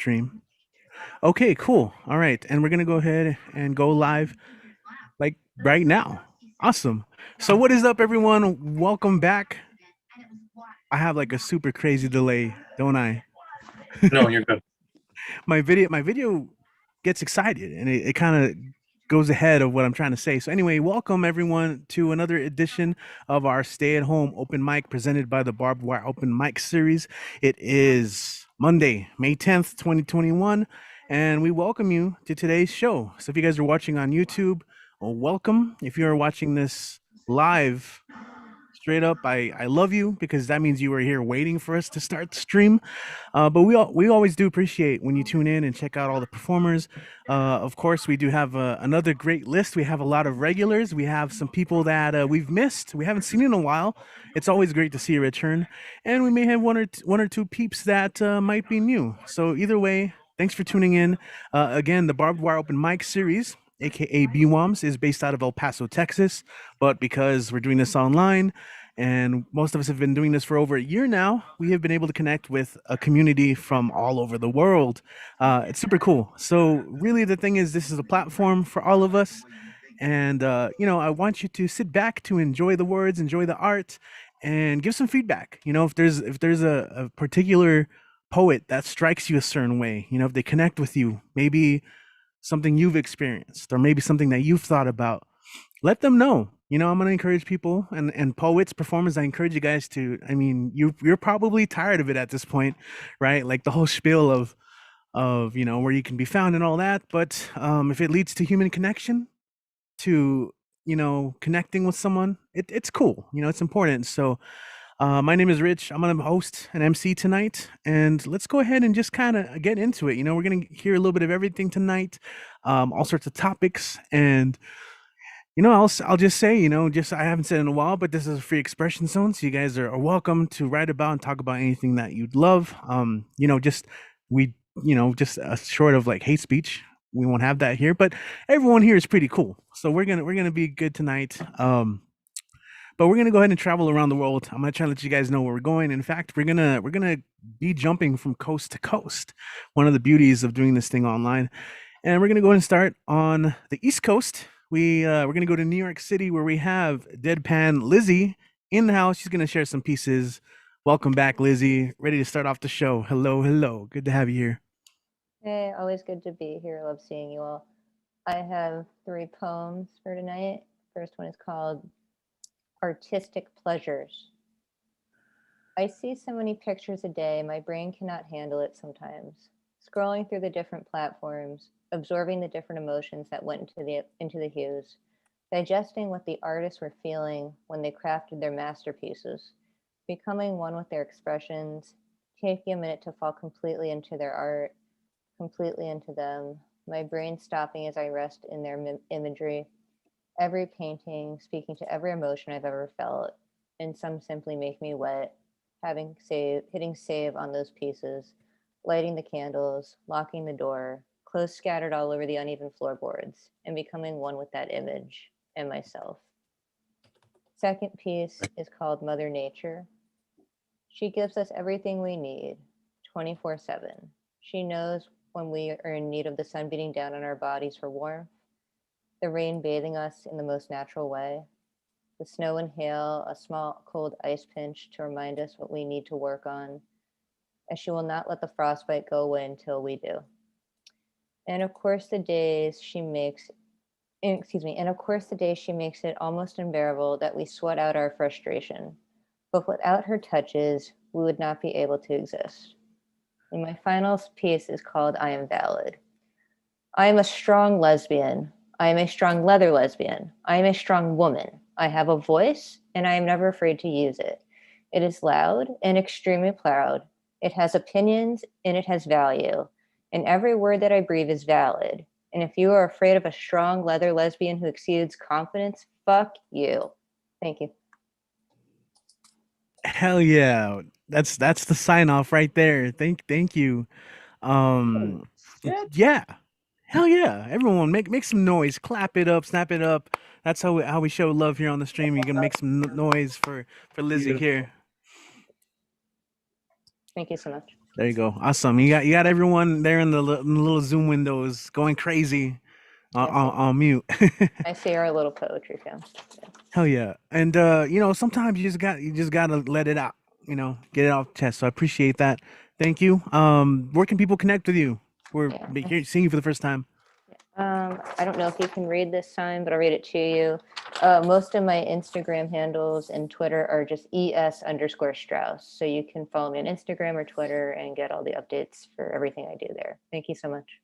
stream. Okay, cool. All right, and we're gonna go ahead and go live like right now. Awesome. So what is up, everyone? Welcome back. I have like a super crazy delay, don't I? No, you're good. My video gets excited and it kind of goes ahead of what I'm trying to say. So anyway, welcome everyone to another edition of our stay-at-home open mic presented by the Barbed Wire Open Mic series. It is Monday, May 10th, 2021, and we welcome you to today's show. So if you guys are watching on YouTube, well, welcome. If you are watching this live, straight up, I love you because that means you were here waiting for us to start the stream. But we always do appreciate when you tune in and check out all the performers. Of course, we do have another great list. We have a lot of regulars. We have some people that we've missed. We haven't seen in a while. It's always great to see a return, and we may have one or two peeps that might be new. So either way, thanks for tuning in. Again, the Barbed Wire Open Mic series, aka BWOMS, is based out of El Paso, Texas. But because we're doing this online, and most of us have been doing this for over a year now, we have been able to connect with a community from all over the world. It's super cool. So really the thing is, this is a platform for all of us. And, I want you to sit back to enjoy the words, enjoy the art, and give some feedback. If there's a particular poet that strikes you a certain way, if they connect with you, maybe something you've experienced or maybe something that you've thought about, let them know. I'm going to encourage people and poets, performers. I encourage you guys to, you're probably tired of it at this point, right? Like the whole spiel of where you can be found and all that. But if it leads to human connection, to, connecting with someone, it's cool. It's important. So my name is Rich. I'm going to host an MC tonight, and let's go ahead and just kind of get into it. We're going to hear a little bit of everything tonight, all sorts of topics, and I'll just say, just I haven't said in a while, but this is a free expression zone, so you guys are welcome to write about and talk about anything that you'd love. Just we, just short of like hate speech, we won't have that here. But everyone here is pretty cool, so we're gonna be good tonight. But we're gonna go ahead and travel around the world. I'm gonna try to let you guys know where we're going. In fact, we're gonna be jumping from coast to coast. One of the beauties of doing this thing online, and we're gonna go ahead and start on the East Coast. We're gonna go to New York City where we have Deadpan Lizzie in the house. She's gonna share some pieces. Welcome back, Lizzie. Ready to start off the show. Hello, hello. Good to have you here. Hey, always good to be here. Love seeing you all. I have 3 poems for tonight. First one is called Artistic Pleasures. I see so many pictures a day, my brain cannot handle it sometimes. Scrolling through the different platforms, absorbing the different emotions that went into the hues, digesting what the artists were feeling when they crafted their masterpieces, becoming one with their expressions, taking a minute to fall completely into their art, completely into them, my brain stopping as I rest in their imagery, every painting speaking to every emotion I've ever felt, and some simply make me wet, hitting save on those pieces, lighting the candles, locking the door, clothes scattered all over the uneven floorboards, and becoming one with that image and myself. Second piece is called Mother Nature. She gives us everything we need, 24/7. She knows when we are in need of the sun beating down on our bodies for warmth, the rain bathing us in the most natural way, the snow and hail, a small cold ice pinch to remind us what we need to work on, as she will not let the frostbite go away until we do. And of course the days she makes it almost unbearable that we sweat out our frustration. But without her touches, we would not be able to exist. And my final piece is called I Am Valid. I am a strong lesbian. I am a strong leather lesbian. I am a strong woman. I have a voice, and I am never afraid to use it. It is loud and extremely proud. It has opinions, and it has value. And every word that I breathe is valid. And if you are afraid of a strong leather lesbian who exudes confidence, fuck you. Thank you. Hell yeah. That's the sign off right there. Thank you. Um yeah. Hell yeah. Everyone make some noise. Clap it up, snap it up. That's how we show love here on the stream. You can make some noise for Lizzie here. Thank you so much. There you go. Awesome. You got everyone there in in the little Zoom windows going crazy Yes, on mute. I see our little poetry film. Yeah. Hell yeah. And sometimes you just gotta let it out, get it off the chest. So I appreciate that. Thank you. Where can people connect with you? We're Yeah. seeing you for the first time. I don't know if you can read this time, but I'll read it to you. Most of my Instagram handles and Twitter are just ES_Strauss. So you can follow me on Instagram or Twitter and get all the updates for everything I do there. Thank you so much.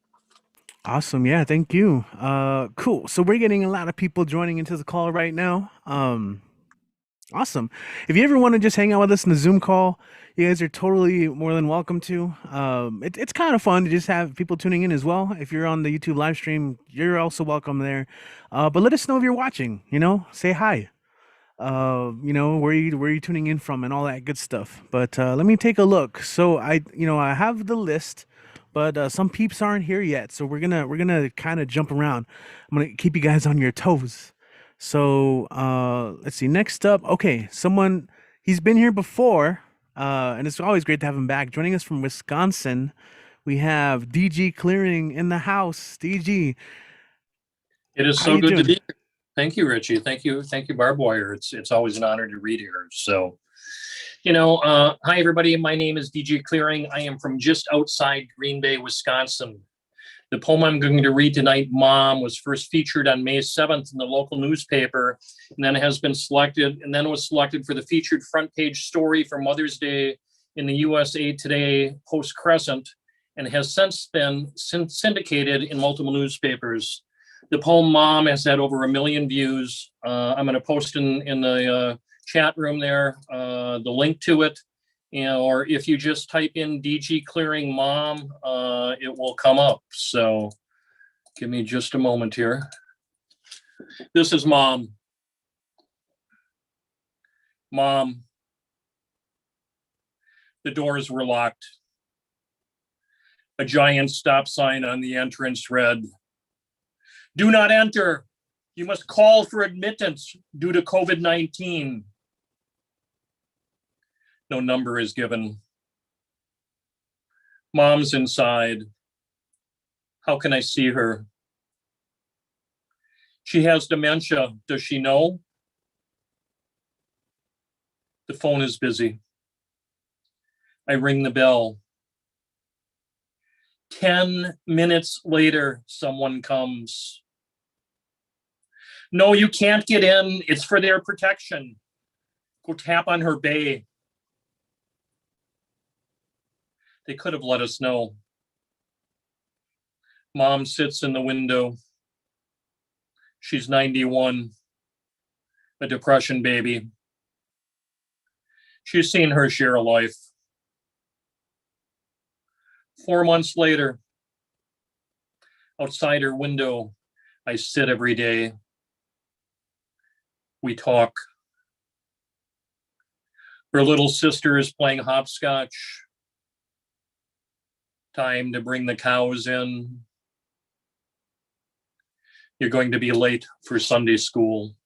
Awesome. Yeah, thank you. Cool. So we're getting a lot of people joining into the call right now. Awesome. If you ever want to just hang out with us in the Zoom call, you guys are totally more than welcome to. It's kind of fun to just have people tuning in as well. If you're on the YouTube live stream, you're also welcome there. But let us know if you're watching, say hi. Where you tuning in from and all that good stuff. But let me take a look. So I have the list, but some peeps aren't here yet. So we're gonna kind of jump around. I'm gonna keep you guys on your toes. So let's see. Next up, okay, he's been here before, and it's always great to have him back. Joining us from Wisconsin, we have DG Clearing in the house. DG, It is how so you good to doing? be here. Thank you, Richie. Thank you, Barbed Wire. It's always an honor to read here. So, hi everybody. My name is DG Clearing. I am from just outside Green Bay, Wisconsin. The poem I'm going to read tonight, Mom, was first featured on May 7th in the local newspaper, and then was selected for the featured front page story for Mother's Day in the USA Today Post Crescent, and has since been syndicated in multiple newspapers. The poem Mom has had over 1 million views. I'm going to post in the chat room there the link to it. Or if you just type in DG Clearing Mom, it will come up. So give me just a moment here. This is Mom. Mom, the doors were locked. A giant stop sign on the entrance read, "Do not enter. You must call for admittance due to COVID-19. No number is given. Mom's inside. How can I see her? She has dementia. Does she know? The phone is busy. I ring the bell. 10 minutes later, someone comes. No, you can't get in. It's for their protection. Go tap on her bay. They could have let us know. Mom sits in the window. She's 91, a depression baby. She's seen her share of life. 4 months later, outside her window, I sit every day. We talk. Her little sister is playing hopscotch. Time to bring the cows in. You're going to be late for Sunday school.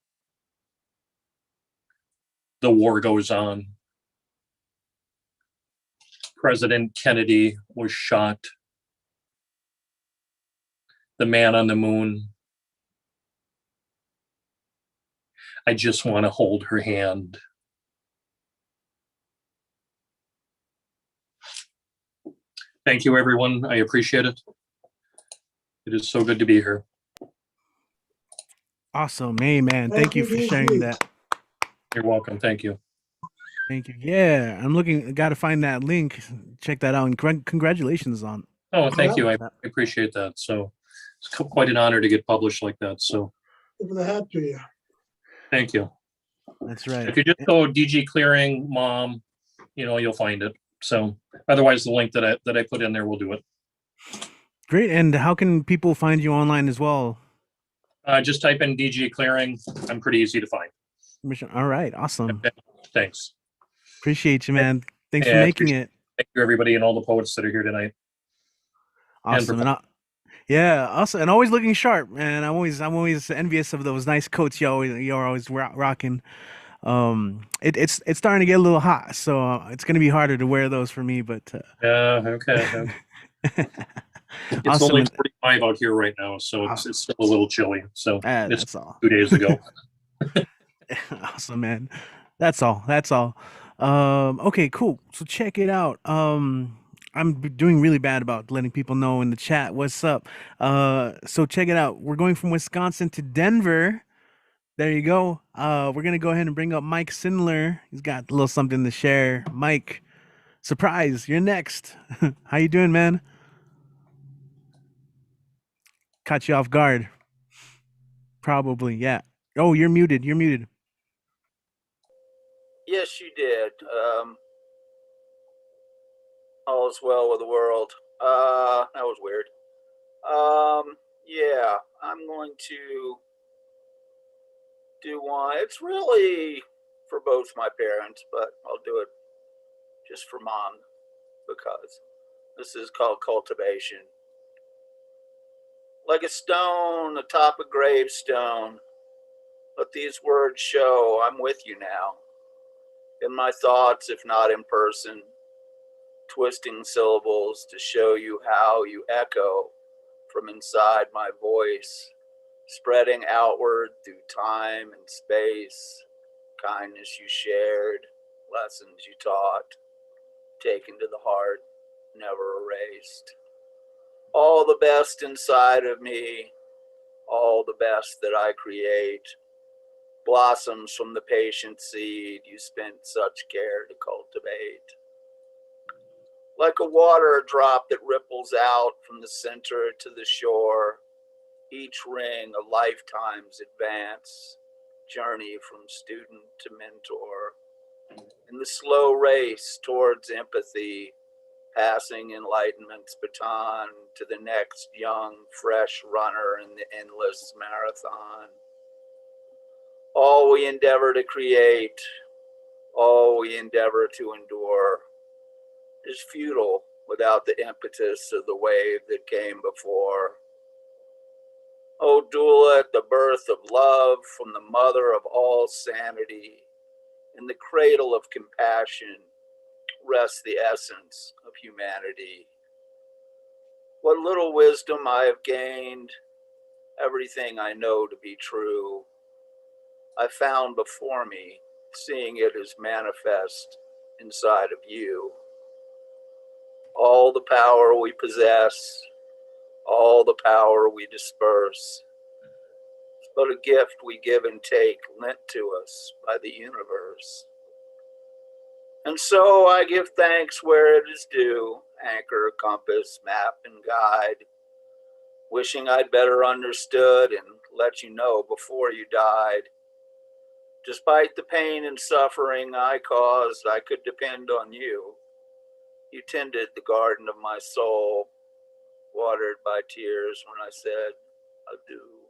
The war goes on. President Kennedy was shot. The man on the moon. I just want to hold her hand. Thank you, everyone. I appreciate it. It is so good to be here. Awesome. Hey, man. Thank you for sharing that. You're welcome. Thank you. Thank you. Yeah, got to find that link. Check that out. And congratulations on. Oh, thank you. I appreciate that. So it's quite an honor to get published like that. So Tip of the hat to you. thank you. That's right. If you just go DG Clearing Mom, you'll find it. So otherwise, the link that I put in there will do it. Great. And how can people find you online as well? Just type in DG Clearing. I'm pretty easy to find. All right. Awesome. Thanks. Appreciate you, man. Thanks for making it. Thank you, everybody, and all the poets that are here tonight. Awesome. Yeah, awesome. And always looking sharp, man. I'm always envious of those nice coats you're always rocking. It's starting to get a little hot, so it's gonna be harder to wear those for me. But Yeah, okay. It's awesome, only 45 out here right now, so uh, it's still a little chilly. So it's that's all. 2 days ago. Awesome, man. That's all. That's all. Okay, cool. So check it out. Doing really bad about letting people know in the chat what's up. So check it out. We're going from Wisconsin to Denver. There you go. We're gonna go ahead and bring up Mike Sindler. He's got a little something to share. Mike, surprise, you're next. How you doing, man? Caught you off guard. Probably, yeah. Oh, you're muted. You're muted. Yes, you did. All is well with the world. That was weird. Yeah, I'm going to do one. It's really for both my parents, but I'll do it just for mom because this is called cultivation. Like a stone atop a gravestone, let these words show I'm with you now. In my thoughts, if not in person, twisting syllables to show you how you echo from inside my voice, spreading outward through time and space, kindness you shared, lessons you taught, taken to the heart, never erased. All the best inside of me, all the best that I create, blossoms from the patient seed you spent such care to cultivate. Like a water drop that ripples out from the center to the shore, each ring a lifetime's advance, journey from student to mentor. In the slow race towards empathy, passing enlightenment's baton to the next young, fresh runner in the endless marathon. All we endeavor to create, all we endeavor to endure, is futile without the impetus of the wave that came before. O doula at the birth of love from the mother of all sanity, in the cradle of compassion rests the essence of humanity. What little wisdom I have gained, everything I know to be true, I found before me, seeing it as manifest inside of you. All the power we possess, all the power we disperse, is but a gift we give and take lent to us by the universe. And so I give thanks where it is due, anchor, compass, map, and guide, wishing I'd better understood and let you know before you died. Despite the pain and suffering I caused, I could depend on you. You tended the garden of my soul, watered by tears when I said adieu.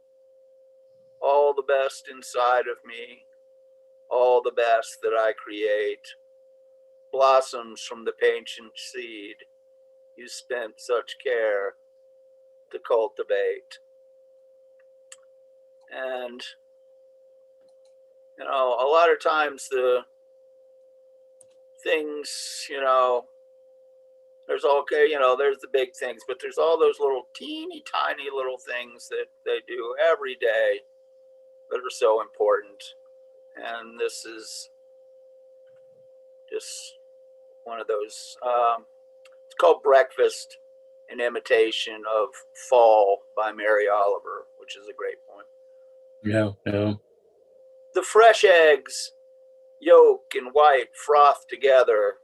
All the best inside of me, all the best that I create, blossoms from the patient seed you spent such care to cultivate. And, a lot of times the things, there's there's the big things, but there's all those little teeny tiny little things that they do every day that are so important. And this is just one of those. It's called Breakfast, an imitation of Fall by Mary Oliver, which is a great poem. Yeah. The fresh eggs, yolk and white, froth together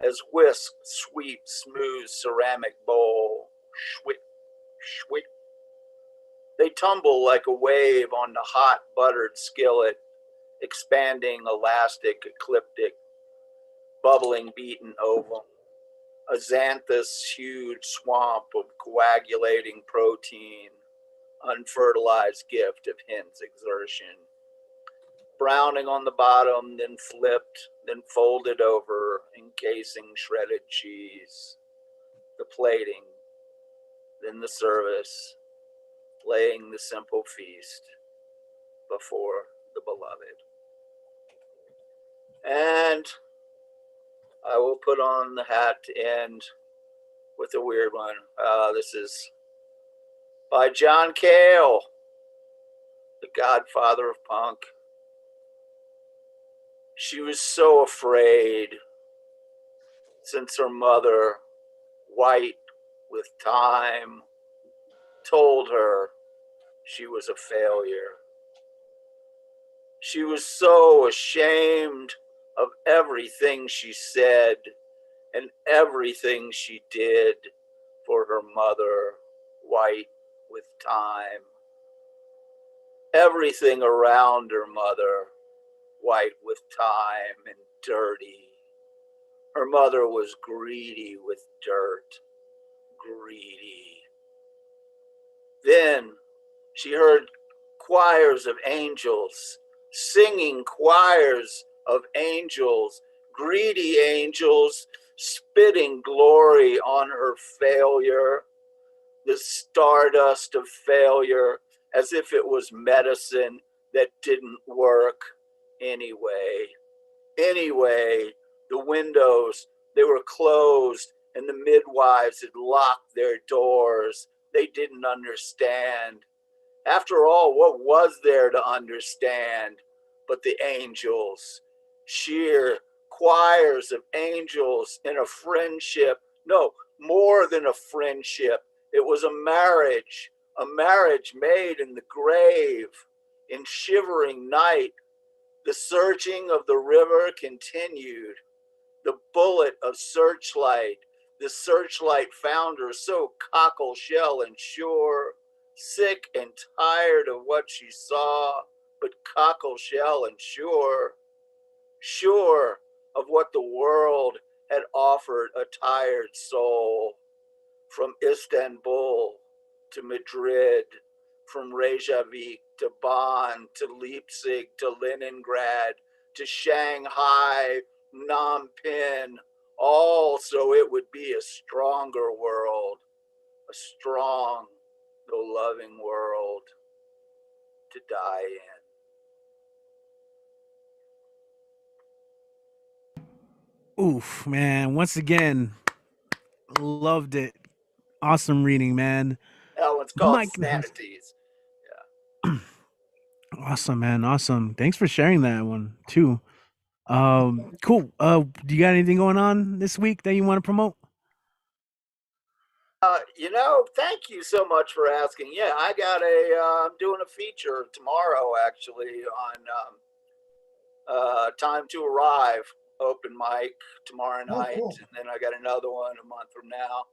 as whisk sweep smooth ceramic bowl. Schwick, schwick. They tumble like a wave on the hot buttered skillet, expanding elastic, ecliptic, bubbling beaten ovum. A xanthus hued swamp of coagulating protein, unfertilized gift of hen's exertion. Browning on the bottom, then flipped, then folded over, encasing shredded cheese. The plating, then the service, laying the simple feast before the beloved. And I will put on the hat to end with a weird one. This is by John Cale, the godfather of punk. She was so afraid since her mother, white with time, told her she was a failure. She was so ashamed of everything she said and everything she did for her mother, white with time. Everything around her mother, white with time and dirty. Her mother was greedy with dirt, greedy. Then she heard choirs of angels, singing choirs of angels, greedy angels, spitting glory on her failure, the stardust of failure, as if it was medicine that didn't work anyway. Anyway, the windows, they were closed, and the midwives had locked their doors. They didn't understand. After all, what was there to understand but the angels? Sheer choirs of angels in a friendship. No, more than a friendship. It was a marriage made in the grave, in shivering night. The surging of the river continued. The bullet of searchlight. The searchlight found her so cockle shell and sure, sick and tired of what she saw, but cockle shell and sure, sure of what the world had offered a tired soul. From Istanbul to Madrid, from Reykjavik to Bonn to Leipzig to Leningrad to Shanghai, Phnom Penh, all so it would be a stronger world, a strong, though loving world to die in. Oof, man. Once again, loved it. Awesome reading, man. That one's called Mike, Sanities. awesome, man. Awesome. Thanks for sharing that one too. Cool. Do you got anything going on this week that you want to promote? Thank you so much for asking. Yeah, I got I'm doing a feature tomorrow actually on Time to Arrive open mic tomorrow night. Cool. And then I got another one a month from now.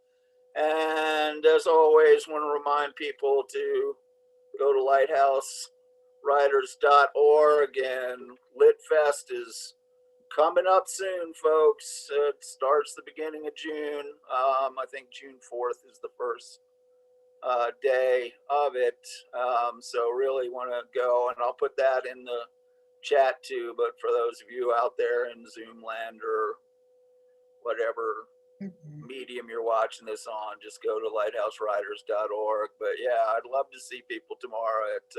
And as always, want to remind people to go to lighthousewriters.org, and LitFest is coming up soon, folks. It starts the beginning of June. I think June 4th is the first day of it. So really want to go, and I'll put that in the chat too. But for those of you out there in Zoom land or whatever medium you're watching this on, just go to lighthousewriters.org. But yeah, I'd love to see people tomorrow at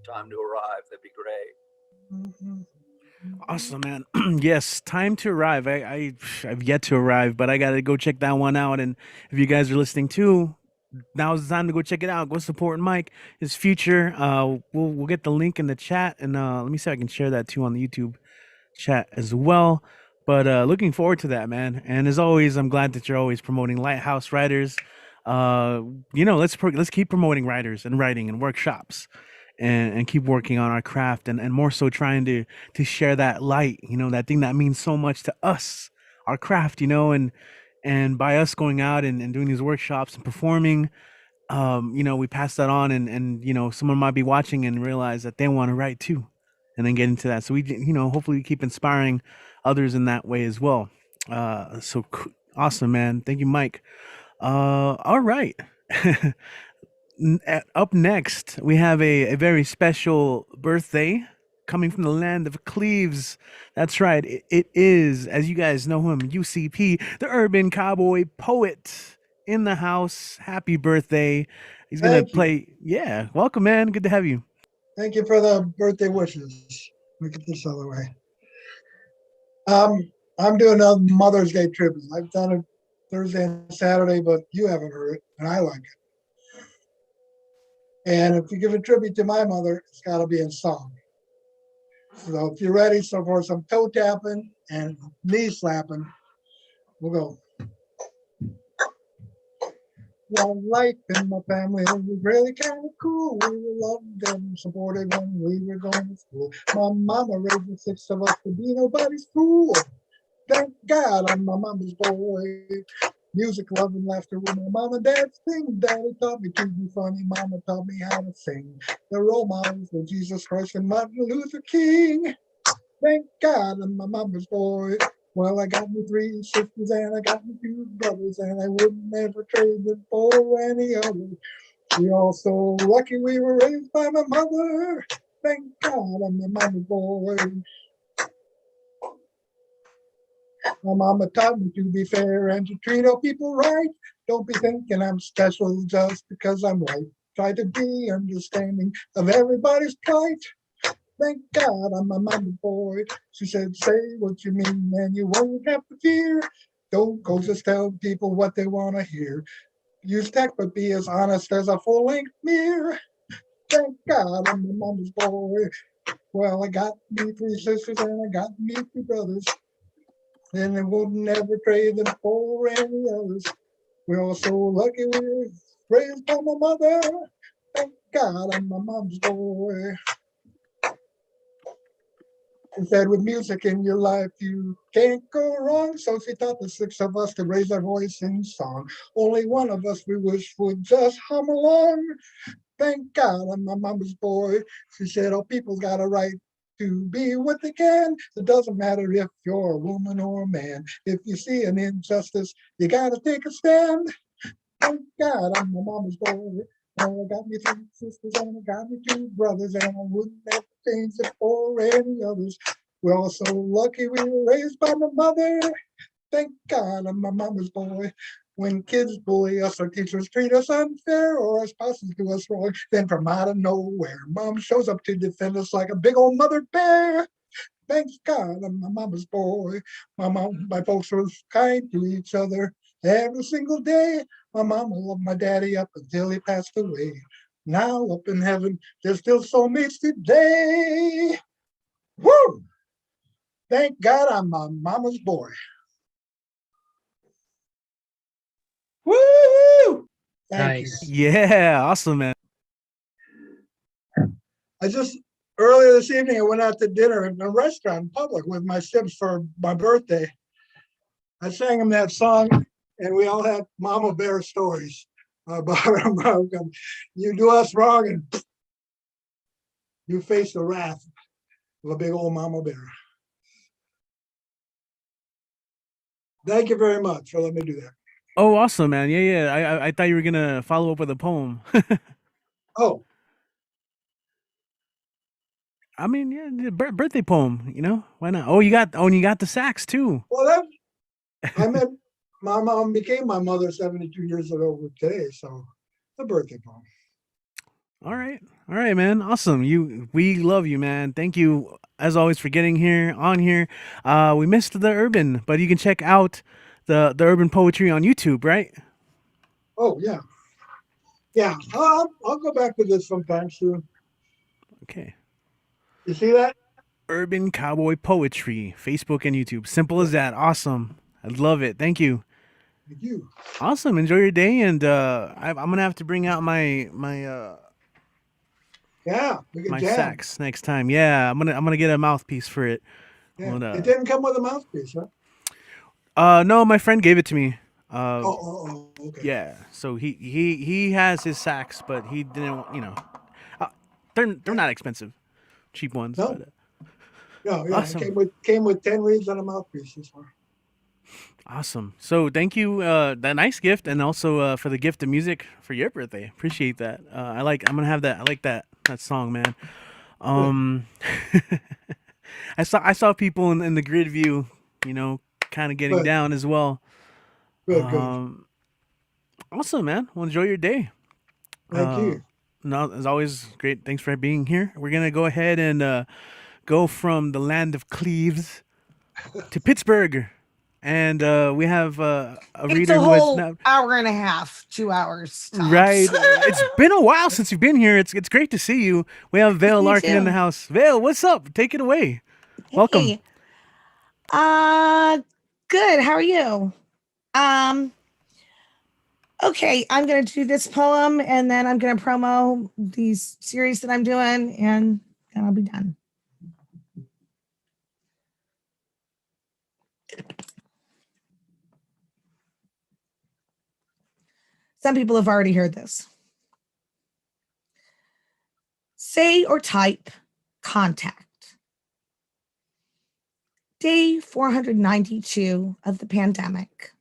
Time to Arrive. That'd be great. Awesome, man. Yes, Time to Arrive. I've yet to arrive, but I gotta go check that one out. And if you guys are listening too, now's the time to go check it out. Go support Mike, his future. We'll get the link in the chat, and let me see if I can share that too on the YouTube chat as well. But looking forward to that, man. And as always, I'm glad that you're always promoting Lighthouse Writers. Let's keep promoting writers and writing and workshops, and keep working on our craft, and more so trying to share that light, that thing that means so much to us, our craft, and by us going out and doing these workshops and performing, we pass that on, and someone might be watching and realize that they want to write too, and then get into that. So we, hopefully we keep inspiring others in that way as well. Awesome, man. Thank you, Mike. All right. Up next, we have a very special birthday coming from the land of Cleves. That's right. It is, as you guys know him, UCP, the urban cowboy poet, in the house. Happy birthday. He's going to play. Yeah. Welcome, man. Good to have you. Thank you for the birthday wishes. Let me get this out of the way. I'm doing a Mother's Day tribute. I've done it Thursday and Saturday, but you haven't heard it, and I like it. And if you give a tribute to my mother, it's got to be in song. So if you're ready, so for some toe tapping and knee slapping, we'll go. Well, life in my family was really kind of cool. We were loved and supported when we were going to school. My mama raised the six of us to be nobody's fool. Thank God I'm my mama's boy. Music, love, and laughter with my mom and dad's thing. Daddy taught me to be funny. Mama taught me how to sing. The role models were Jesus Christ and Martin Luther King. Thank God I'm my mama's boy. Well, I got me 3 sisters and I got me 2 brothers, and I wouldn't ever trade them for any other. We all so lucky we were raised by my mother. Thank God I'm my mama's boy. My mama taught me to be fair and to treat all people right. Don't be thinking I'm special just because I'm white. Try to be understanding of everybody's plight. Thank God I'm my mama's boy. She said, say what you mean and you won't have to fear. Don't go just tell people what they want to hear. Use tech, but be as honest as a full-length mirror. Thank God I'm my mama's boy. Well, I got me 3 sisters and I got me 2 brothers, and I would never trade them for any others. We're all so lucky we were raised by my mother. Thank God I'm my mom's boy. She said, with music in your life, you can't go wrong. So she taught the 6 of us to raise our voice in song. Only one of us we wish would just hum along. Thank God I'm my mama's boy. She said, oh, people's got a right to be what they can. It doesn't matter if you're a woman or a man. If you see an injustice, you gotta take a stand. Thank God I'm my mama's boy. Oh, I got me 3 sisters and I got me 2 brothers, and I wouldn't have to change it for any others. We're all so lucky we were raised by my mother. Thank God I'm my mama's boy. When kids bully us or teachers treat us unfair or our spouses do us wrong, then from out of nowhere, mom shows up to defend us like a big old mother bear. Thank God I'm my mama's boy. My folks were kind to each other every single day. My mama loved my daddy up until he passed away. Now up in heaven, there's still soulmates today. Woo! Thank God I'm my mama's boy. Woo! Thank Nice. Yeah, awesome, man. I just earlier this evening I went out to dinner in a restaurant in public with my sibs for my birthday. I sang them that song, and we all had mama bear stories about you do us wrong and you face the wrath of a big old mama bear. Thank you very much for letting me do that. Oh, awesome, man. Yeah, yeah. I thought you were gonna follow up with a poem. Oh, I mean, yeah, the birthday poem. You know, why not? Oh, you got the sax too. well, I met my mom became my mother 72 years ago today, so the birthday poem. All right, man. Awesome. We love you, man. Thank you as always for getting on here. We missed the urban, but you can check out the urban poetry on YouTube, right? Oh yeah, yeah. I'll go back to this sometime soon. Okay. You see that? Urban cowboy poetry, Facebook and YouTube. Simple as that. Awesome. I love it. Thank you. Thank you. Awesome. Enjoy your day, and I'm gonna have to bring out my Yeah, we can jam. sax next time. Yeah, I'm gonna get a mouthpiece for it. Yeah. Hold It didn't come with a mouthpiece, huh? No, my friend gave it to me. Okay. Yeah. So he has his sax, but he didn't. They're not expensive, cheap ones. No. But, No, yeah, awesome. it came with 10 reeds and a mouthpiece this one. Awesome. So thank you, that nice gift, and also for the gift of music for your birthday. Appreciate that. I'm gonna have that. I like that song, man. I saw people in the grid view, kind of getting Good. down as well. Good. Awesome, man. Well, enjoy your day. Thank you. No, as always, great. Thanks for being here. We're gonna go ahead and go from the land of Cleves to Pittsburgh, and we have a It's reader a who has whole now. hour and a half, 2 hours tops. Right, it's been a while since you've been here. It's great to see you. We have Vale You Larkin in the too. house. Vale, what's up? Take it away. Welcome. Hey, good. How are you? Um, okay, I'm gonna do this poem and then I'm gonna promo these series that I'm doing and then I'll be done. Some people have already heard this. Say or type contact. Day 492 of the pandemic.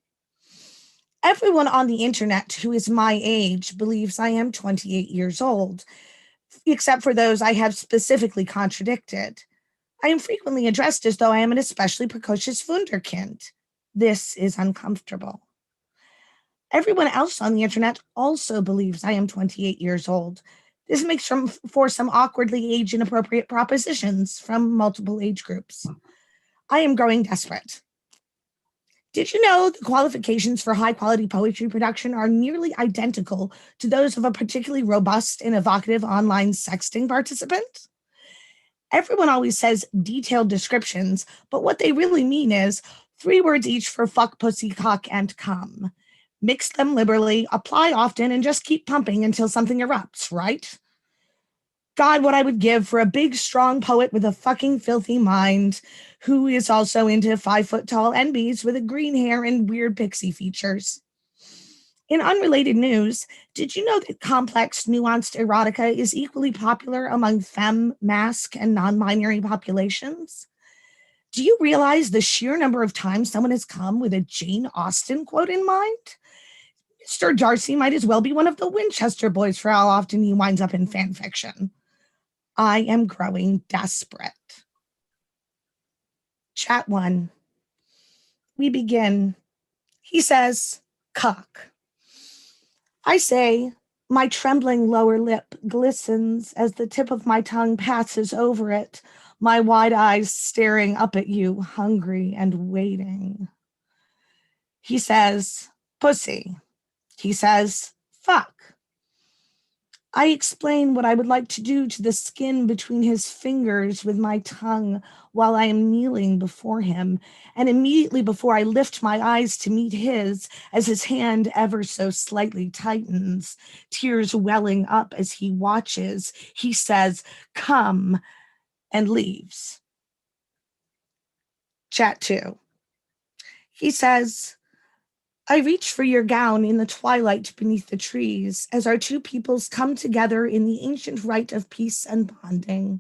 Everyone on the internet who is my age believes I am 28 years old, except for those I have specifically contradicted. I am frequently addressed as though I am an especially precocious Wunderkind. This is uncomfortable. Everyone else on the internet also believes I am 28 years old. This makes for some awkwardly age inappropriate propositions from multiple age groups. I am growing desperate. Did you know the qualifications for high quality poetry production are nearly identical to those of a particularly robust and evocative online sexting participant? Everyone always says detailed descriptions, but what they really mean is 3 words each for fuck, pussy, cock, and cum. Mix them liberally, apply often, and just keep pumping until something erupts, right? God, what I would give for a big, strong poet with a fucking filthy mind who is also into 5-foot tall NBs with a green hair and weird pixie features. In unrelated news, did you know that complex, nuanced erotica is equally popular among femme, masc, and non-binary populations? Do you realize the sheer number of times someone has come with a Jane Austen quote in mind? Mr. Darcy might as well be one of the Winchester boys for how often he winds up in fan fiction. I am growing desperate. Chat 1. We begin. He says, cock. I say, my trembling lower lip glistens as the tip of my tongue passes over it, my wide eyes staring up at you, hungry and waiting. He says, pussy. He says, fuck. I explain what I would like to do to the skin between his fingers with my tongue while I am kneeling before him, and immediately before I lift my eyes to meet his, as his hand ever so slightly tightens, tears welling up as he watches, he says, come, and leaves. Chat 2. He says, I reach for your gown in the twilight beneath the trees as our 2 peoples come together in the ancient rite of peace and bonding.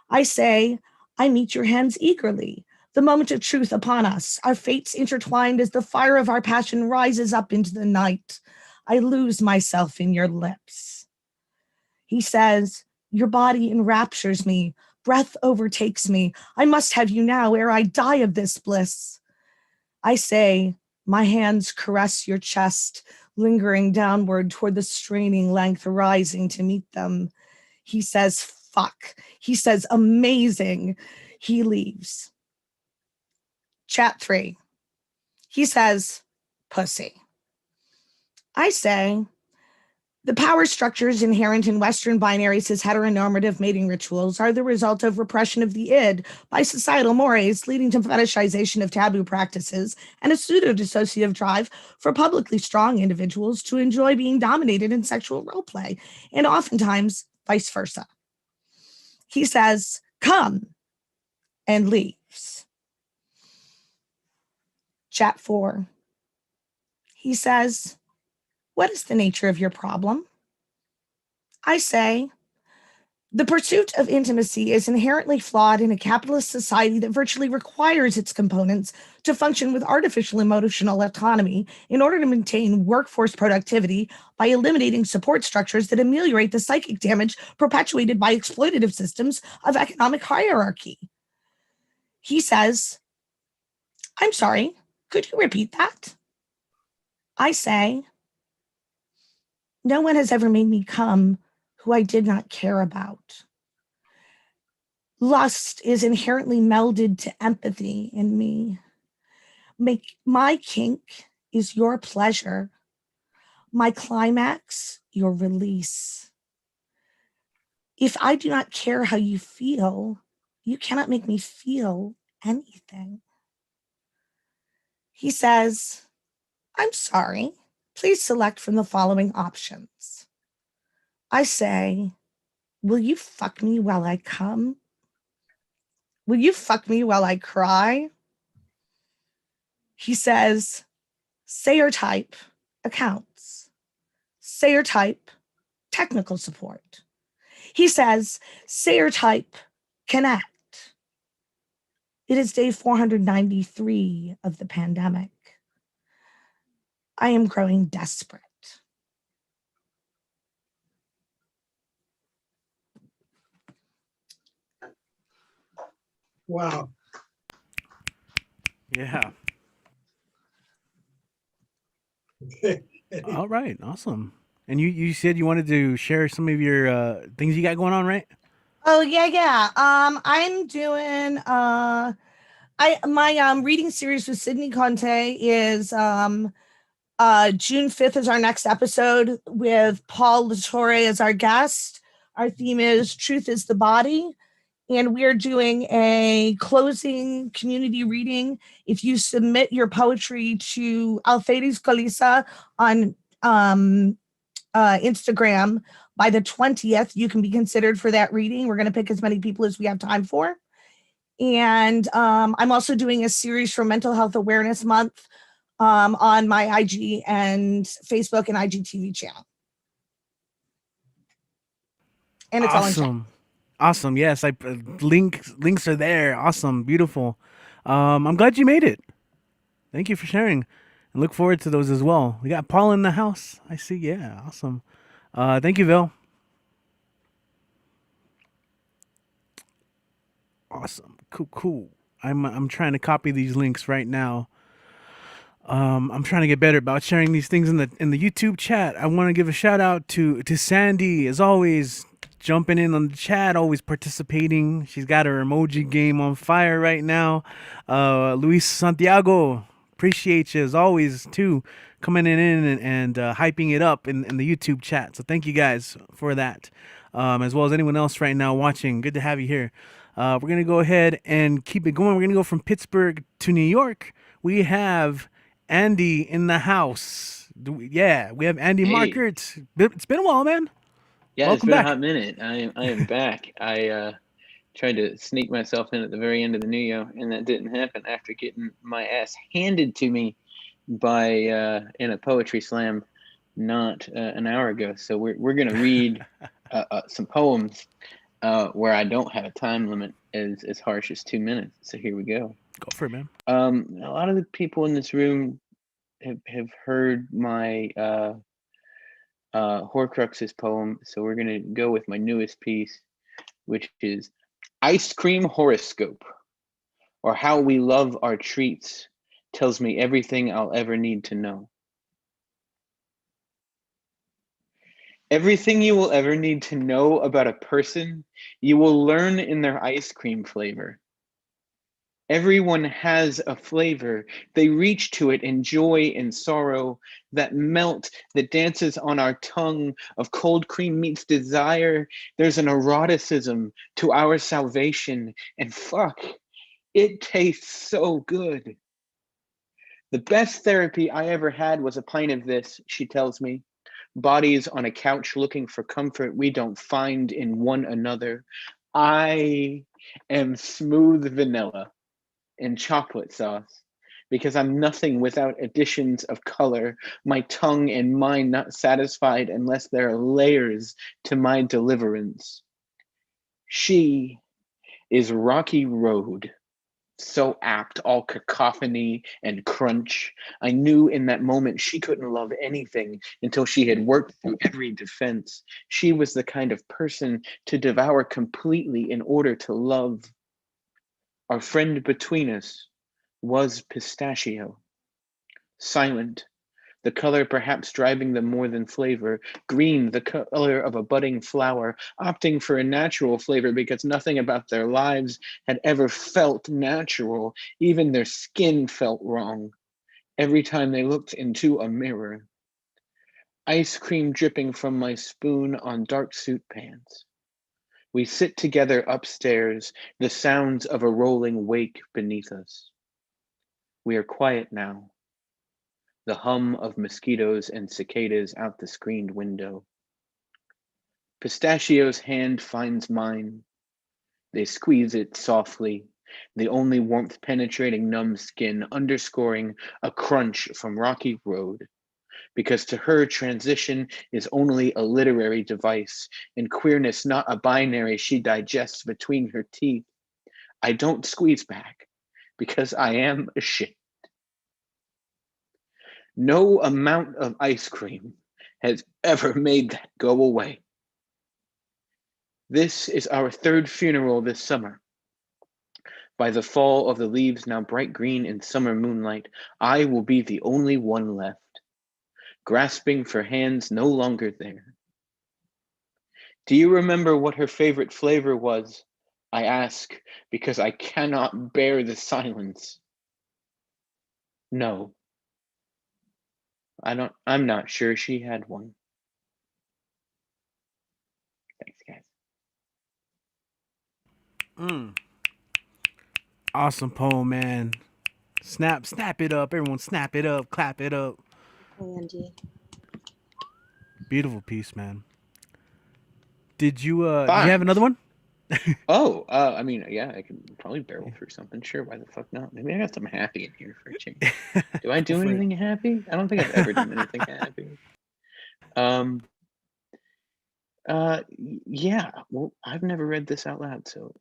I say, I meet your hands eagerly, the moment of truth upon us, our fates intertwined as the fire of our passion rises up into the night. I lose myself in your lips. He says, your body enraptures me, breath overtakes me. I must have you now ere I die of this bliss. I say, my hands caress your chest, lingering downward toward the straining length rising to meet them. He says, fuck. He says, amazing. He leaves. Chat 3. He says, pussy. I say, the power structures inherent in Western binary cis heteronormative mating rituals are the result of repression of the id by societal mores, leading to fetishization of taboo practices and a pseudo-dissociative drive for publicly strong individuals to enjoy being dominated in sexual roleplay, and oftentimes vice versa. He says, come, and leaves. Chat 4. He says, what is the nature of your problem? I say, the pursuit of intimacy is inherently flawed in a capitalist society that virtually requires its components to function with artificial emotional autonomy in order to maintain workforce productivity by eliminating support structures that ameliorate the psychic damage perpetuated by exploitative systems of economic hierarchy. He says, I'm sorry, could you repeat that? I say, no one has ever made me come who I did not care about. Lust is inherently melded to empathy in me. My kink is your pleasure. My climax, your release. If I do not care how you feel, you cannot make me feel anything. He says, I'm sorry. Please select from the following options. I say, will you fuck me while I come? Will you fuck me while I cry? He says, say or type accounts. Say or type technical support. He says, say or type connect. It is day 493 of the pandemic. I am growing desperate. Wow. Yeah. All right. Awesome. And you said you wanted to share some of your things you got going on, right? Oh yeah. I'm doing my reading series with Sydney Conte is June 5th is our next episode with Paul Latore as our guest. Our theme is Truth is the Body. And we're doing a closing community reading. If you submit your poetry to Alfedis Colisa on Instagram by the 20th, you can be considered for that reading. We're going to pick as many people as we have time for. And I'm also doing a series for Mental Health Awareness Month on my IG and Facebook and IGTV channel. And it's all in chat. Awesome. Yes, links are there. Awesome. Beautiful. I'm glad you made it. Thank you for sharing. And look forward to those as well. We got Paul in the house. I see. Yeah, awesome. Thank you, Vil. Awesome. Cool. I'm trying to copy these links right now. I'm trying to get better about sharing these things in the YouTube chat. I want to give a shout out to Sandy, as always, jumping in on the chat, always participating. She's got her emoji game on fire right now. Luis Santiago, appreciate you as always too, coming in and hyping it up in the YouTube chat. So thank you guys for that, as well as anyone else right now watching. Good to have you here. We're gonna go ahead and keep it going. We're gonna go from Pittsburgh to New York. We have Andy in the house. We have Andy Hey. Markert. It's been a while, man. Yeah, Welcome it's been back. a hot minute. I am back. I tried to sneak myself in at the very end of the new year, and that didn't happen after getting my ass handed to me by in a poetry slam not an hour ago. So we're gonna read some poems where I don't have a time limit as harsh as 2 minutes. So here we go. Go for it, man. A lot of the people in this room have heard my Horcruxes poem, so we're gonna go with my newest piece, which is Ice Cream Horoscope, or How We Love Our Treats Tells Me Everything I'll Ever Need to Know. Everything you will ever need to know about a person, you will learn in their ice cream flavor. Everyone has a flavor. They reach to it in joy and sorrow, that melt that dances on our tongue of cold cream meets desire. There's an eroticism to our salvation, and fuck, it tastes so good. The best therapy I ever had was a pint of this, she tells me. Bodies on a couch looking for comfort we don't find in one another. I am smooth vanilla and chocolate sauce, because I'm nothing without additions of color, my tongue and mind not satisfied unless there are layers to my deliverance. She is Rocky Road, so apt, all cacophony and crunch. I knew in that moment she couldn't love anything until she had worked through every defense. She was the kind of person to devour completely in order to love. Our friend between us was Pistachio, silent, the color perhaps driving them more than flavor. Green, the color of a budding flower, opting for a natural flavor because nothing about their lives had ever felt natural. Even their skin felt wrong every time they looked into a mirror. Ice cream dripping from my spoon on dark suit pants. We sit together upstairs, the sounds of a rolling wake beneath us. We are quiet now, the hum of mosquitoes and cicadas out the screened window. Pistachio's hand finds mine. They squeeze it softly, the only warmth penetrating numb skin, underscoring a crunch from rocky road. Because to her, transition is only a literary device, and queerness not a binary she digests between her teeth. I don't squeeze back, because I am ashamed. No amount of ice cream has ever made that go away. This is our third funeral this summer. By the fall of the leaves now bright green in summer moonlight, I will be the only one left, grasping for hands no longer there. Do you remember what her favorite flavor was? I ask, because I cannot bear the silence. No, I'm not sure she had one. Thanks, guys. Awesome poem, man. Snap it up. Everyone snap it up, clap it up. Andy. Beautiful piece, man. Did you have Fine. another one? Oh, I mean, yeah, I can probably barrel through something. Sure, why the fuck not? Maybe I got some happy in here for a change. Do I do Go for it. anything happy? I don't think I've ever done anything happy. Yeah. Well, I've never read this out loud, so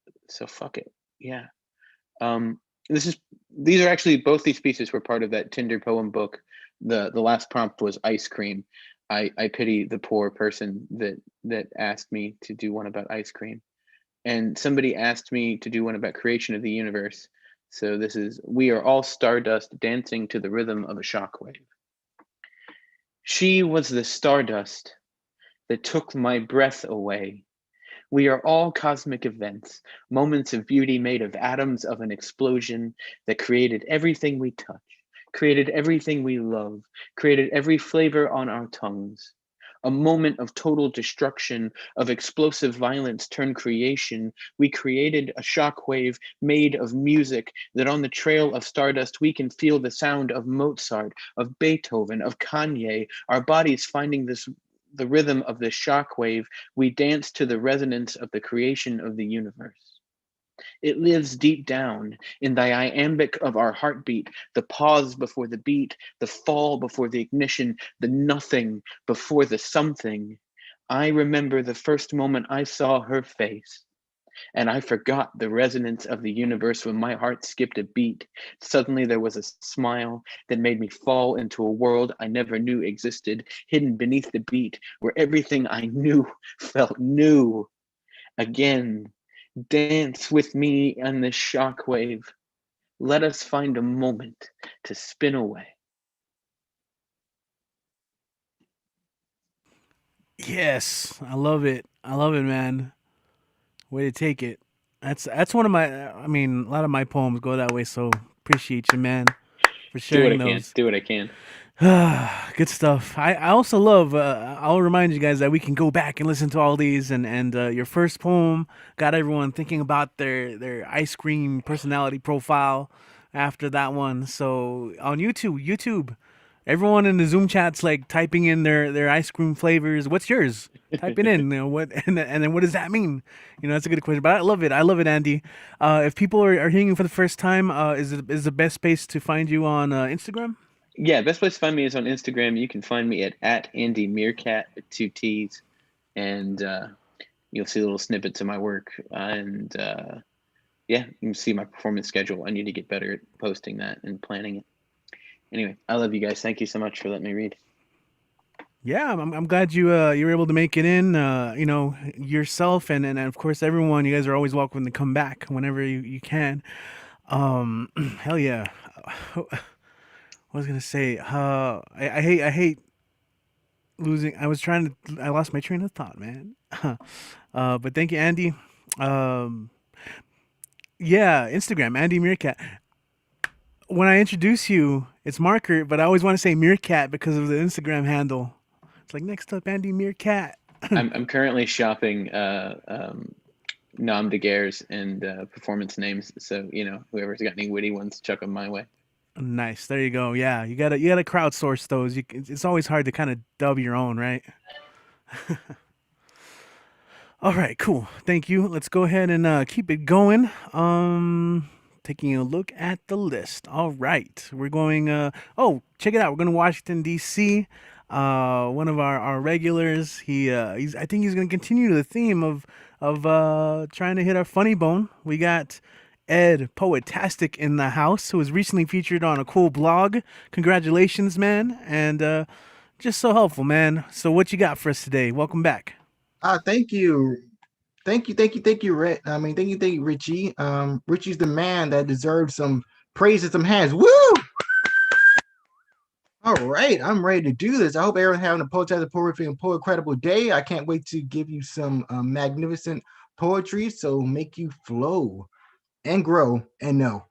fuck it. Yeah. These are actually, both these pieces were part of that Tinder poem book. The last prompt was ice cream. I pity the poor person that asked me to do one about ice cream. And somebody asked me to do one about creation of the universe. So this is, we are all stardust dancing to the rhythm of a shockwave. She was the stardust that took my breath away. We are all cosmic events, moments of beauty made of atoms of an explosion that created everything we touch, created everything we love, created every flavor on our tongues. A moment of total destruction, of explosive violence turned creation. We created a shockwave made of music that on the trail of stardust we can feel the sound of Mozart, of Beethoven, of Kanye, our bodies finding the rhythm of this shockwave. We dance to the resonance of the creation of the universe. It lives deep down in the iambic of our heartbeat, the pause before the beat, the fall before the ignition, the nothing before the something. I remember the first moment I saw her face, and I forgot the resonance of the universe when my heart skipped a beat. Suddenly there was a smile that made me fall into a world I never knew existed, hidden beneath the beat, where everything I knew felt new. Again, dance with me on this shockwave. Let us find a moment to spin away. Yes, I love it. I love it, man. Way to take it. That's one of my. I mean, a lot of my poems go that way. So appreciate you, man, for Do what I sharing can. those. Do what I can. Good stuff. I also love. I'll remind you guys that we can go back and listen to all these, and your first poem got everyone thinking about their ice cream personality profile after that one. So on YouTube, everyone in the Zoom chat's like typing in their ice cream flavors. What's yours? Type it in. You know, what and then what does that mean? You know, that's a good question. But I love it. I love it, Andy. If people are hearing you for the first time, is the best space to find you on Instagram? Yeah, best place to find me is on Instagram. You can find me at Andy Meerkat with 2 T's, and you'll see little snippets of my work. And yeah, you can see my performance schedule. I need to get better at posting that and planning it. Anyway, I love you guys. Thank you so much for letting me read. Yeah, I'm glad you were able to make it in. You know, yourself and of course everyone. You guys are always welcome to come back whenever you can. Hell yeah. was gonna say, I hate losing. I lost my train of thought, man. But thank you, Andy. Um, yeah, Instagram, Andy Meerkat. When I introduce you, it's Marker, but I always want to say Meerkat because of the Instagram handle. It's like next up, Andy Meerkat. I'm currently shopping nom de guerres and performance names. So whoever's got any witty ones, chuck them my way. Nice. There you go. Yeah, you gotta crowdsource those. It's always hard to kind of dub your own, right? All right, cool. Thank you. Let's go ahead and keep it going. Taking a look at the list. All right, we're going. Oh, check it out. We're going to Washington D.C. One of our regulars. I think he's going to continue the theme of trying to hit our funny bone. We got Ed Poetastic in the house, who was recently featured on a cool blog. Congratulations, man, and just so helpful, man. So, what you got for us today? Welcome back. Thank you. Thank you, Rick. Thank you, Richie. Richie's the man that deserves some praise and some hands. Woo! All right, I'm ready to do this. I hope everyone's having a poetic, poetry, and incredible day. I can't wait to give you some magnificent poetry, so make you flow and grow and know.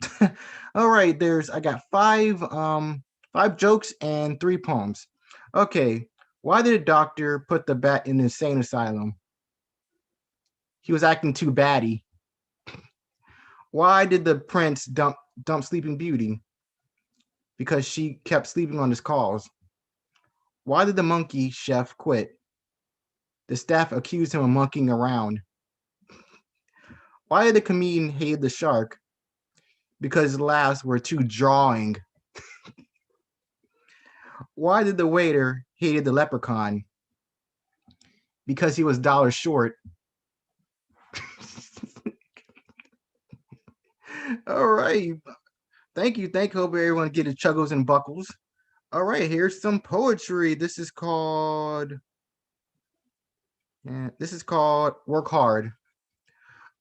All right, I got five jokes and 3 poems. Okay, why did a doctor put the bat in the insane asylum? He was acting too batty. Why did the prince dump Sleeping Beauty? Because she kept sleeping on his calls. Why did the monkey chef quit? The staff accused him of monkeying around. Why did the comedian hate the shark? Because his laughs were too drawing. Why did the waiter hate the leprechaun? Because he was $1 short. All right. Thank you. Hope everyone get it chuggles and buckles. All right, here's some poetry. This is called Work Hard.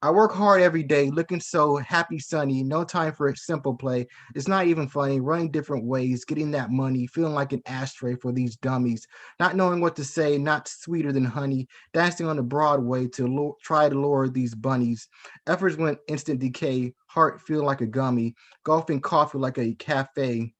I work hard every day, looking so happy, sunny, no time for simple play. It's not even funny, running different ways, getting that money, feeling like an ashtray for these dummies, not knowing what to say, not sweeter than honey, dancing on the Broadway to try to lure these bunnies. Efforts went instant decay, heart feel like a gummy, golfing coffee like a cafe.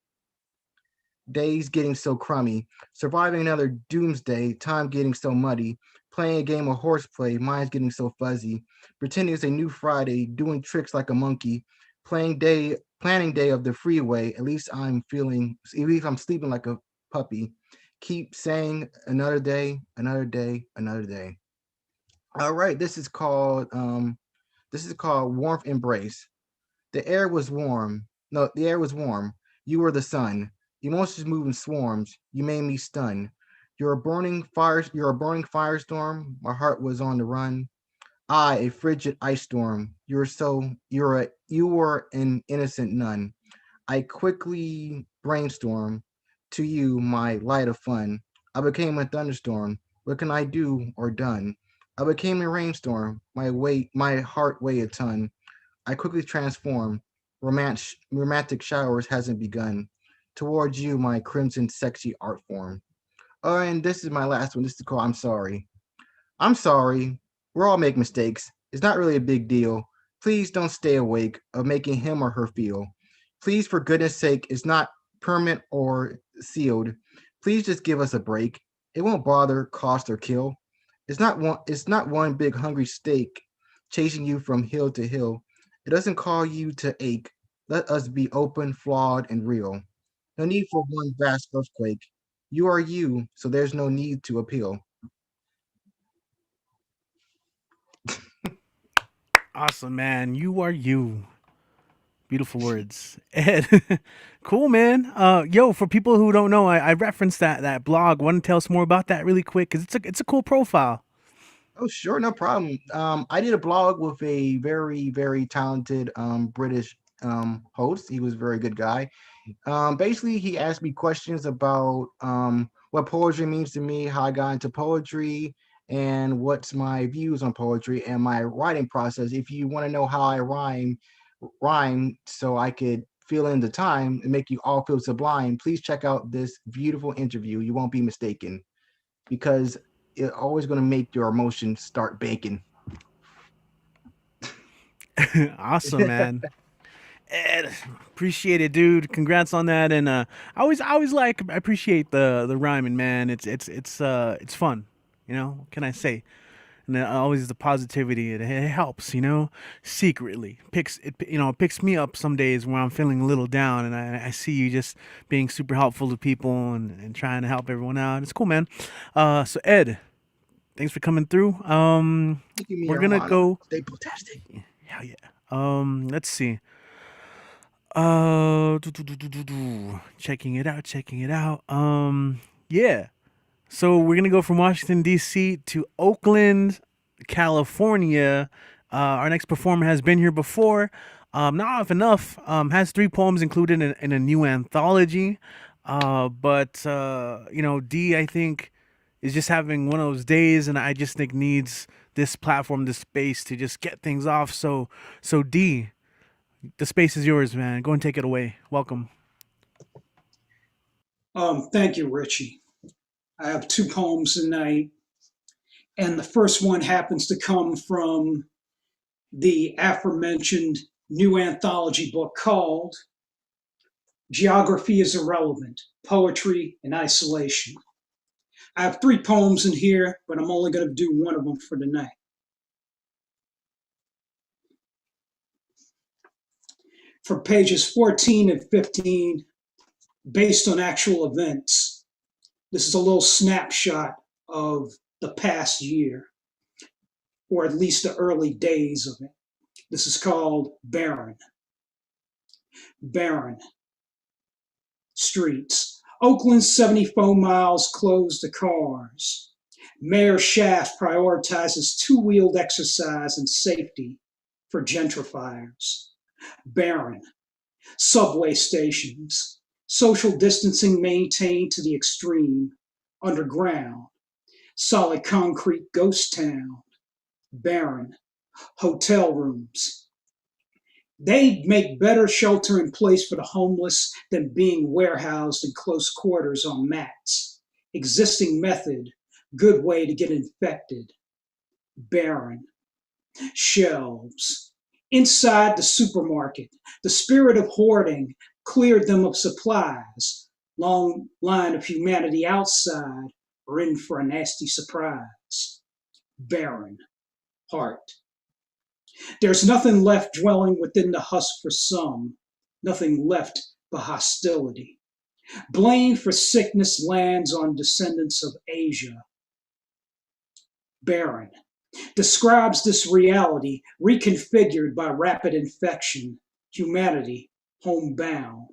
Days getting so crummy, surviving another doomsday, time getting so muddy, playing a game of horseplay, mind's getting so fuzzy, pretending it's a new Friday, doing tricks like a monkey, planning day of the freeway, at least I'm sleeping like a puppy. Keep saying another day, another day, another day. All right, this is called Warmth Embrace. The air was warm. No, the air was warm. You were the sun. Emotions move in swarms. You made me stun. You're a burning firestorm. My heart was on the run. I, a frigid ice storm. You were an innocent nun. I quickly brainstorm. To you, my light of fun. I became a thunderstorm. What can I do or done? I became a rainstorm. My heart weighed a ton. I quickly transform. Romantic showers hasn't begun. Towards you, my crimson sexy art form. Oh, and this is my last one. This is called I'm Sorry. I'm sorry. We're all make mistakes. It's not really a big deal. Please don't stay awake of making him or her feel. Please, for goodness sake, it's not permanent or sealed. Please just give us a break. It won't bother, cost, or kill. It's not one big hungry steak chasing you from hill to hill. It doesn't call you to ache. Let us be open, flawed, and real. No need for one vast earthquake. You are you, so there's no need to appeal. Awesome, man. You are you. Beautiful words, Ed. Cool, man. Yo, for people who don't know, I referenced that blog. Want to tell us more about that really quick? Cause it's a cool profile. Oh, sure, no problem. I did a blog with a very, very talented British host. He was a very good guy. Basically, he asked me questions about what poetry means to me, how I got into poetry, and what's my views on poetry and my writing process. If you want to know how I rhyme so I could fill in the time and make you all feel sublime, please check out this beautiful interview. You won't be mistaken, because it's always going to make your emotions start baking. Awesome, man. Ed, appreciate it, dude. Congrats on that. And I appreciate the rhyming, man. It's fun. What can I say? And always the positivity. It helps, secretly it picks me up some days where I'm feeling a little down, and I see you just being super helpful to people and trying to help everyone out. It's cool, man. So Ed, thanks for coming through. Give me We're your gonna honor. go. Stay protesting. Hell yeah. Let's see. Checking it out. Yeah. So we're gonna go from Washington D.C. to Oakland, California. Our next performer has been here before. Not often enough. Has 3 poems included in a new anthology. But D, I think, is just having one of those days, and I just think needs this platform, this space to just get things off. So D, the space is yours, man. Go and take it away. Welcome. Thank you, Richie. I have 2 poems tonight, and the first one happens to come from the aforementioned new anthology book called Geography is Irrelevant, Poetry in Isolation. I have 3 poems in here, but I'm only going to do one of them for tonight. For pages 14 and 15, based on actual events, this is a little snapshot of the past year, or at least the early days of it. This is called Barren. Barren streets. Oakland's 74 miles closed to cars. Mayor Shaft prioritizes 2-wheeled exercise and safety for gentrifiers. Barren subway stations. Social distancing maintained to the extreme. Underground. Solid concrete ghost town. Barren hotel rooms. They make better shelter in place for the homeless than being warehoused in close quarters on mats. Existing method, good way to get infected. Barren shelves. Inside the supermarket, the spirit of hoarding cleared them of supplies. Long line of humanity outside or in for a nasty surprise. Barren heart. There's nothing left dwelling within the husk for some, nothing left but hostility. Blame for sickness lands on descendants of Asia. Barren describes this reality reconfigured by rapid infection, humanity homebound.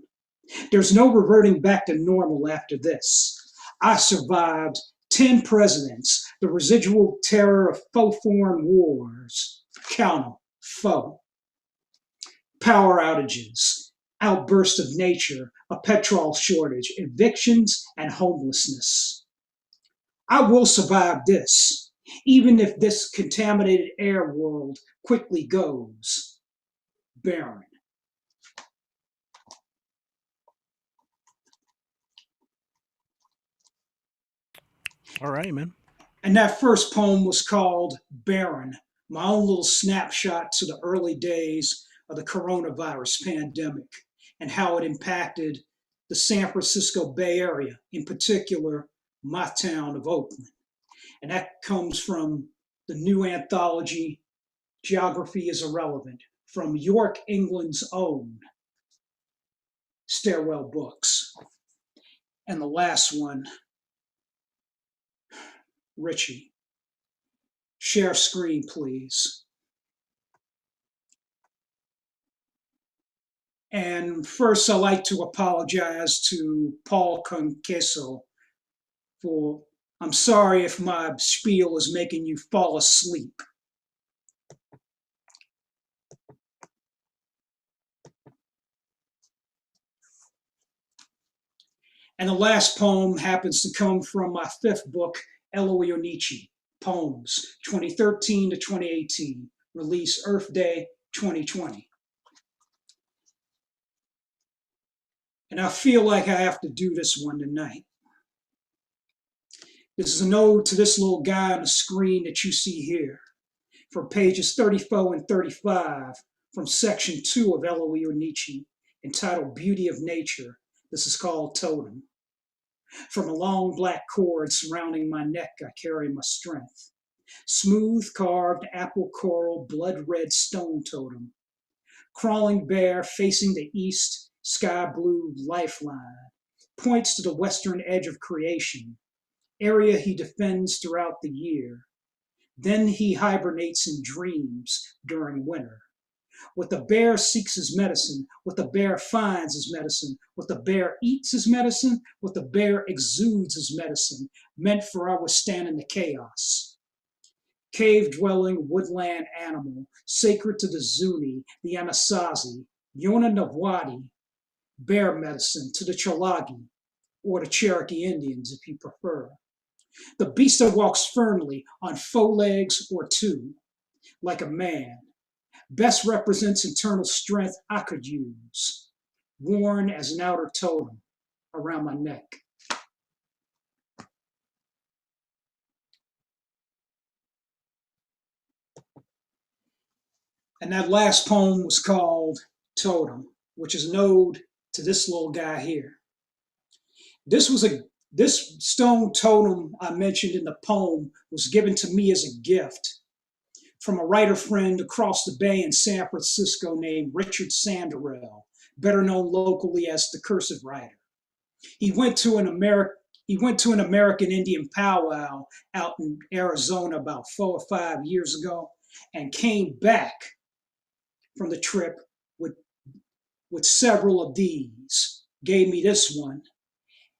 There's no reverting back to normal after this. I survived 10 presidents, the residual terror of faux foreign wars. Count 'em, foe. Power outages, outburst of nature, a petrol shortage, evictions, and homelessness. I will survive this, even if this contaminated air world quickly goes barren. All right, man. And that first poem was called Barren, my own little snapshot to the early days of the coronavirus pandemic and how it impacted the San Francisco Bay Area, in particular, my town of Oakland. And that comes from the new anthology, Geography is Irrelevant, from York, England's own Stairwell Books. And the last one, Richie. Share screen, please. And first, I'd like to apologize to Paul Conqueso for, I'm sorry if my spiel is making you fall asleep. And the last poem happens to come from my 5th book, Eloi Onichi, Poems, 2013 to 2018, release Earth Day 2020. And I feel like I have to do this one tonight. This is an ode to this little guy on the screen that you see here, from pages 34 and 35, from section 2 of Eloise Nietzsche, entitled Beauty of Nature. This is called Totem. From a long black cord surrounding my neck, I carry my strength. Smooth carved apple coral, blood red stone totem. Crawling bear facing the east, sky blue lifeline, points to the western edge of creation, area he defends throughout the year. Then he hibernates in dreams during winter. What the bear seeks is medicine. What the bear finds is medicine. What the bear eats is medicine. What the bear exudes is medicine, meant for our withstanding the chaos. Cave-dwelling woodland animal, sacred to the Zuni, the Anasazi, Yona Nawadi, bear medicine to the Chalagi, or the Cherokee Indians if you prefer. The beast that walks firmly on 4 legs or 2, like a man, best represents internal strength I could use, worn as an outer totem around my neck. And that last poem was called Totem, which is an ode to this little guy here. This stone totem I mentioned in the poem was given to me as a gift from a writer friend across the bay in San Francisco named Richard Sanderell, better known locally as the Cursive Writer. He went to an American Indian powwow out in Arizona about 4 or 5 years ago and came back from the trip with several of these. Gave me this one.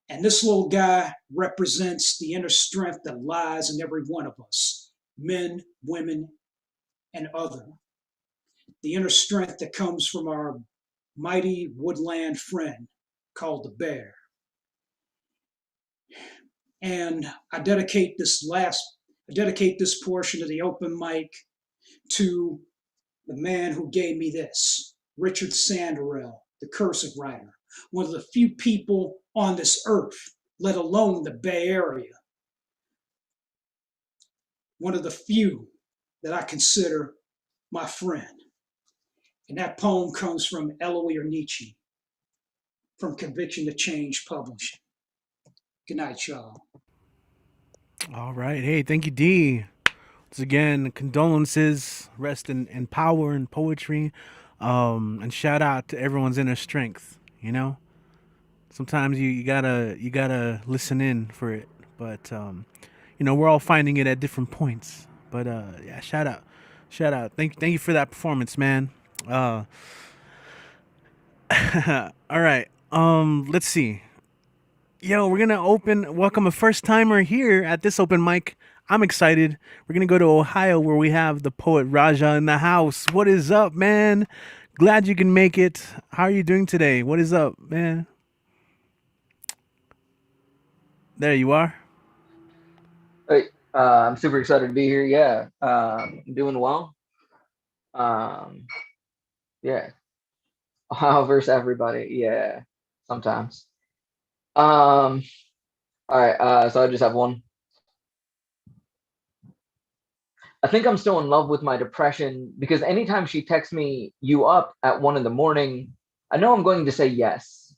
And this little guy represents the inner strength that lies in every one of us, men, women, and other. The inner strength that comes from our mighty woodland friend called the bear. And I dedicate this portion of the open mic to the man who gave me this, Richard Sanderell, the Cursive Writer, one of the few people on this earth, let alone the Bay Area, one of the few that I consider my friend. And that poem comes from Eloise Nietzsche, from Conviction to Change Publishing. Good night, y'all. All right. Hey, thank you, D. Once again, condolences, rest in power and poetry, and shout out to everyone's inner strength. You know, sometimes you gotta listen in for it, but you know, we're all finding it at different points. But yeah, shout out. Thank you for that performance, man. All right. Let's see. Yo, we're gonna welcome a first timer here at this open mic. I'm excited. We're gonna go to Ohio where we have the poet Raja in the house. What is up, man? Glad you can make it. How are you doing today? What is up, man? There you are. Hey, I'm super excited to be here. Yeah, I'm doing well. Yeah, Ohio versus everybody. Yeah, sometimes. All right. So I just have one. I think I'm still in love with my depression because anytime she texts me, "You up?" at 1 in the morning, I know I'm going to say yes.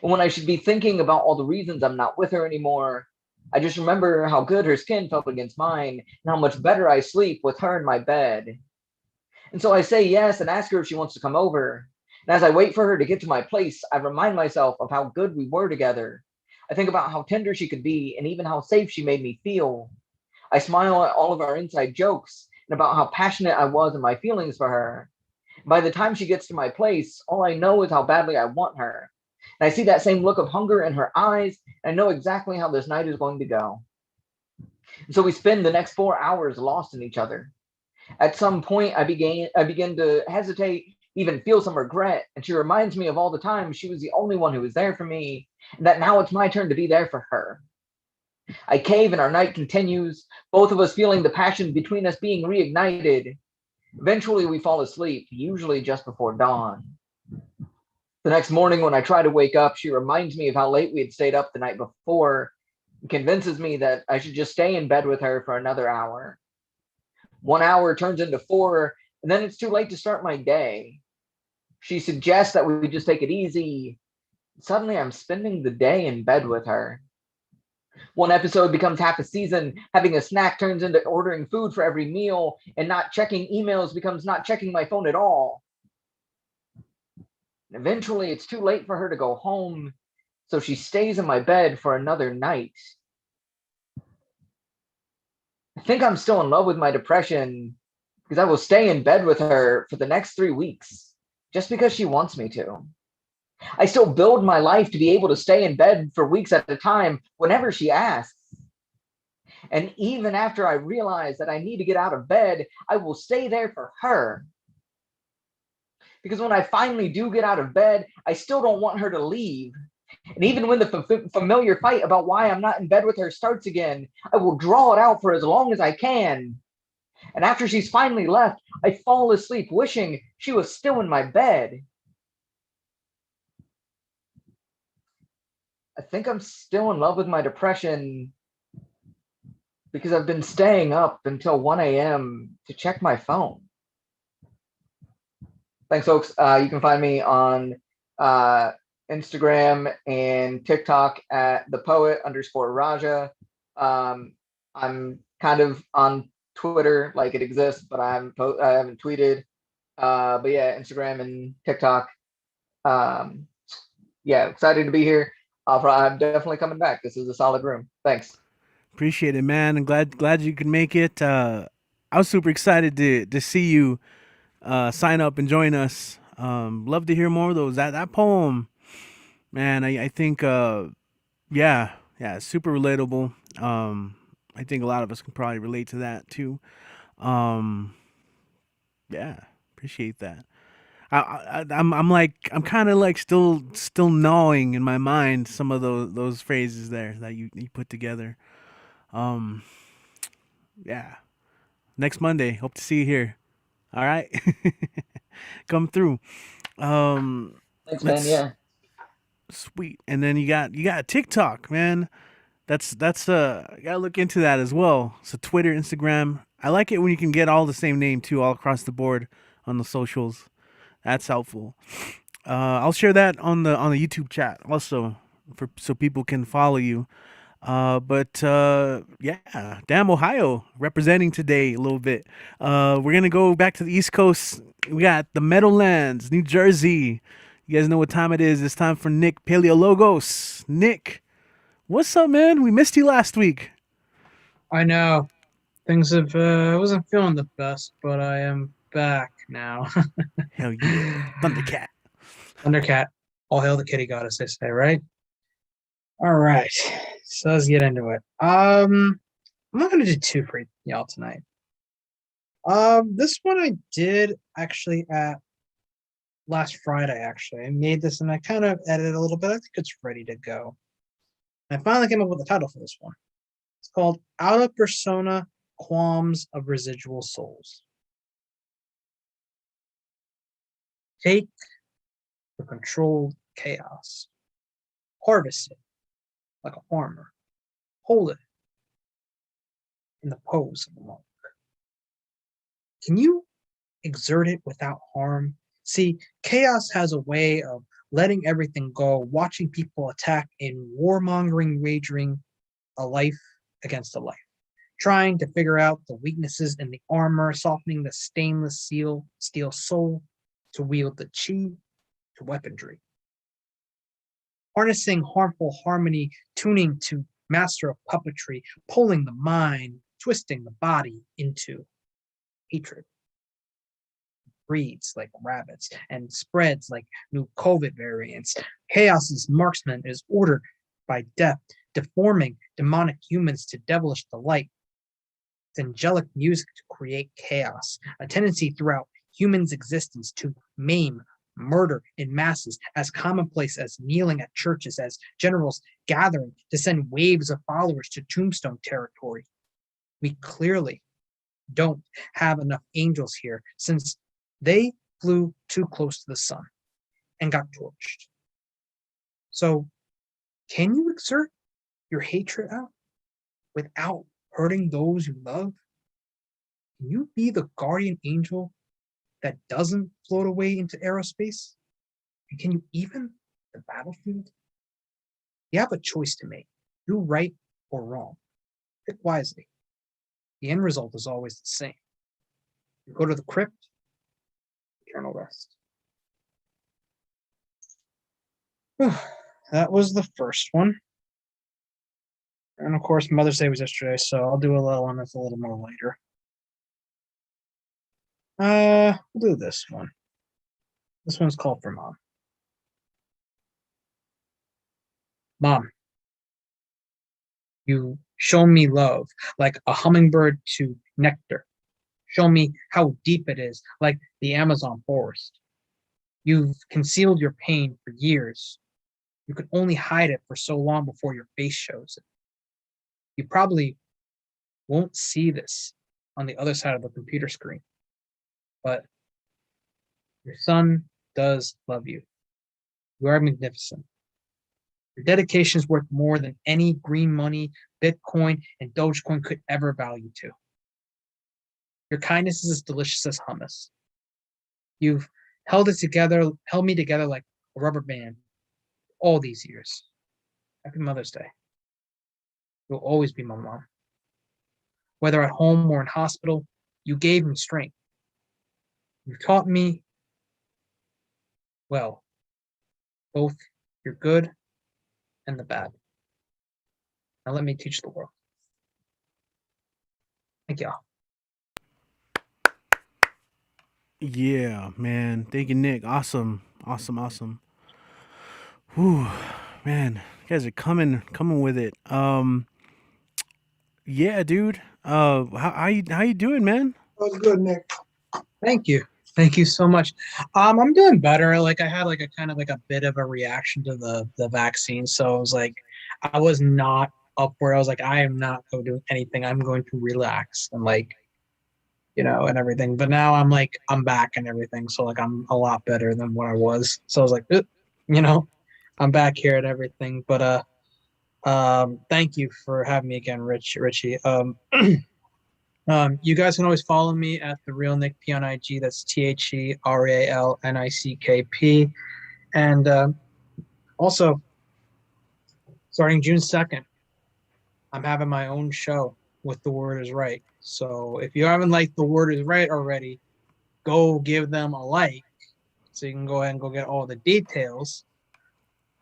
And when I should be thinking about all the reasons I'm not with her anymore, I just remember how good her skin felt against mine and how much better I sleep with her in my bed. And so I say yes and ask her if she wants to come over. And as I wait for her to get to my place, I remind myself of how good we were together. I think about how tender she could be and even how safe she made me feel. I smile at all of our inside jokes and about how passionate I was in my feelings for her. By the time she gets to my place, all I know is how badly I want her. And I see that same look of hunger in her eyes, and I know exactly how this night is going to go. And so we spend the next 4 hours lost in each other. At some point, I begin to hesitate, even feel some regret, and she reminds me of all the times she was the only one who was there for me, and that now it's my turn to be there for her. I cave and our night continues, both of us feeling the passion between us being reignited. Eventually we fall asleep, usually just before dawn. The next morning, when I try to wake up, she reminds me of how late we had stayed up the night before and convinces me that I should just stay in bed with her for another hour. 1 hour turns into 4, and then it's too late to start my day. She suggests that we just take it easy. Suddenly, I'm spending the day in bed with her. One episode becomes half a season. Having a snack turns into ordering food for every meal, and not checking emails becomes not checking my phone at all. And eventually, it's too late for her to go home, so she stays in my bed for another night. I think I'm still in love with my depression because I will stay in bed with her for the next 3 weeks just because she wants me to. I still build my life to be able to stay in bed for weeks at a time whenever she asks. And even after I realize that I need to get out of bed, I will stay there for her. Because when I finally do get out of bed, I still don't want her to leave. And even when the familiar fight about why I'm not in bed with her starts again, I will draw it out for as long as I can. And after she's finally left, I fall asleep wishing she was still in my bed. I think I'm still in love with my depression because I've been staying up until 1 a.m. to check my phone. Thanks, folks. You can find me on Instagram and TikTok at thepoet_Raja. I'm kind of on Twitter, like it exists, but I haven't tweeted. But yeah, Instagram and TikTok. Yeah, excited to be here. I'm definitely coming back. This is a solid room. Thanks. Appreciate it, man. I'm glad you could make it. I was super excited to see you sign up and join us. Love to hear more of those. That poem, man. I think yeah, super relatable. I think a lot of us can probably relate to that too. Yeah, appreciate that. I'm kind of like still gnawing in my mind some of those phrases there that you put together. Um, yeah. Next Monday, hope to see you here. All right, come through. Thanks, man. Let's Yeah. sweet. And then you got TikTok, man. That's you gotta look into that as well. So Twitter, Instagram. I like it when you can get all the same name too, all across the board on the socials. That's helpful. I'll share that on the YouTube chat also so people can follow you. But yeah, damn Ohio representing today a little bit. We're gonna go back to the East Coast. We got the Meadowlands, New Jersey. You guys know what time it is. It's time for Nick Paleologos. Nick, what's up, man? We missed you last week. I know things have. I wasn't feeling the best, but I am back now. Hell yeah, Thundercat. Thundercat, all hail the kitty goddess, they say, right? All right, so let's get into it. I'm not gonna do two for y'all tonight. This one I did actually at last Friday. Actually, I made this and I kind of edited a little bit. I think it's ready to go. I finally came up with a title for this one. It's called Out of Persona, Qualms of Residual Souls. Take the controlled chaos. Harvest it like a farmer. Hold it in the pose of a monk. Can you exert it without harm? See, chaos has a way of letting everything go, watching people attack in warmongering, wagering a life against a life, trying to figure out the weaknesses in the armor, softening the stainless steel soul to wield the chi to weaponry. Harnessing harmful harmony, tuning to master of puppetry, pulling the mind, twisting the body into hatred. Breeds like rabbits and spreads like new COVID variants. Chaos's marksman is ordered by death, deforming demonic humans to devilish delight. It's angelic music to create chaos, a tendency throughout humans' existence to maim, murder in masses, as commonplace as kneeling at churches, as generals gathering to send waves of followers to tombstone territory. We clearly don't have enough angels here, since they flew too close to the sun. and got torched. So can you exert your hatred out without hurting those you love? Can you be the guardian angel that doesn't float away into aerospace? And can you even the battlefield? You have a choice to make. Do right or wrong. Pick wisely. The end result is always the same. You go to the crypt, eternal rest. That was the first one. And of course, Mother's Day was yesterday, so I'll do a little one that's a little more later. We'll do this one. This one's called for Mom. Mom, you show me love like a hummingbird to nectar. Show me how deep it is, like the Amazon forest. You've concealed your pain for years. You could only hide it for so long before your face shows it. You probably won't see this on the other side of the computer screen, but your son does love you. You are magnificent. Your dedication is worth more than any green money, Bitcoin, and Dogecoin could ever value to. Your kindness is as delicious as hummus. You've held me together like a rubber band all these years. Happy Mother's Day. You'll always be my mom. Whether at home or in hospital, you gave me strength. You taught me, well, both your good and the bad. Now let me teach the world. Thank y'all. Yeah, man. Thank you, Nick. Awesome. Whew, man. You guys are coming with it. Yeah, dude. How you doing, man? That was good, Nick. Thank you. Thank you so much. I'm doing better. Like I had like a kind of like a bit of a reaction to the vaccine. So I was like, I was not up where I was like, I am not going to do anything. I'm going to relax and like, and everything. But now I'm back and everything. So like I'm a lot better than what I was. So I was like, I'm back here and everything. But thank you for having me again, Richie. You guys can always follow me at the Real Nick P on IG. That's TheRealNickP. And also, starting June 2nd, I'm having my own show with The Word Is Right. So if you haven't liked The Word Is Right already, go give them a like so you can go ahead and go get all the details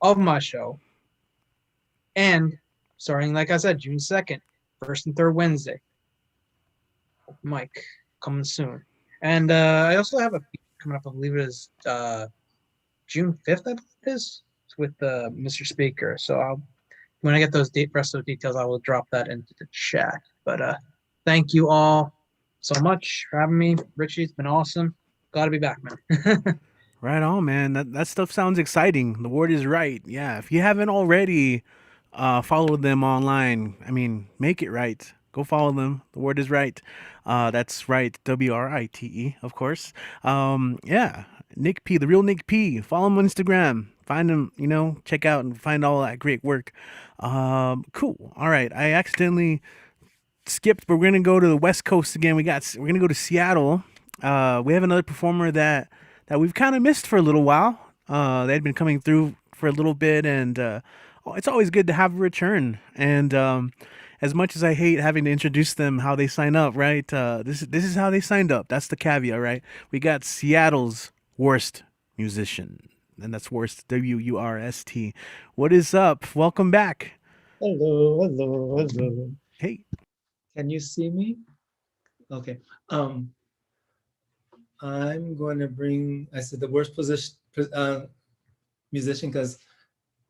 of my show. And starting, like I said, June 2nd, first and third Wednesday. Mike coming soon. And I also have a coming up, I believe it is June 5th, I believe it is. It's with Mr. Speaker. So when I get those rest of those details, I will drop that into the chat. But thank you all so much for having me. Richie, it's been awesome. Glad to be back, man. Right on, man. That stuff sounds exciting. The Word Is Right. Yeah. If you haven't already followed them online, I mean, make it right. Go follow them. The Word Is Right. That's right. WRITE, of course. Yeah. Nick P, the real Nick P. Follow him on Instagram. Find him, check out and find all that great work. Cool. All right. I accidentally skipped, but we're gonna go to the West Coast again. We're gonna go to Seattle. We have another performer that we've kind of missed for a little while. They had been coming through for a little bit, and it's always good to have a return. And as much as I hate having to introduce them, how they sign up, right? This is how they signed up. That's the caveat, right? We got Seattle's worst musician, and that's worst, WURST. What is up? Welcome back. Hello. Hey. Can you see me? Okay. I'm going to bring, I said the worst musician because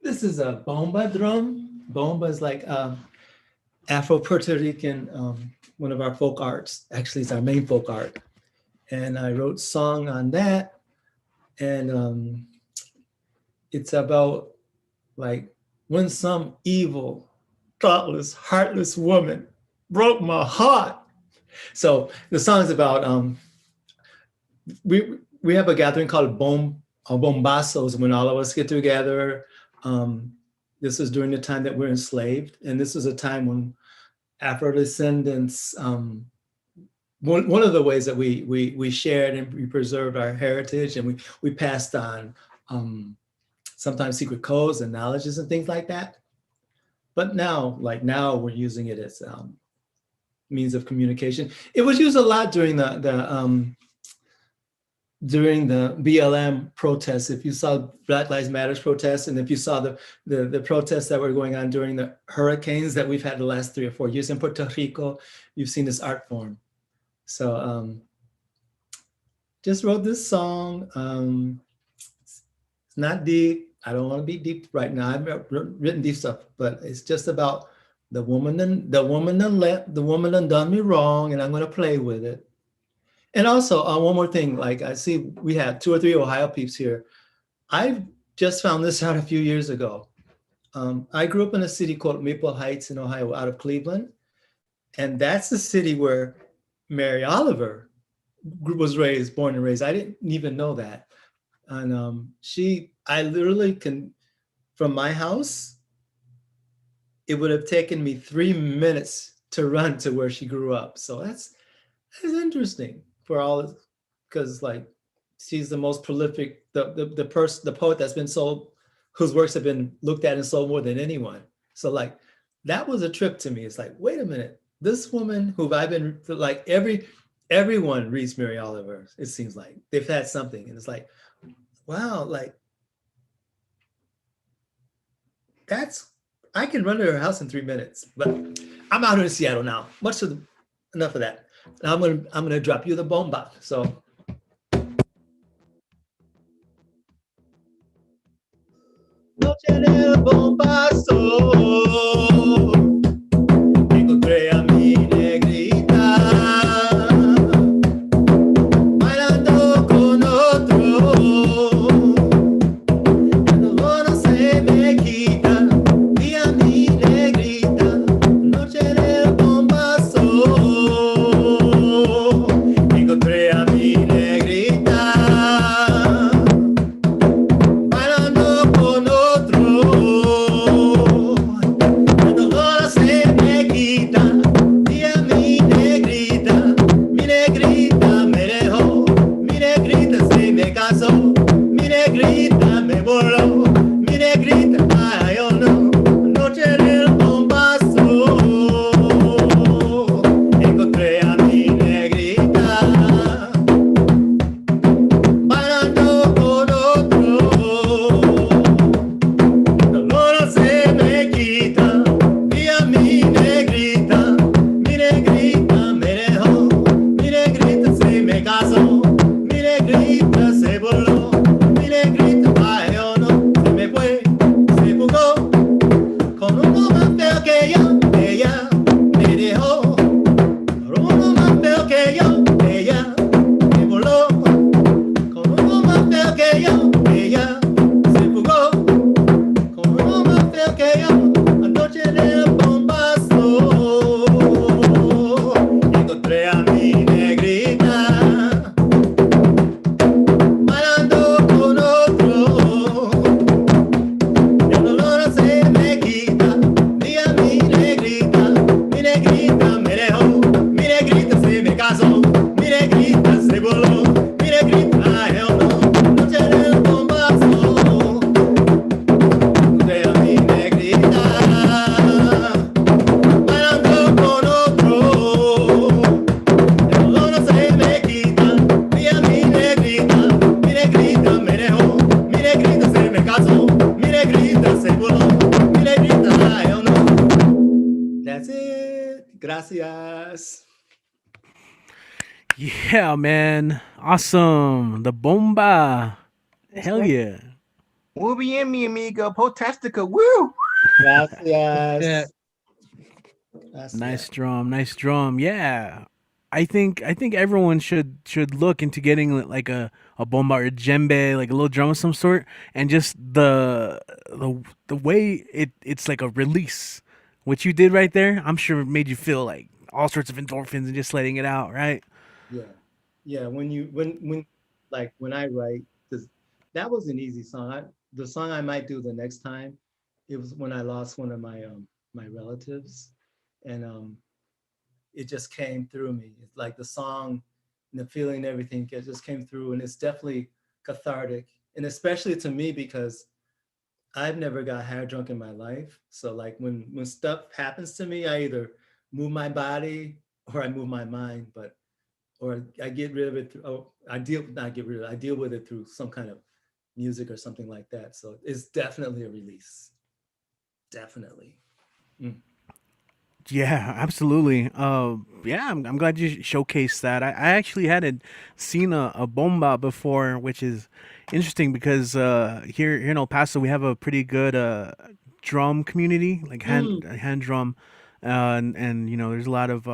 this is a bomba drum. Bomba is like Afro-Puerto Rican, one of our folk arts. Actually, it's our main folk art. And I wrote a song on that. And it's about like when some evil, thoughtless, heartless woman broke my heart. So the song's about, we have a gathering called bombazos, when all of us get together. This was during the time that we're enslaved, and this was a time when Afro descendants. One of the ways that we shared and we preserved our heritage, and we passed on sometimes secret codes and knowledges and things like that. But now, now we're using it as means of communication. It was used a lot during the BLM protests. If you saw Black Lives Matter protests, and if you saw the protests that were going on during the hurricanes that we've had the last 3 or 4 years in Puerto Rico, you've seen this art form. So just wrote this song. It's not deep. I don't want to be deep right now. I've written deep stuff, but it's just about the woman done done me wrong, and I'm going to play with it. And also, one more thing, like I see we have 2 or 3 Ohio peeps here. I just found this out a few years ago. I grew up in a city called Maple Heights in Ohio, out of Cleveland. And that's the city where Mary Oliver was born and raised. I didn't even know that. And I literally can, from my house, it would have taken me 3 minutes to run to where she grew up. So that's interesting for all, because like she's the most prolific, the poet that's been sold, whose works have been looked at and sold more than anyone. So like that was a trip to me. It's like, wait a minute, this woman who I've been like everyone reads Mary Oliver. It seems like they've had something, and it's like, wow, like I can run to her house in 3 minutes. But I'm out here in Seattle now. Enough of that. Now I'm gonna drop you the bomba. So. Noche del bombazo, encontré a mi negrita bailando con otro, el dolor no se me quita, vi a mi negrita, noche del bombazo, encontré a mi negrita bailando con otro, el dolor se me quita, vi a mi negrita me dejó, mi negrita se me casó, mi negrita me voló, mi negrita, ay, oh no, noche del bombazo, encontré a mi negrita bailando con otro, el dolor no se me quita, vi a mi negrita me dejó, mi negrita se me casó, mi negrita se voló, mi negrita, ay, oh no, se me fue, se fugó, con uno más feo que yo, ella me dejó, con uno más feo que yo, ella me voló, con uno más feo que yo, ella se fugó, con uno más feo que yo, anoche del bombazo, encontré a mi negrita bailando con otro, el dolor no se me quita, vi a mi negrita me dejó, mi negrita se me casó, mi negrita se voló, mi negrita, ay, oh no, noche del bombazo, encontré a mi negrita bailando con otro, el dolor no se me quita, vi a mi negrita me dejó, mi negrita se me casó, mi negrita se voló, mi negrita, ay, oh no. That's it. Gracias. Yeah, man. Awesome. The bomba. Hell yeah. Muy bien, mi amigo. Potastica. Woo! Gracias. Yeah. Nice drum. Yeah. I think everyone should look into getting like a bomba or a djembe, like a little drum of some sort, and just the way it's like a release. What you did right there, I'm sure made you feel like all sorts of endorphins and just letting it out, right? Yeah. When like when I write, because that was an easy song. The song I might do the next time, it was when I lost one of my relatives, and it just came through me. It's like the song and the feeling and everything just came through, and it's definitely cathartic, and especially to me because I've never got hair drunk in my life. So like when stuff happens to me, I either move my body or I move my mind, or I get rid of it through, not get rid of it, I deal with it through some kind of music or something like that. So it's definitely a release. Definitely. Yeah, absolutely. Yeah, I'm glad you showcased that. I actually hadn't seen a bomba before, which is interesting because here in El Paso we have a pretty good drum community, like hand drum, and there's a lot of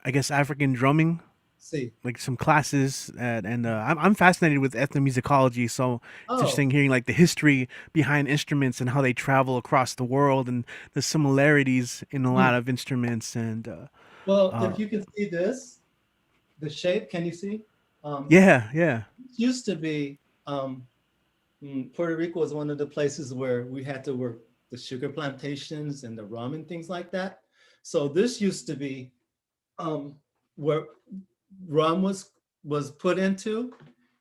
I guess African drumming, See. like some classes, and I'm fascinated with ethnomusicology, so it's Oh, interesting hearing like the history behind instruments and how they travel across the world and the similarities in a lot of instruments and well, uh, if you can see this, the shape, can you see? yeah. It used to be, Puerto Rico was one of the places where we had to work the sugar plantations and the rum and things like that. So this used to be where rum was put into,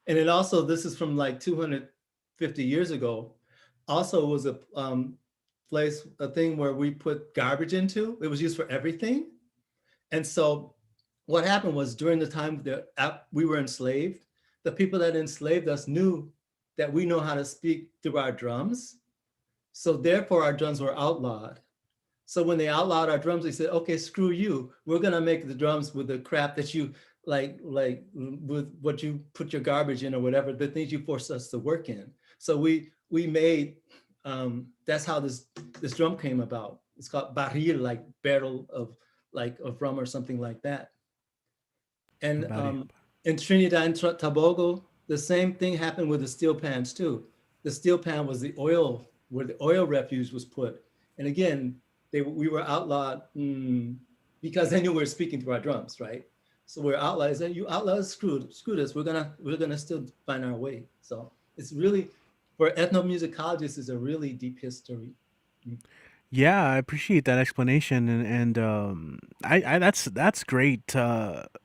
and it also, this is from like 250 years ago, also was a place, a thing where we put garbage into. It was used for everything. And so what happened was during the time that we were enslaved, the people that enslaved us knew that we know how to speak through our drums. So therefore our drums were outlawed. So when they outlawed our drums, they said, okay, screw you. We're gonna make the drums with the crap that you like with what you put your garbage in or whatever, the things you forced us to work in. So we made, that's how this drum came about. It's called barril, like barrel of rum or something like that. And in Trinidad and Tobago, the same thing happened with the steel pans too. The steel pan was the oil, where the oil refuse was put. And again, we were outlawed because they knew we were speaking through our drums, right? So we're outlawed. Said, you outlaws, screw this. We're gonna still find our way. So it's really, for ethnomusicologists, is a really deep history. Yeah, I appreciate that explanation, and I that's great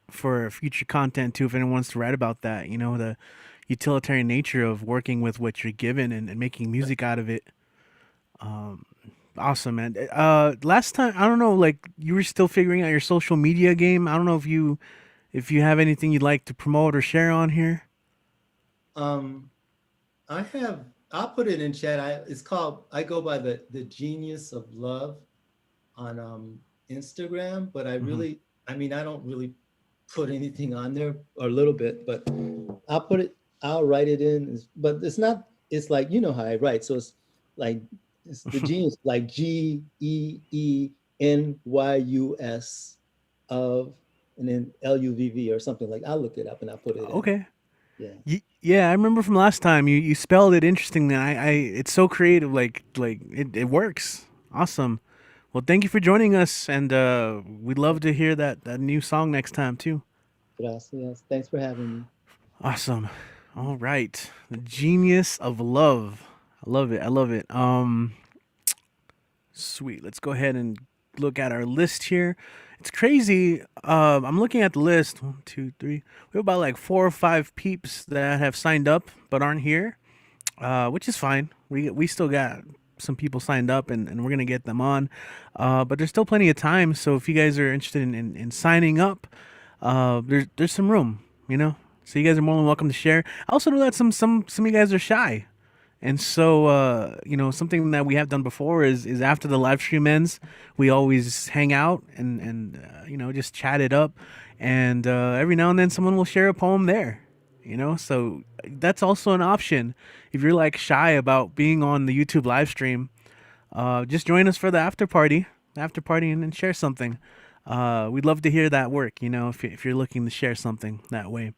for future content too. If anyone wants to write about that, the utilitarian nature of working with what you're given and making music out of it. Um, awesome, man. Last time, I don't know, like you were still figuring out your social media game. I don't know if you have anything you'd like to promote or share on here. Um, I'll put it in chat. It's called, I go by the Genius of Love on Instagram, but I don't really put anything on there, or a little bit, but I'll write it in, but it's not, it's like, you know how I write. So it's like, it's the genius, like GEENYUS of, and then LUVV or something, like, I'll look it up and I'll put it in. Okay. Yeah. Yeah, I remember from last time you spelled it interestingly. I it's so creative, like it works. Awesome. Well, thank you for joining us, and we'd love to hear that new song next time too. Gracias. Thanks for having me. Awesome. All right, the Genius of Love. I love it. I love it. Sweet. Let's go ahead and look at our list here. It's crazy. I'm looking at the list. 1, 2, 3. We have about like 4 or 5 peeps that have signed up but aren't here, which is fine. We still got some people signed up, and we're gonna get them on. But there's still plenty of time. So if you guys are interested in signing up, there's some room. So you guys are more than welcome to share. I also know that some of you guys are shy. And so, something that we have done before is after the live stream ends, we always hang out and just chat it up. And every now and then someone will share a poem there, So that's also an option. If you're like shy about being on the YouTube live stream, just join us for the after party, and share something. We'd love to hear that work, if you're looking to share something that way.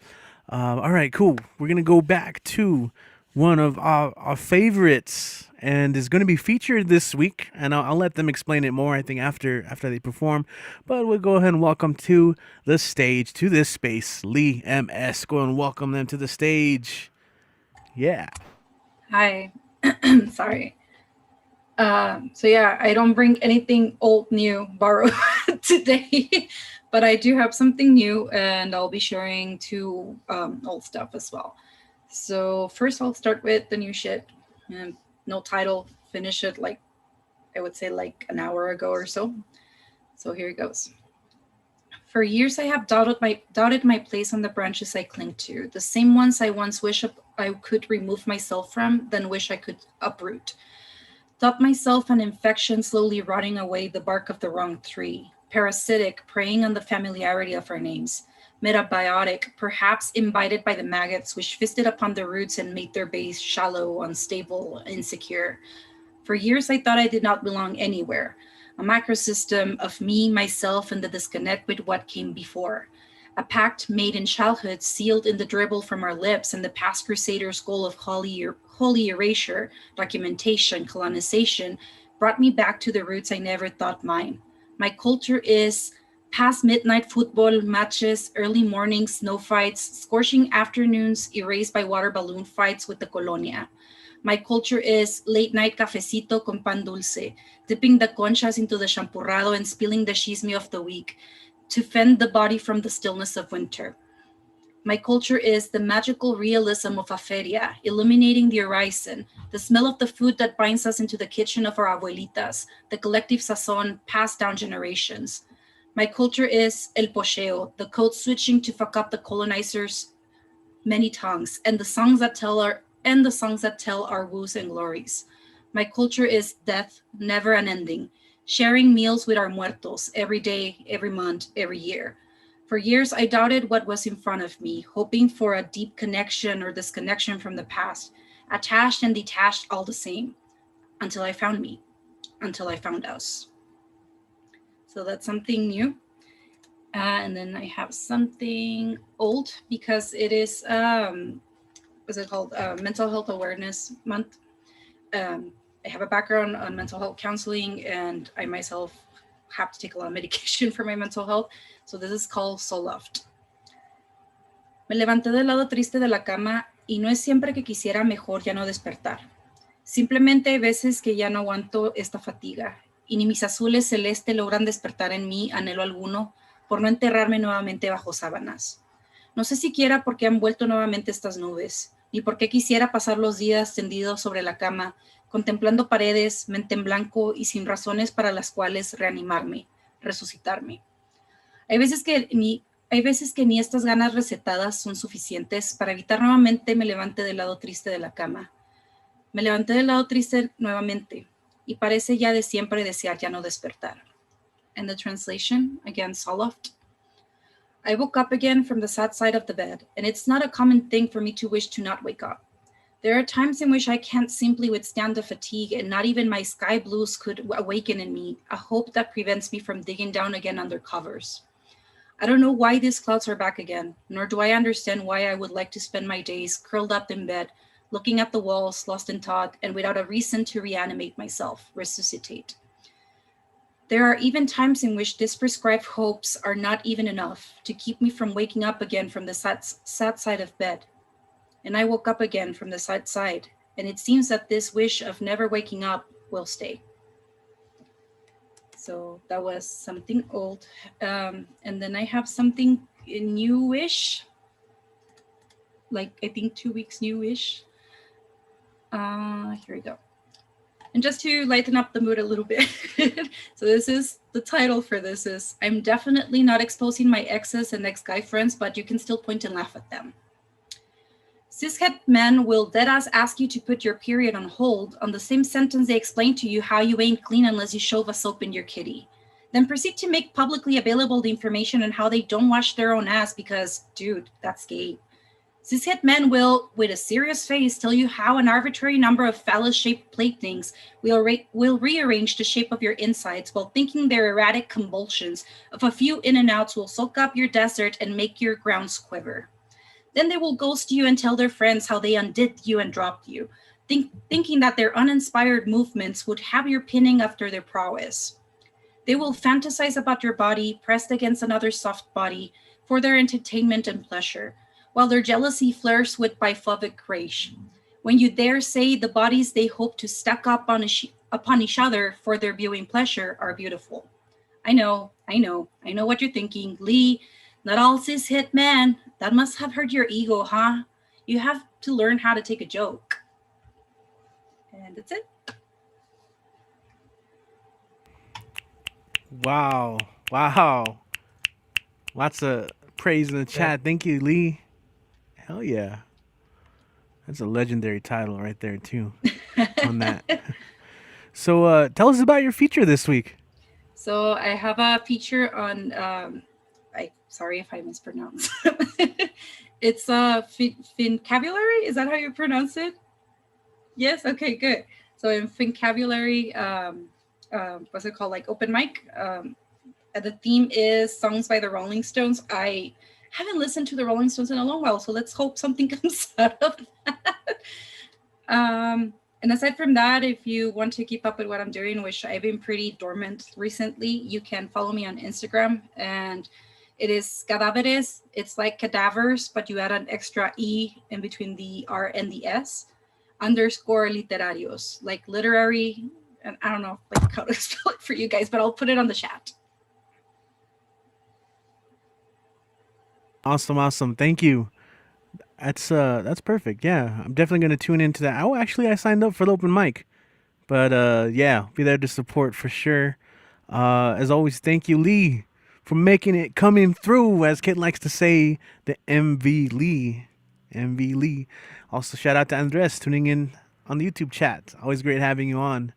All right, cool. We're going to go back to one of our favorites, and is going to be featured this week, and I'll let them explain it more, I think, after they perform. But we'll go ahead and welcome to the stage, to this space, Lee MS. Go and welcome them to the stage. Yeah. Hi. Sorry. So yeah, I don't bring anything old, new, borrowed today, but I do have something new, and I'll be sharing two old stuff as well. So first, I'll start with the new shit. No title. Finish it like I would say like an hour ago or so. So here it goes. For years, I have doubted my place on the branches I cling to, the same ones I once wish I could remove myself from, then wish I could uproot. Thought myself an infection slowly rotting away the bark of the wrong tree, parasitic, preying on the familiarity of our names, metabiotic, perhaps imbibed by the maggots which feasted upon the roots and made their base shallow, unstable, insecure. For years, I thought I did not belong anywhere, a microsystem of me, myself, and the disconnect with what came before. A pact made in childhood, sealed in the dribble from our lips, and the past crusaders' goal of holy erasure, documentation, colonization, brought me back to the roots I never thought mine. My culture is past midnight football matches, early morning snow fights, scorching afternoons erased by water balloon fights with the colonia. My culture is late night cafecito con pan dulce, dipping the conchas into the champurrado and spilling the chisme of the week to fend the body from the stillness of winter. My culture is the magical realism of a feria, illuminating the horizon, the smell of the food that binds us into the kitchen of our abuelitas, the collective sazon passed down generations. My culture is el pocheo, the code switching to fuck up the colonizers' many tongues, and the songs that tell our woes and glories. My culture is death, never unending, sharing meals with our muertos every day, every month, every year. For years, I doubted what was in front of me, hoping for a deep connection or disconnection from the past, attached and detached all the same, until I found me, until I found us. So that's something new. And then I have something old because it is what's it called? Mental Health Awareness Month. I have a background on mental health counseling, and I myself have to take a lot of medication for my mental health. So this is called So Loved. Me levanté del lado triste de la cama y no es siempre que quisiera mejor ya no despertar. Simplemente hay veces que ya no aguanto esta fatiga y ni mis azules celestes logran despertar en mí anhelo alguno por no enterrarme nuevamente bajo sábanas. No sé siquiera por qué han vuelto nuevamente estas nubes, ni por qué quisiera pasar los días tendido sobre la cama, contemplando paredes, mente en blanco y sin razones para las cuales reanimarme, resucitarme. Hay veces que ni estas ganas recetadas son suficientes para evitar nuevamente me levante del lado triste de la cama. Me levanté del lado triste nuevamente y parece ya de siempre desear ya no despertar. And the translation, again, Soloft. I woke up again from the sad side of the bed, and it's not a common thing for me to wish to not wake up. There are times in which I can't simply withstand the fatigue, and not even my sky blues could awaken in me, a hope that prevents me from digging down again under covers. I don't know why these clouds are back again, nor do I understand why I would like to spend my days curled up in bed, looking at the walls, lost in thought, and without a reason to reanimate myself, resuscitate. There are even times in which these prescribed hopes are not even enough to keep me from waking up again from the sad side of bed. And I woke up again from the sad side, and it seems that this wish of never waking up will stay. So that was something old. And then I have something newish, like I think 2 weeks newish. Here we go. And just to lighten up the mood a little bit, so this is the title for this is I'm definitely not exposing my exes and ex-guy friends, but you can still point and laugh at them. Cishet men will deadass ask you to put your period on hold on the same sentence they explain to you how you ain't clean unless you shove a soap in your kitty. Then proceed to make publicly available the information on how they don't wash their own ass because, dude, that's gay. Cishet men will, with a serious face, tell you how an arbitrary number of phallus-shaped playthings will rearrange the shape of your insides while thinking their erratic convulsions of a few in and outs will soak up your desert and make your grounds quiver. Then they will ghost you and tell their friends how they undid you and dropped you, thinking that their uninspired movements would have your pinning after their prowess. They will fantasize about your body pressed against another soft body for their entertainment and pleasure, while their jealousy flares with biphobic rage. when you dare say the bodies they hope to stack up upon each other for their viewing pleasure are beautiful. I know what you're thinking. Lee, not all cis hit man. That must have hurt your ego, huh? You have to learn how to take a joke. And that's it. Wow. Wow. Lots of praise in the chat. Thank you, Lee. Hell yeah. That's a legendary title right there, too, on that. So tell us about your feature this week. So I have a feature on, sorry if I mispronounce. It's Fincabulary. Is that how you pronounce it? Yes. Okay, good. So in Fincabulary, what's it called? Like open mic. The theme is songs by the Rolling Stones. I haven't listened to the Rolling Stones in a long while, so let's hope something comes out of that. And aside from that, if you want to keep up with what I'm doing, which I've been pretty dormant recently, you can follow me on Instagram, and it is Cadáveres. It's like cadavers, but you add an extra E in between the R and the S, _literarios, like literary. And I don't know like how to spell it for you guys, but I'll put it on the chat. Awesome. Thank you. That's perfect. Yeah, I'm definitely gonna tune into that. Oh, actually, I signed up for the open mic, but yeah, be there to support for sure. As always, thank you, Lee, for making it coming through, as Kit likes to say, the MV Lee. Also, shout out to Andres tuning in on the YouTube chat. Always great having you on.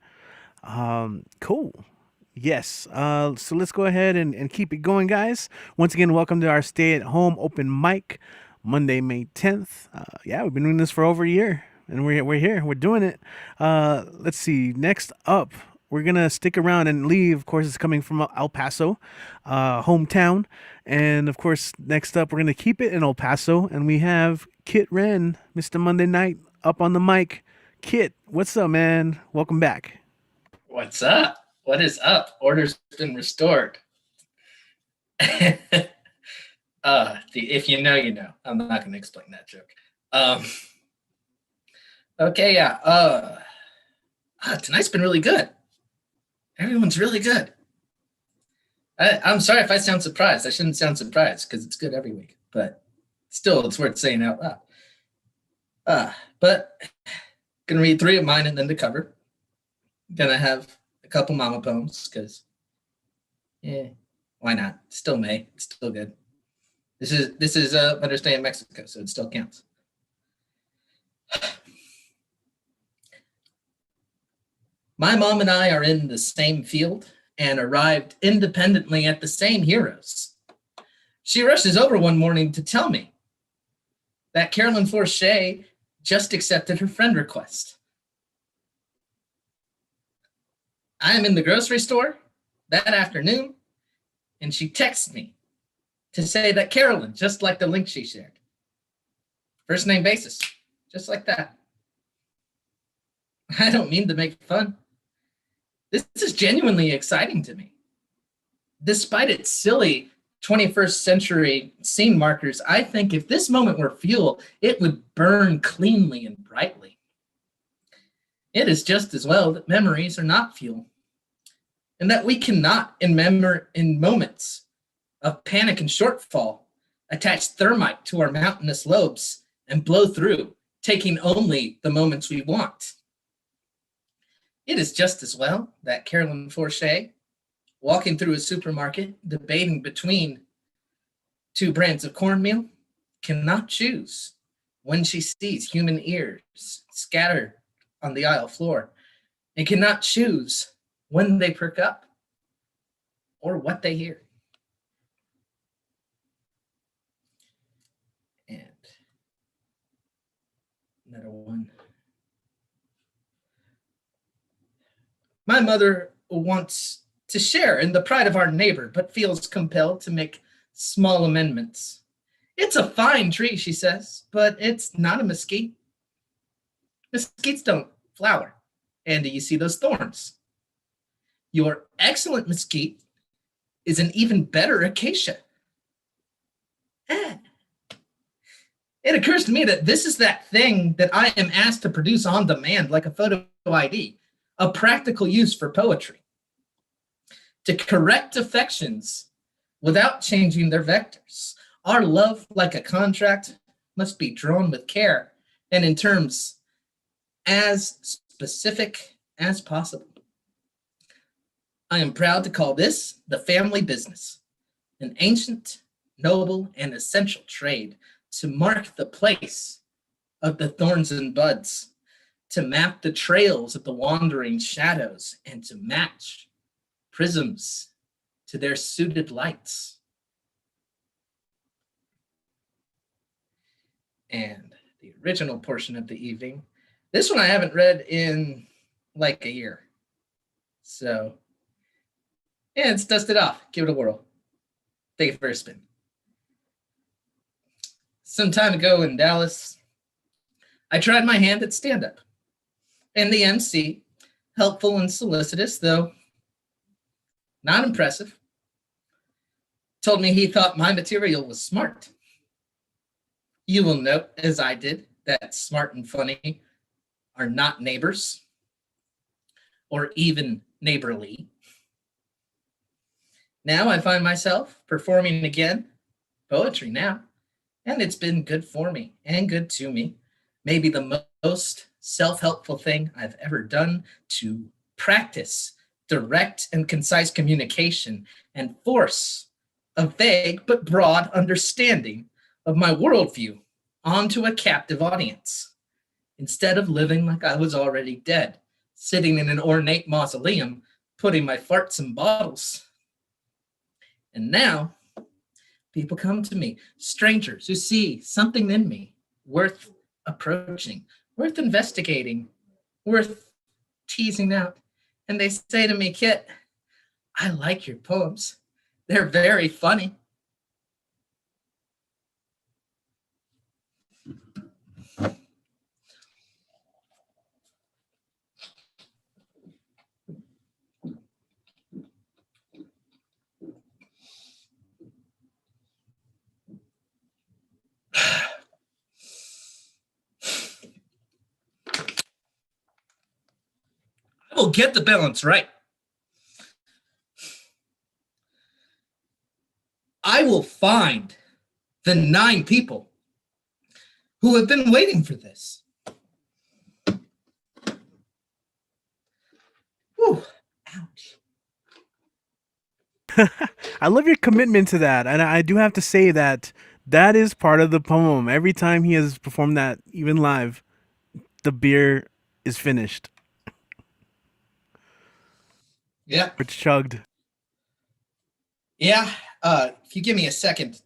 Cool. Yes. So let's go ahead and keep it going, guys. Once again, welcome to our stay-at-home open mic, Monday, May 10th. Yeah, we've been doing this for over a year, and we're here. We're doing it. Let's see. Next up, we're gonna stick around, and Lee, of course, is coming from El Paso, hometown. And of course, next up, we're gonna keep it in El Paso, and we have Kit Wren, Mr. Monday Night, up on the mic. Kit, what's up, man? Welcome back. What's up? What is up? Order's been restored. If you know, you know. I'm not going to explain that joke. Okay, yeah. Tonight's been really good. Everyone's really good. I'm sorry if I sound surprised. I shouldn't sound surprised because it's good every week. But still, it's worth saying out loud. But gonna read 3 of mine and then the cover. Gonna have a couple mama poems because, yeah, why not? Still May. It's still good. This is Mother's Day in Mexico, so it still counts. My mom and I are in the same field and arrived independently at the same heroes. She rushes over one morning to tell me that Carolyn Forche just accepted her friend request. I am in the grocery store that afternoon, and she texts me to say that Carolyn just liked the link she shared. First name basis, just like that. I don't mean to make fun. This is genuinely exciting to me. Despite its silly 21st century scene markers, I think if this moment were fuel, it would burn cleanly and brightly. It is just as well that memories are not fuel, and that we cannot, in moments of panic and shortfall, attach thermite to our mountainous lobes and blow through, taking only the moments we want. It is just as well that Carolyn Forche, walking through a supermarket, debating between 2 brands of cornmeal, cannot choose when she sees human ears scattered on the aisle floor, and cannot choose when they perk up or what they hear. And another one. My mother wants to share in the pride of our neighbor, but feels compelled to make small amendments. It's a fine tree, she says, but it's not a mesquite. Mesquites don't flower. And do you see those thorns? Your excellent mesquite is an even better acacia. it occurs to me that this is that thing that I am asked to produce on demand, like a photo ID, a practical use for poetry. To correct affections without changing their vectors. Our love, like a contract, must be drawn with care and in terms as specific as possible. I am proud to call this the family business, an ancient, noble, and essential trade to mark the place of the thorns and buds, to map the trails of the wandering shadows, and to match prisms to their suited lights. And the original portion of the evening, this one I haven't read in like a year. So, yeah, let's dust it off. Give it a whirl. Take it for a spin. Some time ago in Dallas, I tried my hand at stand-up. And the MC, helpful and solicitous, though not impressive, told me he thought my material was smart. You will note, as I did, that smart and funny are not neighbors or even neighborly. Now I find myself performing again, poetry now, and it's been good for me and good to me. Maybe the most self-helpful thing I've ever done to practice direct and concise communication and force a vague but broad understanding of my worldview onto a captive audience, instead of living like I was already dead, sitting in an ornate mausoleum, putting my farts in bottles. And now, people come to me, strangers who see something in me worth approaching, worth investigating, worth teasing out. And they say to me, Kit, I like your poems. They're very funny. I will get the balance right. I will find the 9 people who have been waiting for this. Whew. Ouch. I love your commitment to that, and I do have to say that that is part of the poem. Every time he has performed that, even live, the beer is finished. Yeah. It's chugged. Yeah. If you give me a second.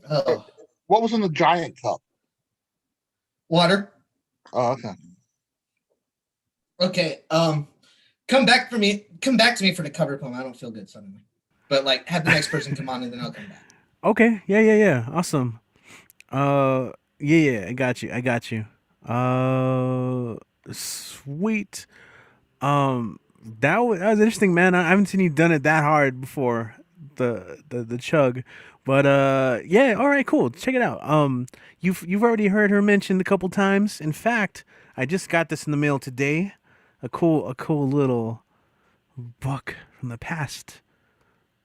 Oh. What was in the giant cup? Water. Oh, okay. Okay. Come back to me for the cover poem. I don't feel good suddenly. But like have the next person come on and then I'll come back. Okay. Yeah. Awesome. Yeah. I got you. Sweet. That was interesting, man. I haven't seen you done it that hard before. The chug, but yeah. All right, cool. Check it out. You've already heard her mentioned a couple times. In fact, I just got this in the mail today. A cool little book from the past.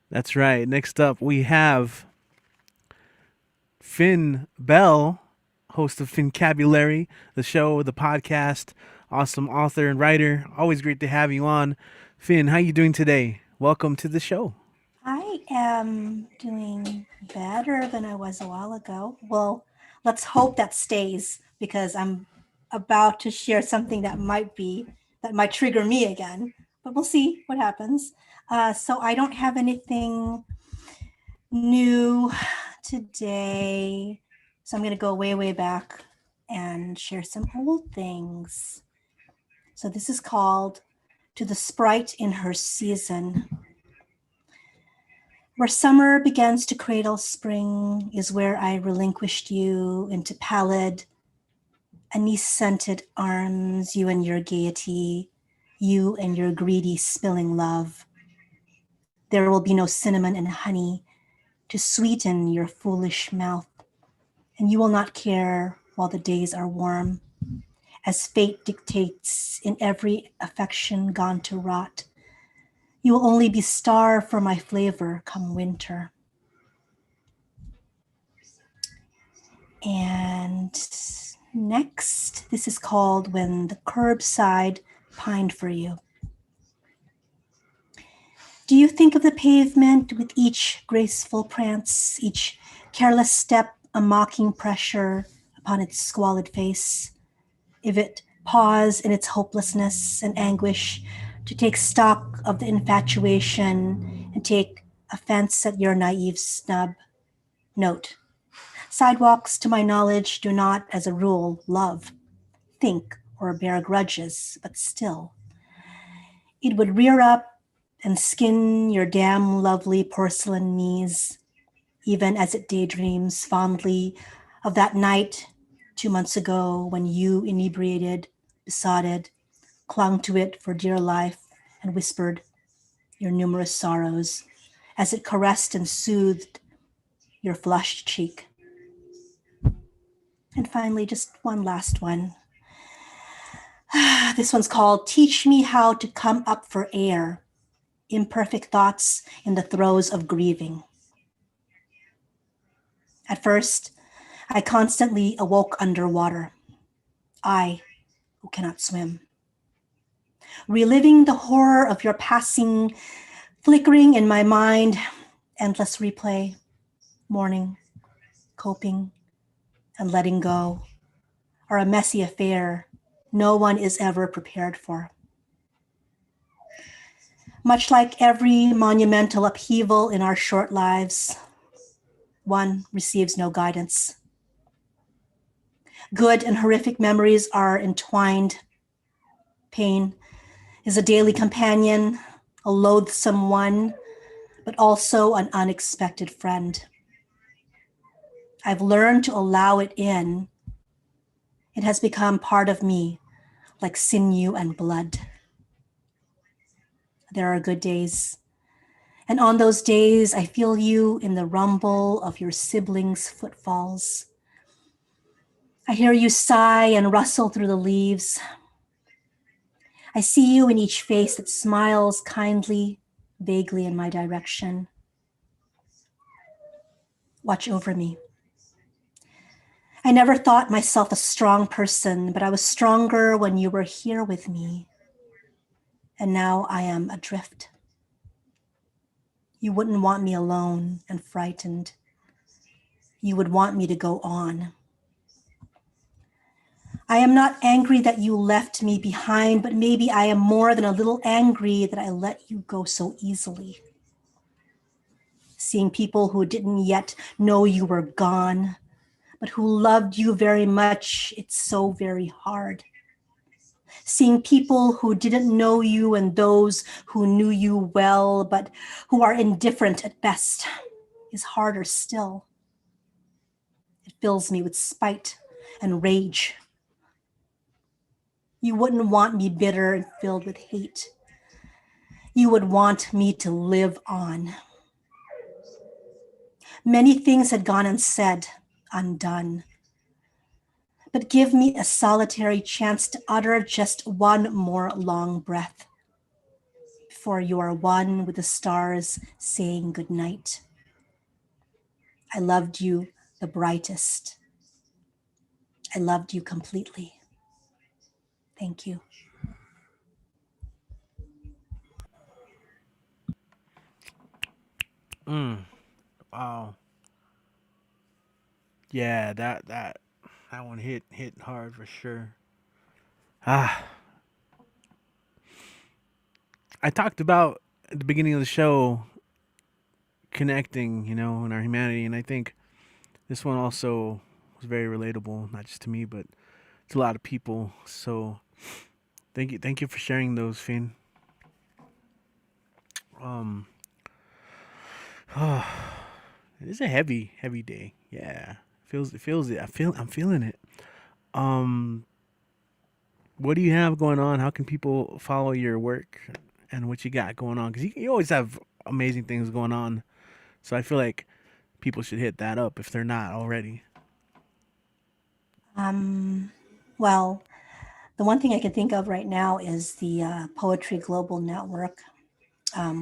That's right. Next up, we have Finn Bell, host of Fincabulary, the show, the podcast, awesome author and writer. Always great to have you on. Finn, how you doing today? Welcome to the show. I am doing better than I was a while ago. Well, let's hope that stays, because I'm about to share something that might trigger me again, but we'll see what happens. So I don't have anything new today. So I'm going to go way back and share some old things. So this is called To the Sprite in Her Season. Where summer begins to cradle spring is where I relinquished you into pallid, anise-scented arms, you and your gaiety, you and your greedy spilling love. There will be no cinnamon and honey to sweeten your foolish mouth. and you will not care while the days are warm, as fate dictates in every affection gone to rot. You will only be star for my flavor come winter. And next, this is called When the Curbside Pined for You. Do you think of the pavement with each graceful prance, each careless step a mocking pressure upon its squalid face? If it pause in its hopelessness and anguish to take stock of the infatuation and take offense at your naive snub? Note, sidewalks, to my knowledge, do not, as a rule, love, think, or bear grudges, but still. It would rear up and skin your damn lovely porcelain knees, even as it daydreams fondly of that night 2 months ago when you, inebriated, besotted, clung to it for dear life and whispered your numerous sorrows as it caressed and soothed your flushed cheek. And finally, just one last one. This one's called Teach Me How to Come Up for Air, Imperfect Thoughts in the Throes of Grieving. At first, I constantly awoke underwater. I, who cannot swim. Reliving the horror of your passing, flickering in my mind, endless replay, mourning, coping, and letting go are a messy affair no one is ever prepared for. Much like every monumental upheaval in our short lives, one receives no guidance. Good and horrific memories are entwined. Pain is a daily companion, a loathsome one, but also an unexpected friend. I've learned to allow it in. It has become part of me, like sinew and blood. There are good days, and on those days, I feel you in the rumble of your siblings' footfalls. I hear you sigh and rustle through the leaves. I see you in each face that smiles kindly, vaguely in my direction. Watch over me. I never thought myself a strong person, but I was stronger when you were here with me. And now I am adrift. You wouldn't want me alone and frightened. You would want me to go on. I am not angry that you left me behind, but maybe I am more than a little angry that I let you go so easily. Seeing people who didn't yet know you were gone, but who loved you very much, it's so very hard. Seeing people who didn't know you and those who knew you well, but who are indifferent at best, is harder still. It fills me with spite and rage. You wouldn't want me bitter and filled with hate. You would want me to live on. Many things had gone unsaid, undone. But give me a solitary chance to utter just one more long breath before you are one with the stars saying goodnight. I loved you the brightest. I loved you completely. Thank you. Wow. Yeah, that one hit hard for sure. Ah, I talked about at the beginning of the show connecting, in our humanity, and I think this one also was very relatable, not just to me, but to a lot of people. So thank you for sharing those, Finn. Um, it is a heavy day. Yeah, it feels it. I'm feeling it. Um, what do you have going on? How can people follow your work and what you got going on? Because you always have amazing things going on. So I feel like people should hit that up if they're not already. Well, the one thing I can think of right now is the Poetry Global Network,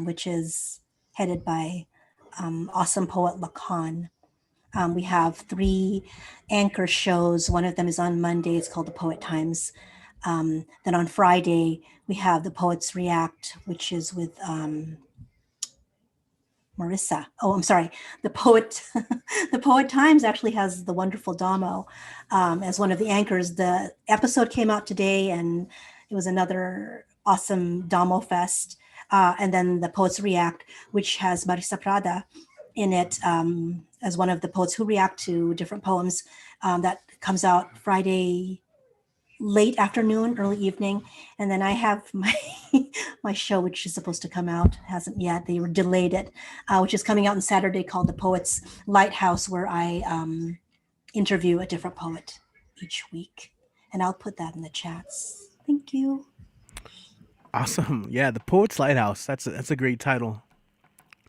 which is headed by awesome poet Lacan. We have 3 anchor shows. One of them is on Monday. It's called the Poet Times. Then on Friday, we have the Poets React, which is with Marissa. Oh, I'm sorry. The Poet, the Poet Times actually has the wonderful Damo as one of the anchors. The episode came out today, and it was another awesome Damo fest. And then the Poets React, which has Marissa Prada in it as one of the poets who react to different poems. That comes out Friday late afternoon, early evening. And then I have my my show, which is supposed to come out, hasn't yet. They were delayed it, which is coming out on Saturday, called The Poets Lighthouse, where I interview a different poet each week. And I'll put that in the chats. Thank you. Awesome. Yeah, the Poet's Lighthouse. That's a great title.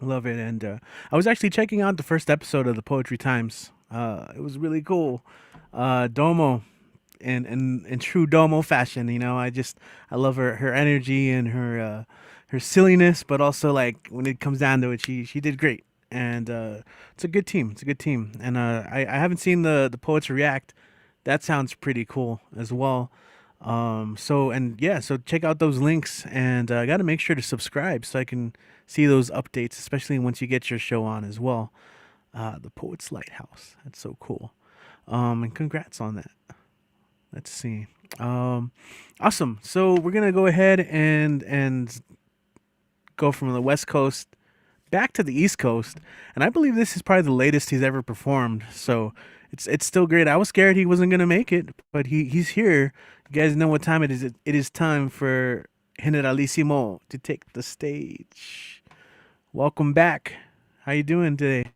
Love it. And I was actually checking out the first episode of the Poetry Times. It was really cool. Domo, in true Domo fashion. I love her energy and her silliness, but also like when it comes down to it, she did great. And it's a good team. It's a good team. And I haven't seen the Poets React. That sounds pretty cool as well. So check out those links, and I got to make sure to subscribe so I can see those updates, especially once you get your show on as well. The Poets Lighthouse. That's so cool. And congrats on that. Let's see. Awesome. So we're gonna go ahead and go from the West Coast back to the East Coast, and I believe this is probably the latest he's ever performed. So it's still great. I was scared he wasn't gonna make it, but he's here. You guys know what time it is. It is time for Generalissimo to take the stage. Welcome back. How you doing today?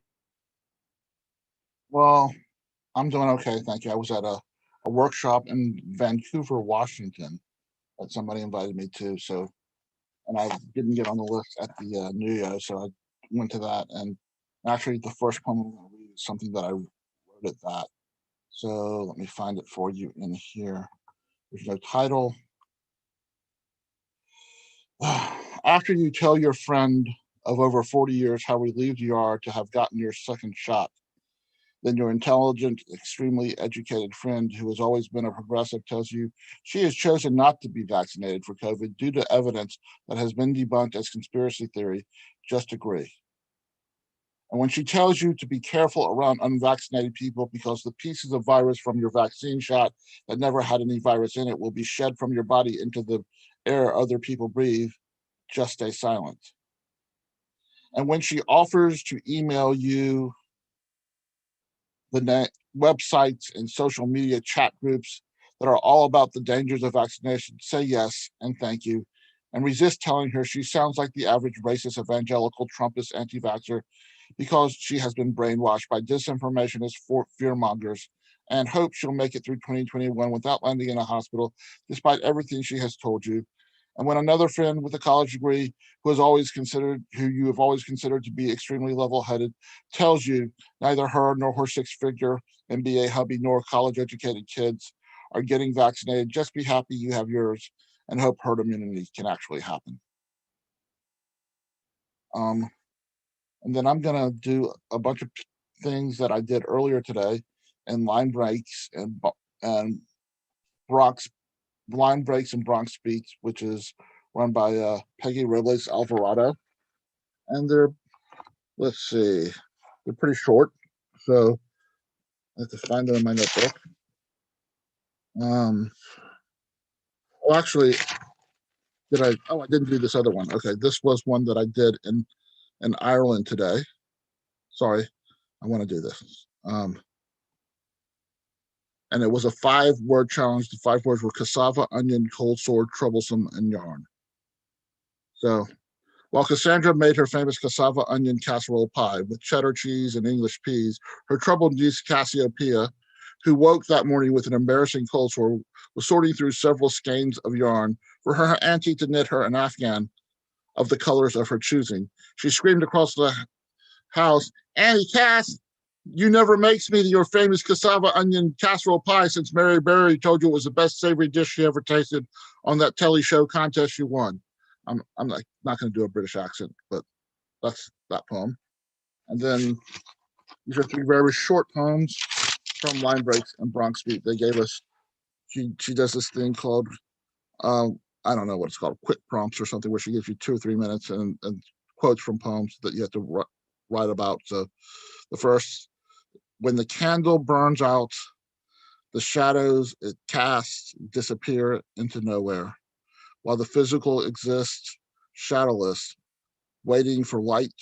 Well, I'm doing okay, thank you. I was at a workshop in Vancouver, Washington, that somebody invited me to. So, and I didn't get on the list at the New Year, so I went to that. And actually, the first poem I'm going to read is something that I wrote at that. So let me find it for you in here. There's no title. After you tell your friend of over 40 years how relieved you are to have gotten your second shot, then your intelligent, extremely educated friend who has always been a progressive tells you she has chosen not to be vaccinated for COVID due to evidence that has been debunked as conspiracy theory. Just agree. And when she tells you to be careful around unvaccinated people because the pieces of virus from your vaccine shot that never had any virus in it will be shed from your body into the air other people breathe, just stay silent. And when she offers to email you the websites and social media chat groups that are all about the dangers of vaccination, say yes and thank you, and resist telling her she sounds like the average racist, evangelical, Trumpist, anti-vaxxer because she has been brainwashed by disinformationist fear-mongers, and hope she'll make it through 2021 without landing in a hospital despite everything she has told you. And when another friend with a college degree who you have always considered to be extremely level-headed tells you neither her nor her six-figure MBA hubby nor college-educated kids are getting vaccinated, just be happy you have yours and hope herd immunity can actually happen. And then I'm gonna do a bunch of things that I did earlier today in line breaks and Bronx line breaks and Bronx Beats, which is run by Peggy Robles Alvarado. And let's see, they're pretty short, so I have to find them in my notebook. Well, actually, I didn't do this other one. Okay, this was one that I did in Ireland today. Sorry, I want to do this. And it was a 5-word challenge. The 5 words were cassava, onion, cold sore, troublesome, and yarn. So while Cassandra made her famous cassava onion casserole pie with cheddar cheese and English peas, her troubled niece Cassiopeia, who woke that morning with an embarrassing cold sore, was sorting through several skeins of yarn for her auntie to knit her an afghan of the colors of her choosing. She screamed across the house, "Auntie Cass, You never makes me your famous cassava onion casserole pie since Mary Berry told you it was the best savory dish she ever tasted on that telly show contest you won. I'm like not going to do a British accent, but that's that poem. And then these are 3 very short poems from Line Breaks and Bronx Beat. They gave us, she does this thing called, I don't know what it's called, quick prompts or something, where she gives you 2 or 3 minutes and quotes from poems that you have to write about. So the first, when the candle burns out, the shadows it casts disappear into nowhere, while the physical exists shadowless, waiting for light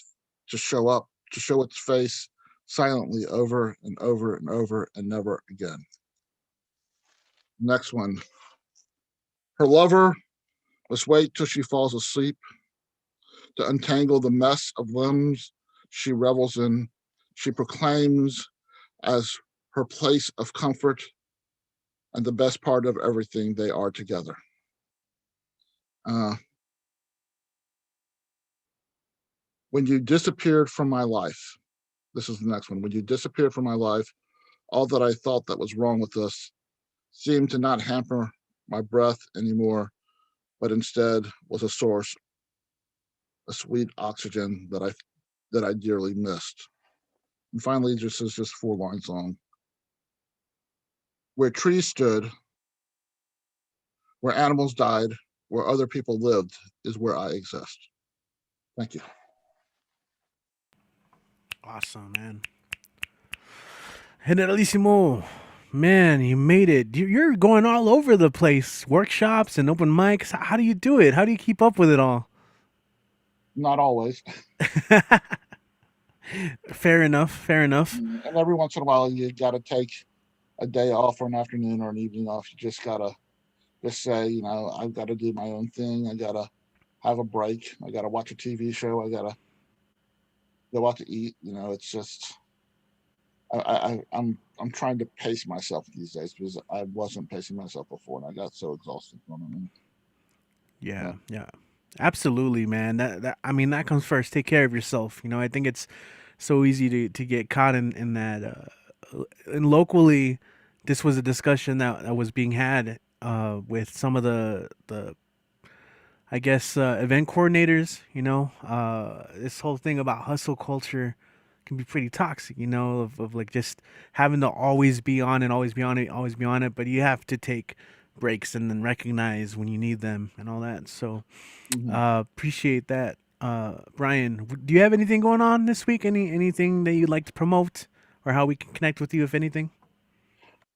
to show up, to show its face silently over and over and over and never again. Next one. Her lover must wait till she falls asleep to untangle the mess of limbs she revels in. She proclaims as her place of comfort and the best part of everything they are together. When you disappeared from my life, this is the next one. When you disappeared from my life, all that I thought that was wrong with us seemed to not hamper my breath anymore, but instead was a source, a sweet oxygen that I dearly missed. And finally, this is just 4-line song. Where trees stood, where animals died, where other people lived is where I exist. Thank you. Awesome, man. Generalissimo, man, you made it. You're going all over the place. Workshops and open mics. How do you do it? How do you keep up with it all? Not always. Fair enough. Fair enough. And every once in a while, you got to take a day off or an afternoon or an evening off. You just got to just say, you know, I've got to do my own thing. I got to have a break. I got to watch a TV show. I got to go out to eat. You know, it's just, I'm trying to pace myself these days because I wasn't pacing myself before and I got so exhausted from it. Yeah. Absolutely, man. That I mean, that comes first. Take care of yourself. You know, I think it's so easy to get caught in that. And locally, this was a discussion that was being had with some of the I guess event coordinators. You know, this whole thing about hustle culture can be pretty toxic. You know, of like just having to always be on it, always be on it, always be on it. But you have to take breaks and then recognize when you need them and all that. So appreciate that. Brian, do you have anything going on this week? Anything that you'd like to promote or how we can connect with you, if anything?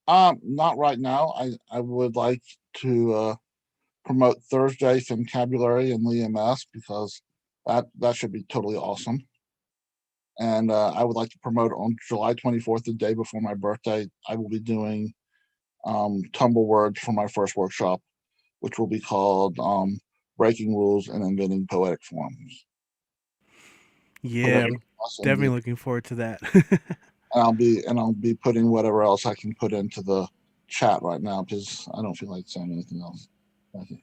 Not right now. I would like to promote Thursday Vocabulary and Lee MS because that should be totally awesome. And I would like to promote on July 24th, the day before my birthday, I will be doing tumble words for my first workshop, which will be called Breaking Rules and Inventing Poetic Forms. Yeah, I'm definitely looking forward to that. And I'll be putting whatever else I can put into the chat right now because I don't feel like saying anything else. Thank you.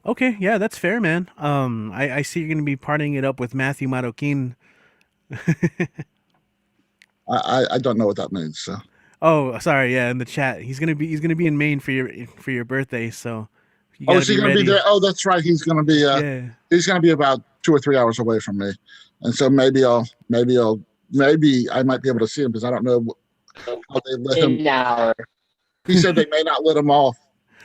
Okay, yeah, that's fair, man. I see you're gonna be partying it up with Matthew Marroquin. I don't know what that means. So. Oh, sorry. Yeah, in the chat, he's gonna be in Maine for your birthday. So, you is he gonna be there? Oh, that's right. He's gonna be. Yeah. He's gonna be about 2 or 3 hours away from me, and so maybe I might be able to see him because I don't know how they let him. An hour. He said they may not let him off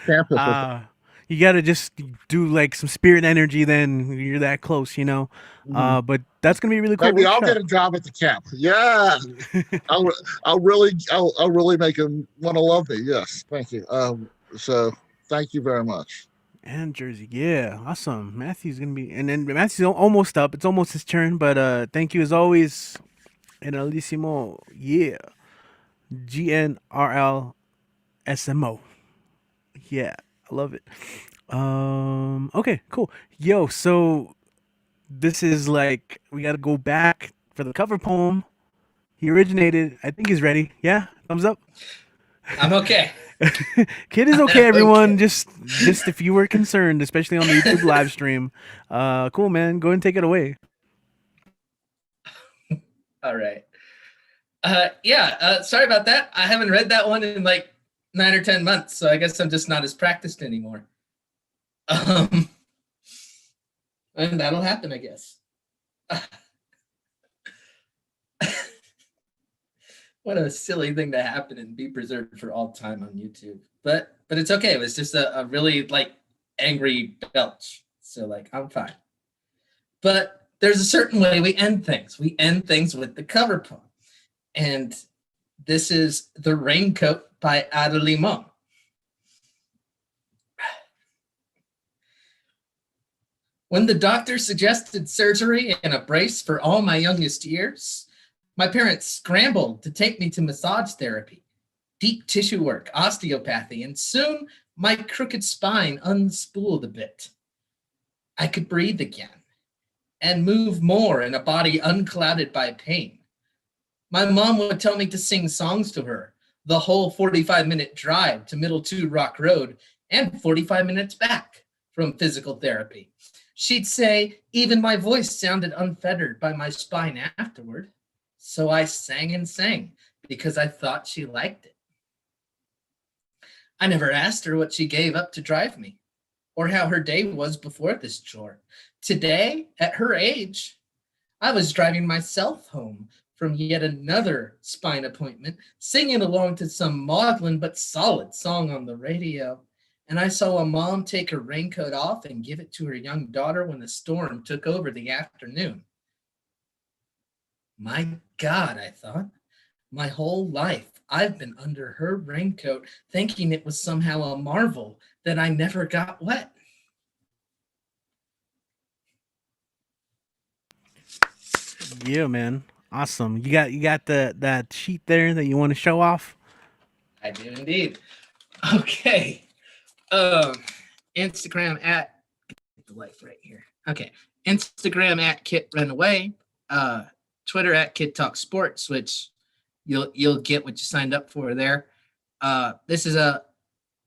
campus. You gotta just do like some spirit energy. Then you're that close, you know. But that's gonna be really cool. Maybe I'll get a job at the camp. Yeah, I'll really make him want to love me. Yes, thank you. So thank you very much. And Jersey, yeah, awesome. Matthew's gonna be, and then Matthew's almost up. It's almost his turn, but thank you as always. Generalissimo, yeah. GNRLSMO. Yeah, I love it. Okay, cool. Yo, so this is like we gotta go back for the cover poem. He originated. I think he's ready. Yeah, thumbs up. I'm okay. Kid is okay, everyone. Okay. Just if you were concerned, especially on the YouTube live stream. Cool, man. Go and take it away. All right. Yeah, sorry about that. I haven't read that one in like 9 or 10 months, so I guess I'm just not as practiced anymore. And that'll happen, I guess. What a silly thing to happen and be preserved for all time on YouTube. But it's okay. It was just a really like angry belch. So like I'm fine. But there's a certain way we end things. We end things with the cover poem. And this is The Raincoat by Ada Limon. When the doctor suggested surgery and a brace for all my youngest years, my parents scrambled to take me to massage therapy, deep tissue work, osteopathy, and soon my crooked spine unspooled a bit. I could breathe again and move more in a body unclouded by pain. My mom would tell me to sing songs to her, the whole 45-minute drive to Middle 2 Rock Road and 45 minutes back from physical therapy. She'd say even my voice sounded unfettered by my spine afterward. So I sang and sang because I thought she liked it. I never asked her what she gave up to drive me or how her day was before this chore. Today, at her age, I was driving myself home from yet another spine appointment, singing along to some maudlin but solid song on the radio. And I saw a mom take her raincoat off and give it to her young daughter when the storm took over the afternoon. My God, I thought, my whole life I've been under her raincoat, thinking it was somehow a marvel that I never got wet. Yeah, man. Awesome. You got that sheet there that you want to show off? I do indeed. Okay. Instagram at the life right here. Okay. Instagram at Kit Runaway. Twitter at Kid Talk Sports, which you'll get what you signed up for there. This is a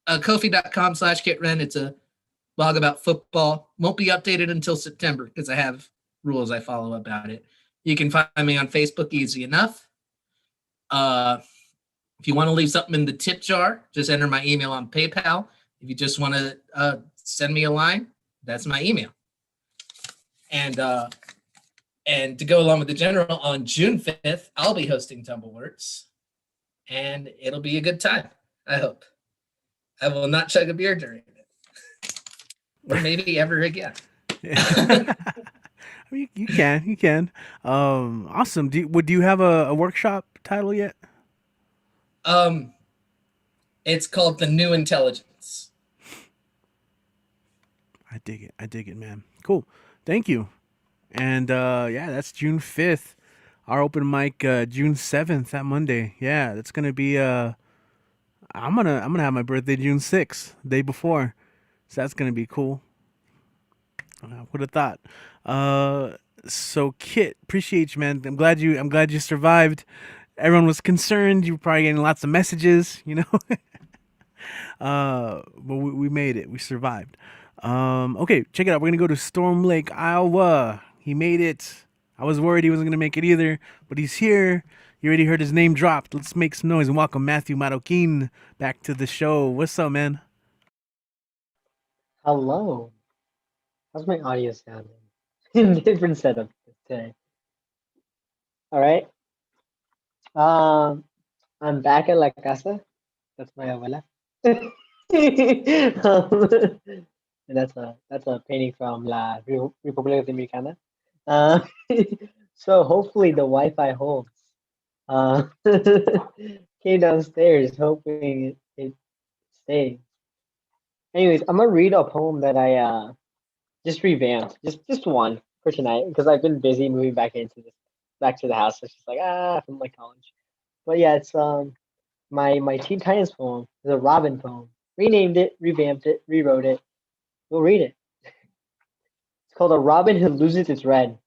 Ko-fi.com/KitRen. It's a blog about football. Won't be updated until September because I have rules I follow about it. You can find me on Facebook, easy enough. If you want to leave something in the tip jar, just enter my email on PayPal. If you just want to send me a line, that's my email. And to go along with the general, on June 5th, I'll be hosting Tumbleworks, and it'll be a good time, I hope. I will not chug a beer during it, or maybe ever again. I mean, you can. Awesome. Do you have a workshop title yet? It's called The New Intelligence. I dig it, man. Cool. Thank you. And yeah, that's June 5th. Our open mic June 7th, that Monday. Yeah, that's gonna be I'm gonna have my birthday June 6th, day before. So that's gonna be cool. Would have thought. So Kit, appreciate you, man. I'm glad you survived. Everyone was concerned. You were probably getting lots of messages, you know. But we made it. We survived. Okay, check it out. We're gonna go to Storm Lake, Iowa. He made it. I was worried he wasn't gonna make it either, but he's here. You already heard his name dropped. Let's make some noise and welcome Matthew Marroquin back to the show. What's up, man? Hello. How's my audio sounding? Different setup today. All right. I'm back at La Casa. That's my abuela. And that's a painting from La República Dominicana. So hopefully the Wi-Fi holds. Came downstairs hoping it stays. Anyways, I'm gonna read a poem that I just revamped, just one for tonight because I've been busy moving back to the house. So it's just like from my college. But yeah, it's my Teen Titans poem is a Robin poem. Renamed it, revamped it, rewrote it. We'll read it. It's called A Robin Who Loses Its Red.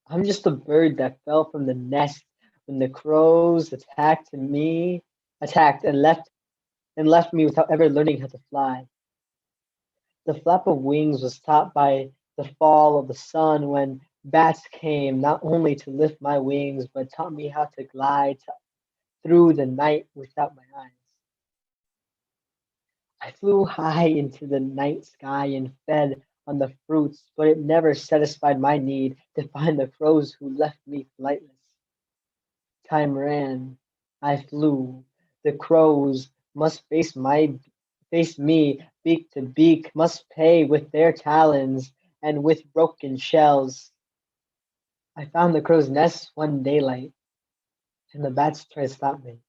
I'm just a bird that fell from the nest when the crows attacked and left me without ever learning how to fly. The flap of wings was taught by the fall of the sun when Bats came not only to lift my wings, but taught me how to glide through the night without my eyes. I flew high into the night sky and fed on the fruits, but it never satisfied my need to find the crows who left me flightless. Time ran. I flew. The crows must face me beak to beak, must pay with their talons and with broken shells. I found the crow's nest one daylight, and the bats tried to stop me.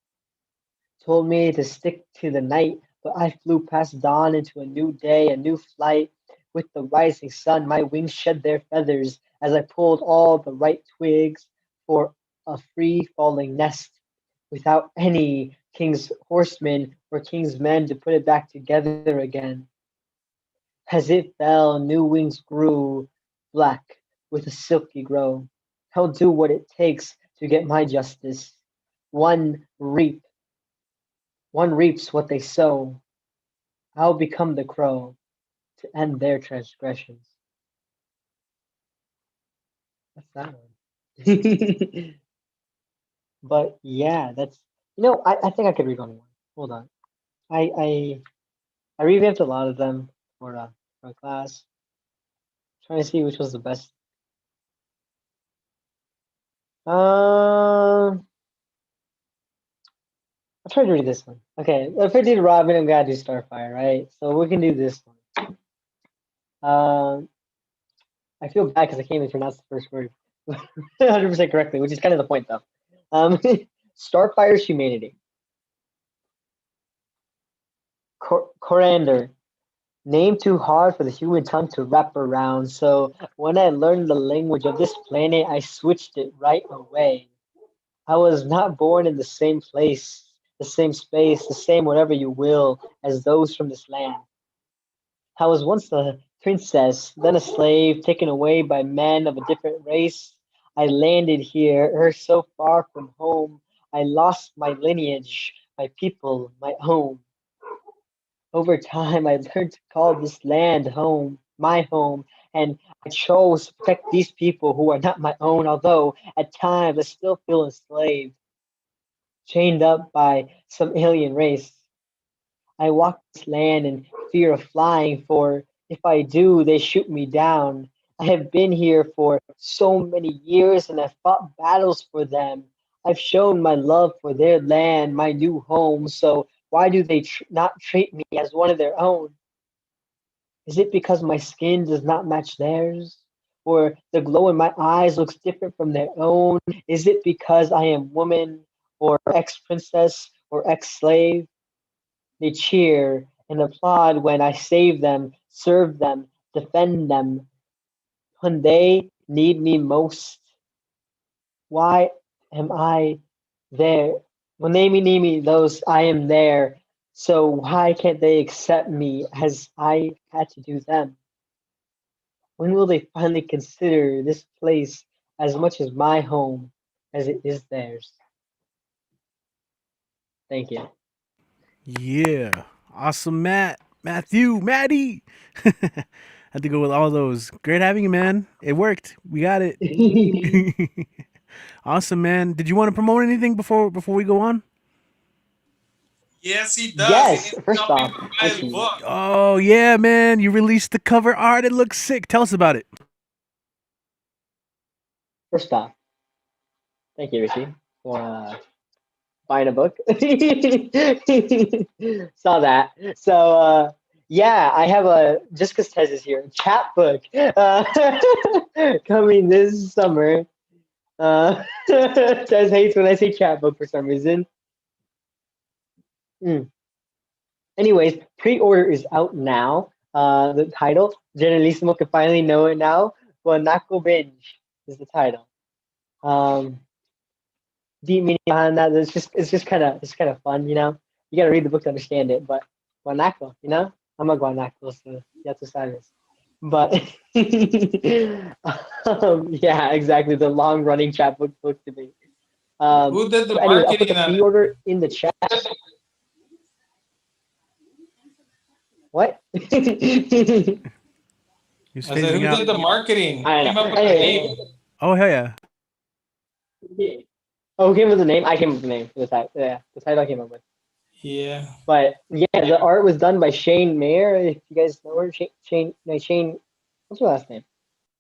Told me to stick to the night, but I flew past dawn into a new day, a new flight. With the rising sun, my wings shed their feathers as I pulled all the right twigs for a free falling nest, without any king's horsemen or king's men to put it back together again. As it fell, new wings grew, black with a silky glow. I'll do what it takes to get my justice. One reap, one reaps what they sow. I'll become the crow to end their transgressions. That's that one. But yeah, that's I think I could read one more. Hold on. I revamped a lot of them for class. Trying to see which was the best. I'll try to read this one. Okay, if I did Robin, I'm gonna do Starfire, right? So we can do this one. I feel bad because I can't even pronounce the first word 100% correctly, which is kind of the point, though. Starfire's humanity. Coriander. Name too hard for the human tongue to wrap around. So when I learned the language of this planet, I switched it right away. I was not born in the same place, the same space, the same whatever you will as those from this land. I was once a princess, then a slave, taken away by men of a different race. I landed here, so far from home. I lost my lineage, my people, my home. Over time, I learned to call this land home, my home, and I chose to protect these people who are not my own, although at times I still feel enslaved, chained up by some alien race. I walk this land in fear of flying, for if I do, they shoot me down. I have been here for so many years and I've fought battles for them. I've shown my love for their land, my new home, so why do they not treat me as one of their own? Is it because my skin does not match theirs? Or the glow in my eyes looks different from their own? Is it because I am woman or ex-princess or ex-slave? They cheer and applaud when I save them, serve them, defend them. When they need me most, why am I there? When they need me those, I am there. So why can't they accept me as I had to do them? When will they finally consider this place as much as my home as it is theirs? Thank you. Yeah. Awesome, Maddie. Had to go with all those. Great having you, man. It worked. We got it. Awesome, man. Did you want to promote anything before we go on? Yes, he does. Yes, He needs to first tell off, people to buy his book. Oh yeah, man. You released the cover art. It looks sick. Tell us about it. First off, thank you, Rishi, for buying a book. Saw that. So yeah, I have just because Tez is here, chapbook coming this summer. Tez hates when I say chapbook for some reason. Anyways, pre-order is out now. The title, Generalissimo can finally know it now. Guanaco Binge is the title. Deep meaning behind that. It's just kind of fun, you know. You gotta read the book to understand it. But Guanaco, you know, I'm a Guanaco, so you have to sign this. But yeah, exactly. The long-running chapbook book to me. Who did the So anyway, I'll put marketing the on it? pre-order in the chat. What? He's I said, phasing who out. did the marketing? I Came know. up with the name. Oh hell yeah! Oh, who came up with the name? I came up with the name for the title. Yeah, the title I came up with. Yeah. But yeah, the art was done by Shane Mayer. If you guys know her, Shane, what's her last name?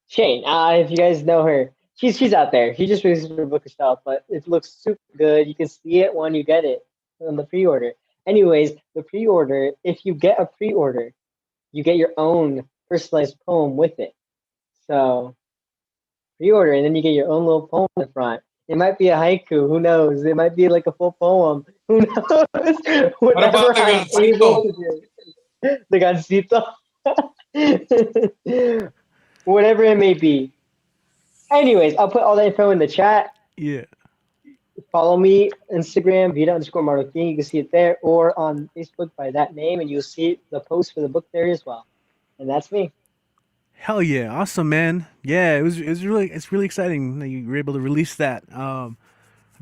Shane. If you guys know her, she's out there. She just released her book herself, but it looks super good. You can see it when you get it on the pre-order. Anyways, the pre-order. If you get a pre-order, you get your own personalized poem with it. So pre-order, and then you get your own little poem in the front. It might be a haiku. Who knows? It might be like a full poem. Who knows? What about Whatever the I'm able gancito? to do. The gancito. Whatever it may be. Anyways, I'll put all that info in the chat. Yeah. Follow me, Instagram, Vida_Marroquin. You can see it there, or on Facebook by that name, and you'll see the post for the book there as well. And that's me. Hell yeah, awesome, man. Yeah, it's really exciting that you were able to release that. I'm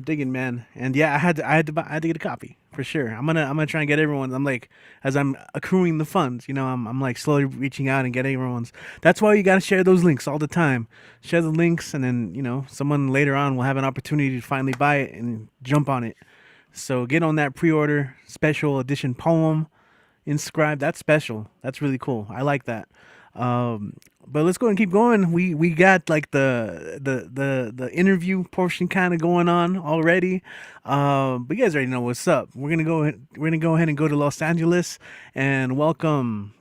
digging, man. And yeah, I had to get a copy for sure. I'm gonna try and get everyone. I'm like, as I'm accruing the funds, I'm like slowly reaching out and getting everyone's. That's why you gotta share those links all the time. Share the links, and then someone later on will have an opportunity to finally buy it and jump on it. So get on that pre-order special edition poem. Inscribed. That's special. That's really cool. I like that. But let's go and keep going. We got like the interview portion kind of going on already. But you guys already know what's up. We're gonna go ahead and go to Los Angeles and welcome.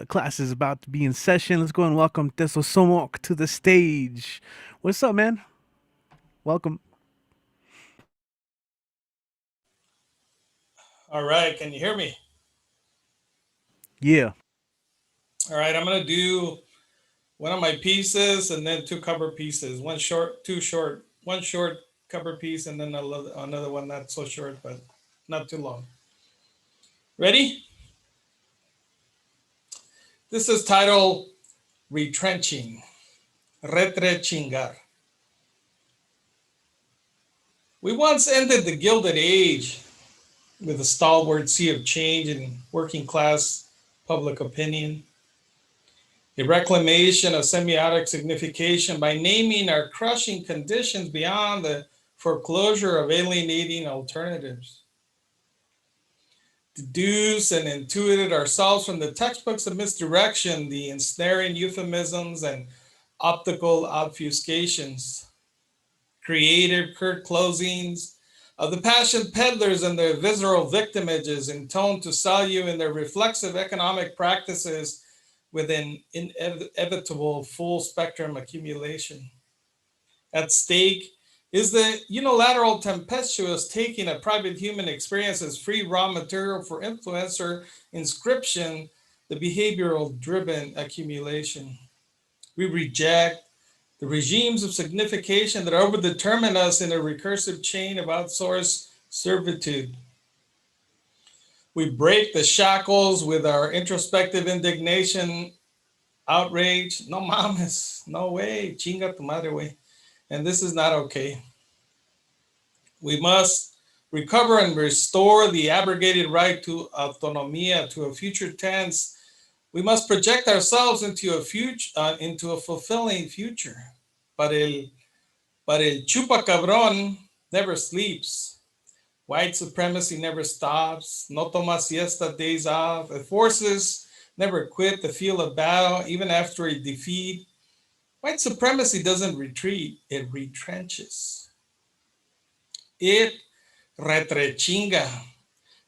Class is about to be in session. Let's go and welcome Teso Somok to the stage. What's up, man? Welcome. All right, can you hear me? Yeah. All right, I'm gonna do one of my pieces and then two cover pieces. One short, two short, one short cover piece, and then another one not so short, but not too long. Ready? This is titled Retrenching, Retrechingar. We once ended the Gilded Age with a stalwart sea of change in working class public opinion. A reclamation of semiotic signification by naming our crushing conditions beyond the foreclosure of alienating alternatives. Deduced and intuited ourselves from the textbooks of misdirection, the ensnaring euphemisms and optical obfuscations. Creative curt closings of the passion peddlers and their visceral victimages intoned to sell you in their reflexive economic practices with an inevitable full spectrum accumulation. At stake is the unilateral tempestuous taking of private human experience as free raw material for influencer inscription, the behavioral driven accumulation. We reject the regimes of signification that overdetermine us in a recursive chain of outsourced servitude. We break the shackles with our introspective indignation, outrage. No mames, no way, chinga tu madre way. And this is not okay. We must recover and restore the abrogated right to autonomia, to a future tense. We must project ourselves into a future, into a fulfilling future. But el chupacabrón never sleeps. White supremacy never stops. No toma siesta days off. The forces never quit the field of battle, even after a defeat. White supremacy doesn't retreat, it retrenches. It retrechinga.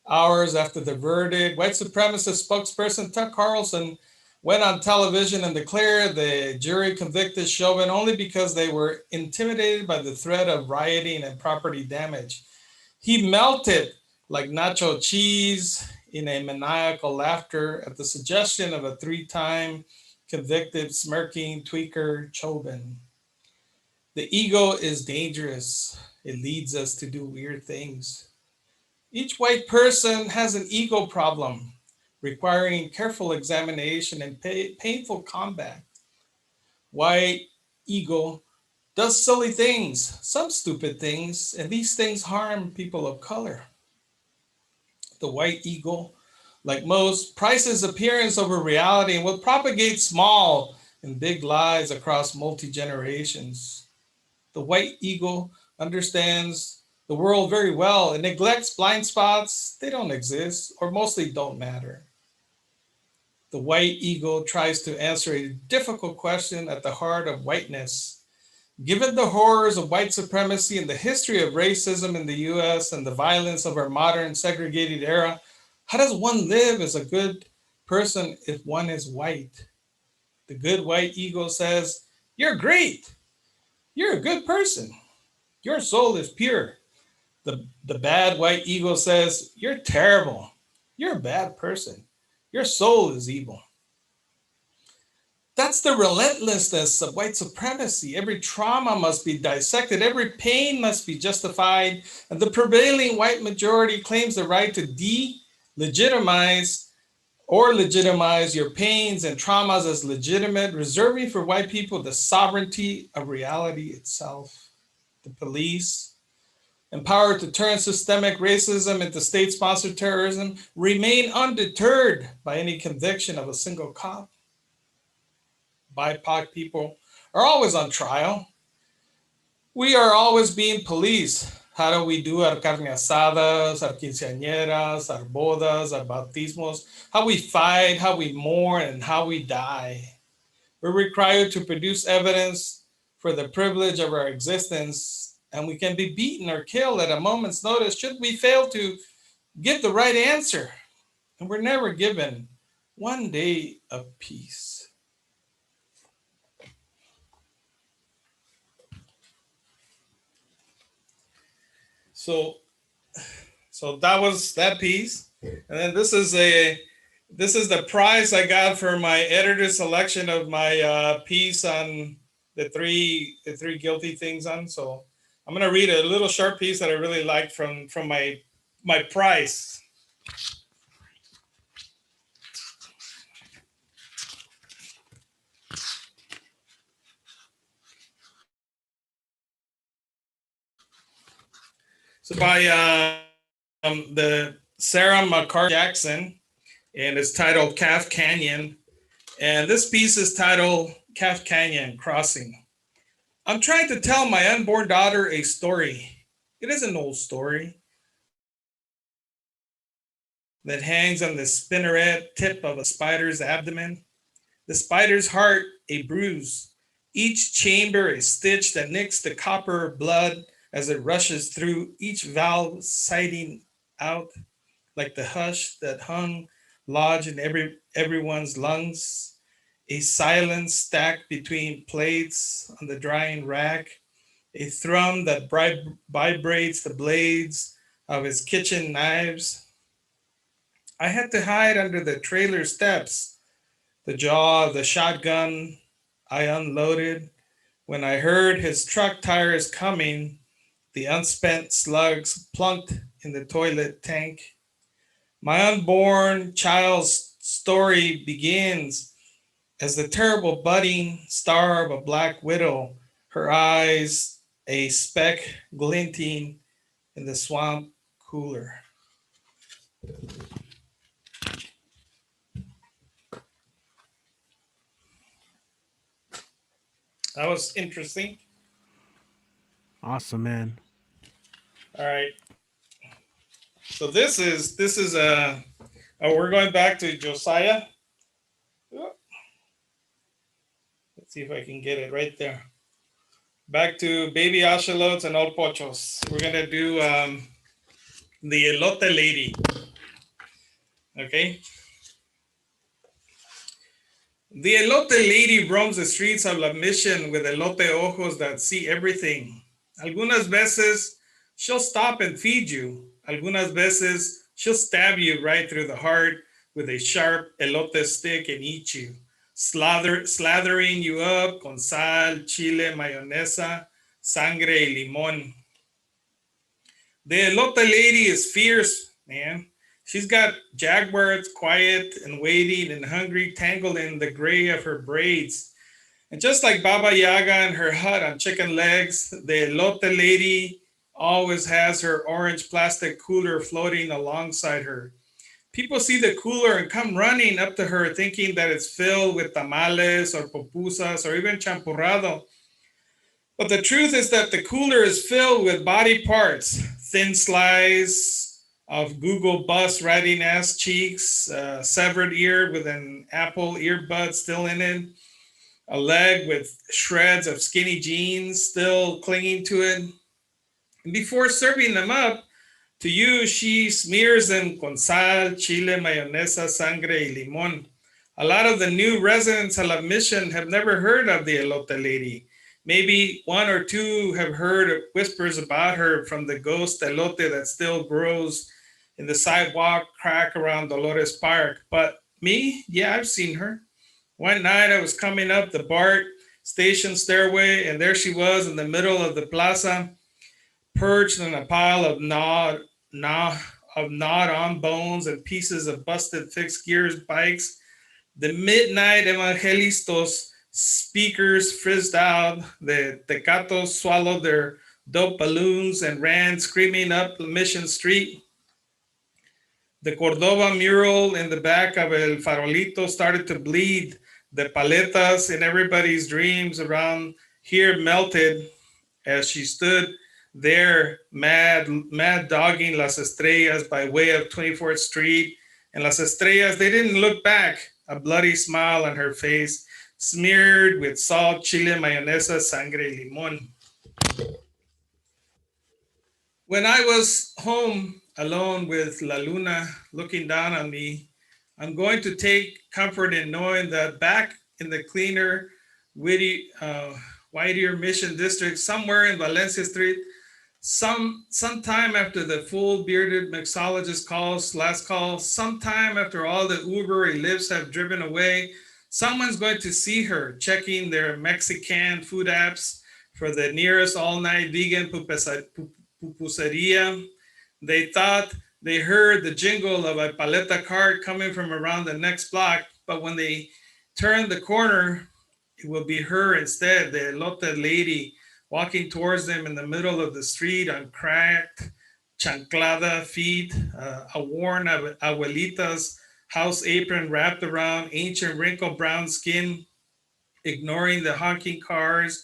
Hours after the verdict, white supremacist spokesperson Tuck Carlson went on television and declared the jury convicted Chauvin only because they were intimidated by the threat of rioting and property damage. He melted like nacho cheese in a maniacal laughter at the suggestion of a three-time convicted smirking tweaker Chauvin. The ego is dangerous. It leads us to do weird things. Each white person has an ego problem requiring careful examination and painful combat. White ego does silly things, some stupid things, and these things harm people of color. The white ego, like most, prices appearance over reality and will propagate small, in big lies across multi-generations. The white eagle understands the world very well and neglects blind spots. They don't exist or mostly don't matter. The white eagle tries to answer a difficult question at the heart of whiteness. Given the horrors of white supremacy and the history of racism in the US and the violence of our modern segregated era, how does one live as a good person if one is white? The good white eagle says, "You're great. You're a good person. Your soul is pure." The bad white eagle says, "You're terrible. You're a bad person. Your soul is evil." That's the relentlessness of white supremacy. Every trauma must be dissected, every pain must be justified, and the prevailing white majority claims the right to delegitimize or legitimize your pains and traumas as legitimate, reserving for white people the sovereignty of reality itself. The police, empowered to turn systemic racism into state-sponsored terrorism, remain undeterred by any conviction of a single cop. BIPOC people are always on trial. We are always being policed. How do we do our carne asadas, our quinceañeras, our bodas, our bautismos, how we fight, how we mourn, and how we die. We're required to produce evidence for the privilege of our existence, and we can be beaten or killed at a moment's notice should we fail to give the right answer. And we're never given one day of peace. So that was that piece. And then this is the prize I got for my editor's selection of my piece on the three guilty things on. So I'm gonna read a little short piece that I really liked from my prize. So by the Sarah McCarthy Jackson, and it's titled Calf Canyon. And this piece is titled Calf Canyon Crossing. I'm trying to tell my unborn daughter a story. It is an old story that hangs on the spinneret tip of a spider's abdomen. The spider's heart, a bruise. Each chamber, a stitch that nicks the copper blood as it rushes through, each valve sighting out like the hush that hung lodged in everyone's lungs. A silence stacked between plates on the drying rack. A thrum that vibrates the blades of his kitchen knives. I had to hide under the trailer steps, the jaw of the shotgun I unloaded. When I heard his truck tires coming, the unspent slugs plunked in the toilet tank. My unborn child's story begins as the terrible budding star of a black widow, her eyes a speck glinting in the swamp cooler. That was interesting. Awesome, man. All right. So this is we're going back to Josiah. Let's see if I can get it right there. Back to baby ashalots and old pochos. We're gonna do the elote lady. Okay. The elote lady roams the streets of La Mission with elote ojos that see everything. Algunas veces she'll stop and feed you. Algunas veces she'll stab you right through the heart with a sharp elote stick and eat you, slathering you up con sal, chile, mayonesa, sangre y limón. The elote lady is fierce, man. She's got jaguars quiet and waiting and hungry, tangled in the gray of her braids. And just like Baba Yaga in her hut on chicken legs, the elote lady always has her orange plastic cooler floating alongside her. People see the cooler and come running up to her thinking that it's filled with tamales or pupusas or even champurrado. But the truth is that the cooler is filled with body parts, thin slice of Google bus riding ass cheeks, severed ear with an Apple earbud still in it, a leg with shreds of skinny jeans still clinging to it. And before serving them up to you, she smears them con sal, chile, mayonesa, sangre, y limon. A lot of the new residents of La Mission have never heard of the elote lady. Maybe one or two have heard whispers about her from the ghost elote that still grows in the sidewalk crack around Dolores Park. But me, yeah, I've seen her. One night I was coming up the BART station stairway, and there she was in the middle of the plaza, perched on a pile of gnawed-on bones and pieces of busted fixed gears bikes. The midnight evangelistos speakers frizzed out. The tecatos swallowed their dope balloons and ran screaming up Mission Street. The Cordova mural in the back of El Farolito started to bleed. The paletas in everybody's dreams around here melted as she stood there, mad dogging Las Estrellas by way of 24th Street. And Las Estrellas, they didn't look back, a bloody smile on her face, smeared with salt, chile, mayonesa, sangre, limon. When I was home alone with La Luna looking down on me, I'm going to take comfort in knowing that back in the cleaner, witty, whitier Mission District, somewhere in Valencia Street, sometime after the full bearded mixologist calls, last call, sometime after all the Uber lifts have driven away, someone's going to see her checking their Mexican food apps for the nearest all-night vegan pupuseria. They thought they heard the jingle of a paleta cart coming from around the next block, but when they turned the corner, it will be her instead, the elote lady, walking towards them in the middle of the street on cracked chanclada feet, a worn abuelita's house apron wrapped around ancient wrinkled brown skin, ignoring the honking cars,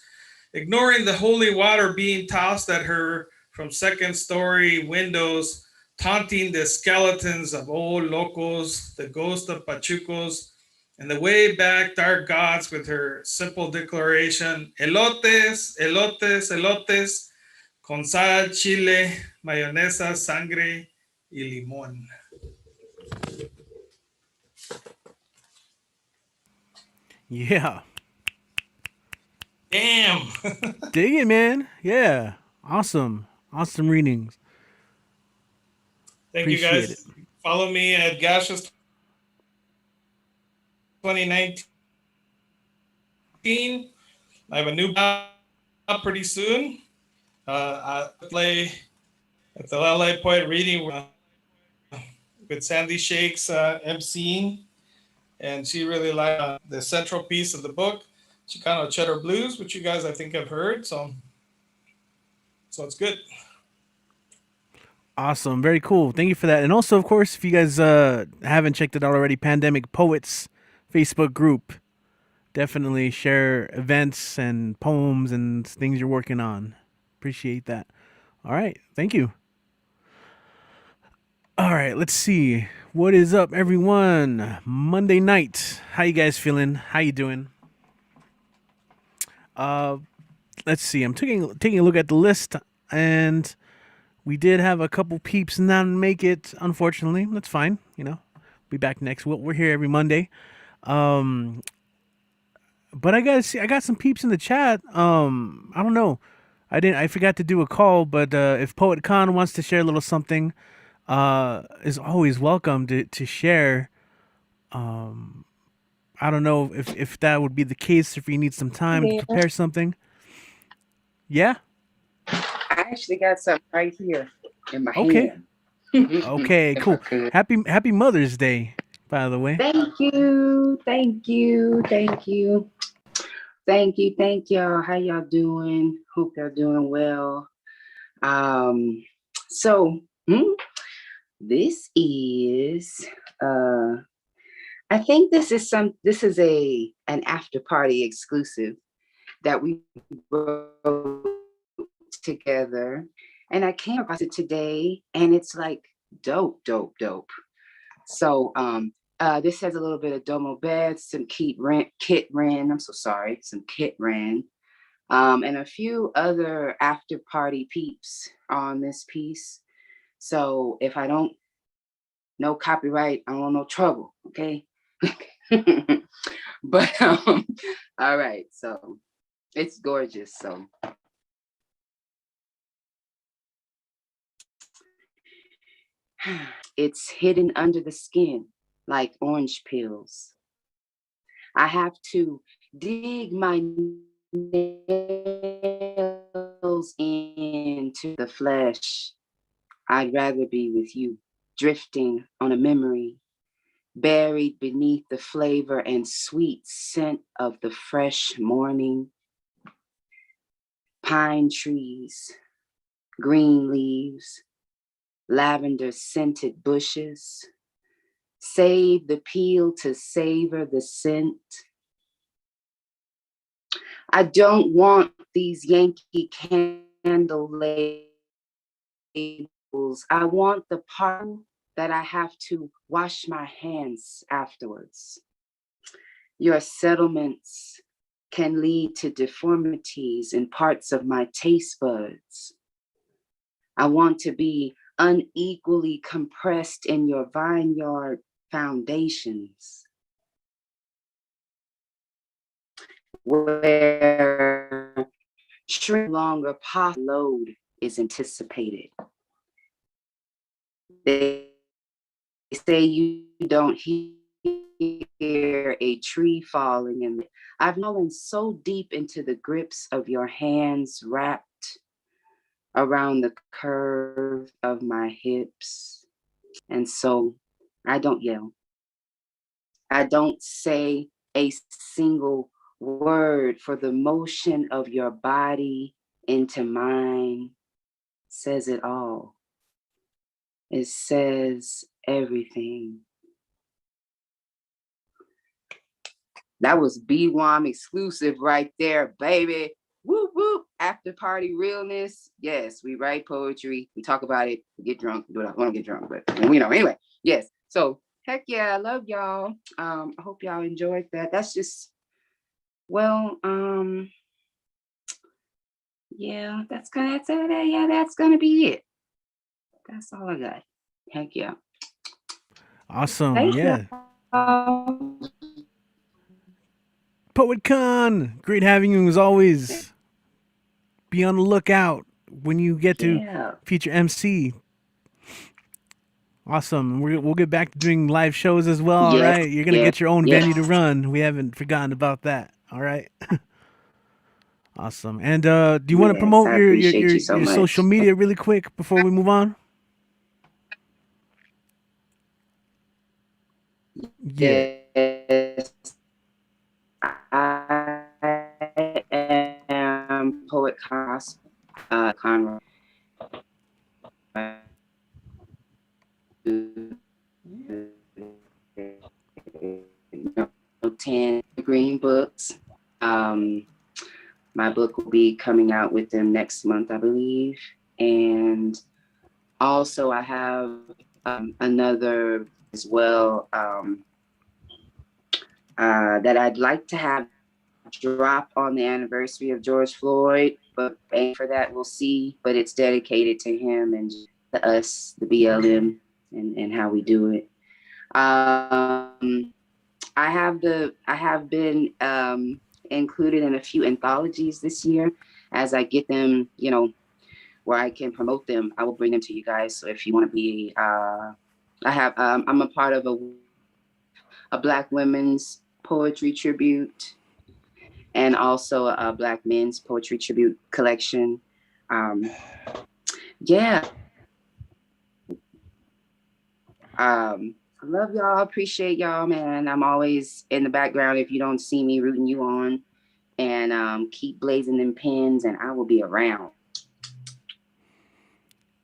ignoring the holy water being tossed at her from second-story windows, taunting the skeletons of old locos, the ghost of pachucos, and the way back dark gods with her simple declaration, elotes, elotes, elotes, con sal, chile, mayonesa, sangre, y limón. Yeah. Damn. Dig it, man. Yeah. Awesome. Awesome readings. Thank you Appreciate guys. it. Follow me at Gashes 2019. I have a new up pretty soon. I play at the LA Poet Reading with Sandy Shakes emceeing, and she really liked the central piece of the book, Chicano Cheddar Blues, which you guys I think have heard. So it's good. Awesome. Very cool. Thank you for that. And also, of course, if you guys haven't checked it out already, Pandemic Poets Facebook group. Definitely share events and poems and things you're working on. Appreciate that. All right. Thank you. All right. Let's see. What is up, everyone? Monday night. How you guys feeling? How you doing? Let's see. I'm taking a look at the list, and we did have a couple peeps not make it, unfortunately. That's fine. You know, be back next. We're here every Monday. But I got some peeps in the chat. I don't know. I forgot to do a call, but if Poet Khan wants to share a little something, is always welcome to share. I don't know if that would be the case, if you need some time to prepare something. Yeah? I actually got something right here in my hand. Okay, If I cool. could. Happy Mother's Day, by the way. Thank you. Thank you. Thank you. Thank you. Thank y'all. How y'all doing? Hope y'all doing well. So This is I think this is an after party exclusive that we wrote together, and I came across it today, and it's like dope. So this has a little bit of Domo Bed, some Kit Ren, some Kit Ren, and a few other after party peeps on this piece. So if I don't, no copyright, I don't want no trouble, okay? But all right, so it's gorgeous. So it's hidden under the skin like orange peels. I have to dig my nails into the flesh. I'd rather be with you, drifting on a memory, buried beneath the flavor and sweet scent of the fresh morning. Pine trees, green leaves, lavender scented bushes. Save the peel to savor the scent. I don't want these Yankee Candle labels. I want the part that I have to wash my hands afterwards. Your settlements can lead to deformities in parts of my taste buds. I want to be unequally compressed in your vineyard foundations, where shrink longer load is anticipated. They say you don't hear a tree falling, and I've fallen so deep into the grips of your hands wrapped around the curve of my hips. And so I don't yell. I don't say a single word, for the motion of your body into mine says it all. It says everything. That was BWOM exclusive right there, baby. Whoop, whoop. After party realness. Yes, we write poetry. We talk about it. We get drunk. We don't get drunk, but we know. Anyway, yes. So heck yeah, I love y'all. I hope y'all enjoyed that. That's just, well, yeah, that's gonna be it. That's all I got. Heck yeah. Awesome. Thank Yeah. you. Poet Con, great having you as always. Be on the lookout when you get to Yeah. feature MC. Awesome. We'll get back to doing live shows as well. All Yes, right. You're going to yes, get your own yes. venue to run. We haven't forgotten about that. All right. Awesome. And do you want to Yes, promote I your appreciate you so your much. social media really quick before we move on? Yeah. Yes, I am Poet Conrad. 10 Green Books. My book will be coming out with them next month, I believe. And also I have another as well that I'd like to have drop on the anniversary of George Floyd, but for that we'll see. But it's dedicated to him and to us, the BLM, and how we do it. I have been included in a few anthologies this year. As I get them, where I can promote them, I will bring them to you guys. So if you want to be, I'm a part of a Black women's poetry tribute, and also a Black men's poetry tribute collection. Yeah. I love y'all, appreciate y'all, man. I'm always in the background if you don't see me, rooting you on. And keep blazing them pins, and I will be around.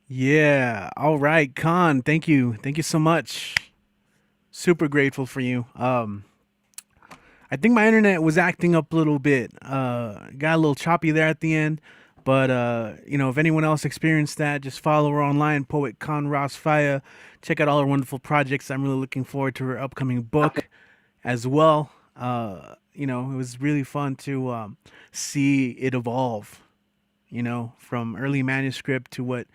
Yeah. All right, Khan. Thank you. Thank you so much. Super grateful for you. I think my internet was acting up a little bit. Got a little choppy there at the end. But if anyone else experienced that, just follow her online, poet Khan Ross Faya. Check out all her wonderful projects. I'm really looking forward to her upcoming book as well. It was really fun to see it evolve, from early manuscript to what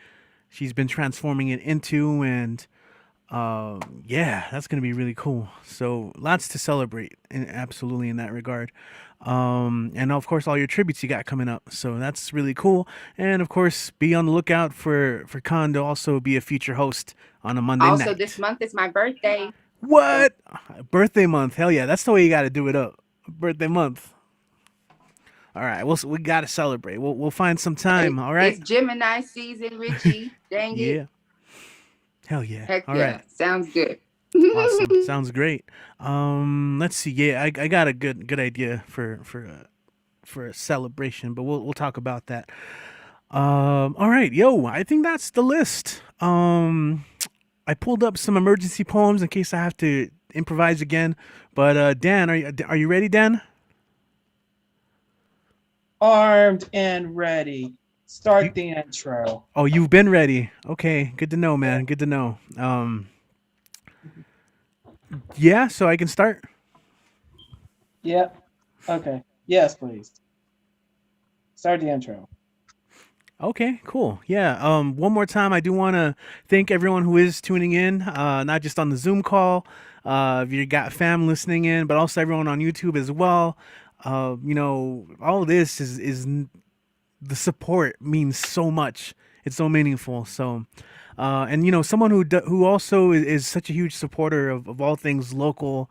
she's been transforming it into. And yeah, that's gonna be really cool. So lots to celebrate, absolutely in that regard. And of course, all your tributes you got coming up. So that's really cool. And of course, be on the lookout for Khan to also be a feature host on a Monday Also, night. this month is my birthday. What? Birthday month? Hell yeah, that's the way you got to do it up. Birthday month. All right, we got to celebrate. We'll find some time. All right. It's Gemini season, Richie. Dang it. Yeah. Hell yeah. Heck All yeah. right. Sounds good. Awesome. Sounds great. Let's see. Yeah, I got a good idea for a celebration, but we'll talk about that. All right, yo, I think that's the list. I pulled up some emergency poems in case I have to improvise again. But Dan, are you ready, Dan? Armed and ready. Start the intro. Oh, you've been ready. Okay, good to know, man. Good to know. Yeah, so I can start. Yep. Okay. Yes, please. Start the intro. Okay, cool. Yeah. One more time, I do want to thank everyone who is tuning in, not just on the Zoom call, if you got fam listening in, but also everyone on YouTube as well. All of this is the support means so much. It's so meaningful. So, and someone who also is such a huge supporter of all things local.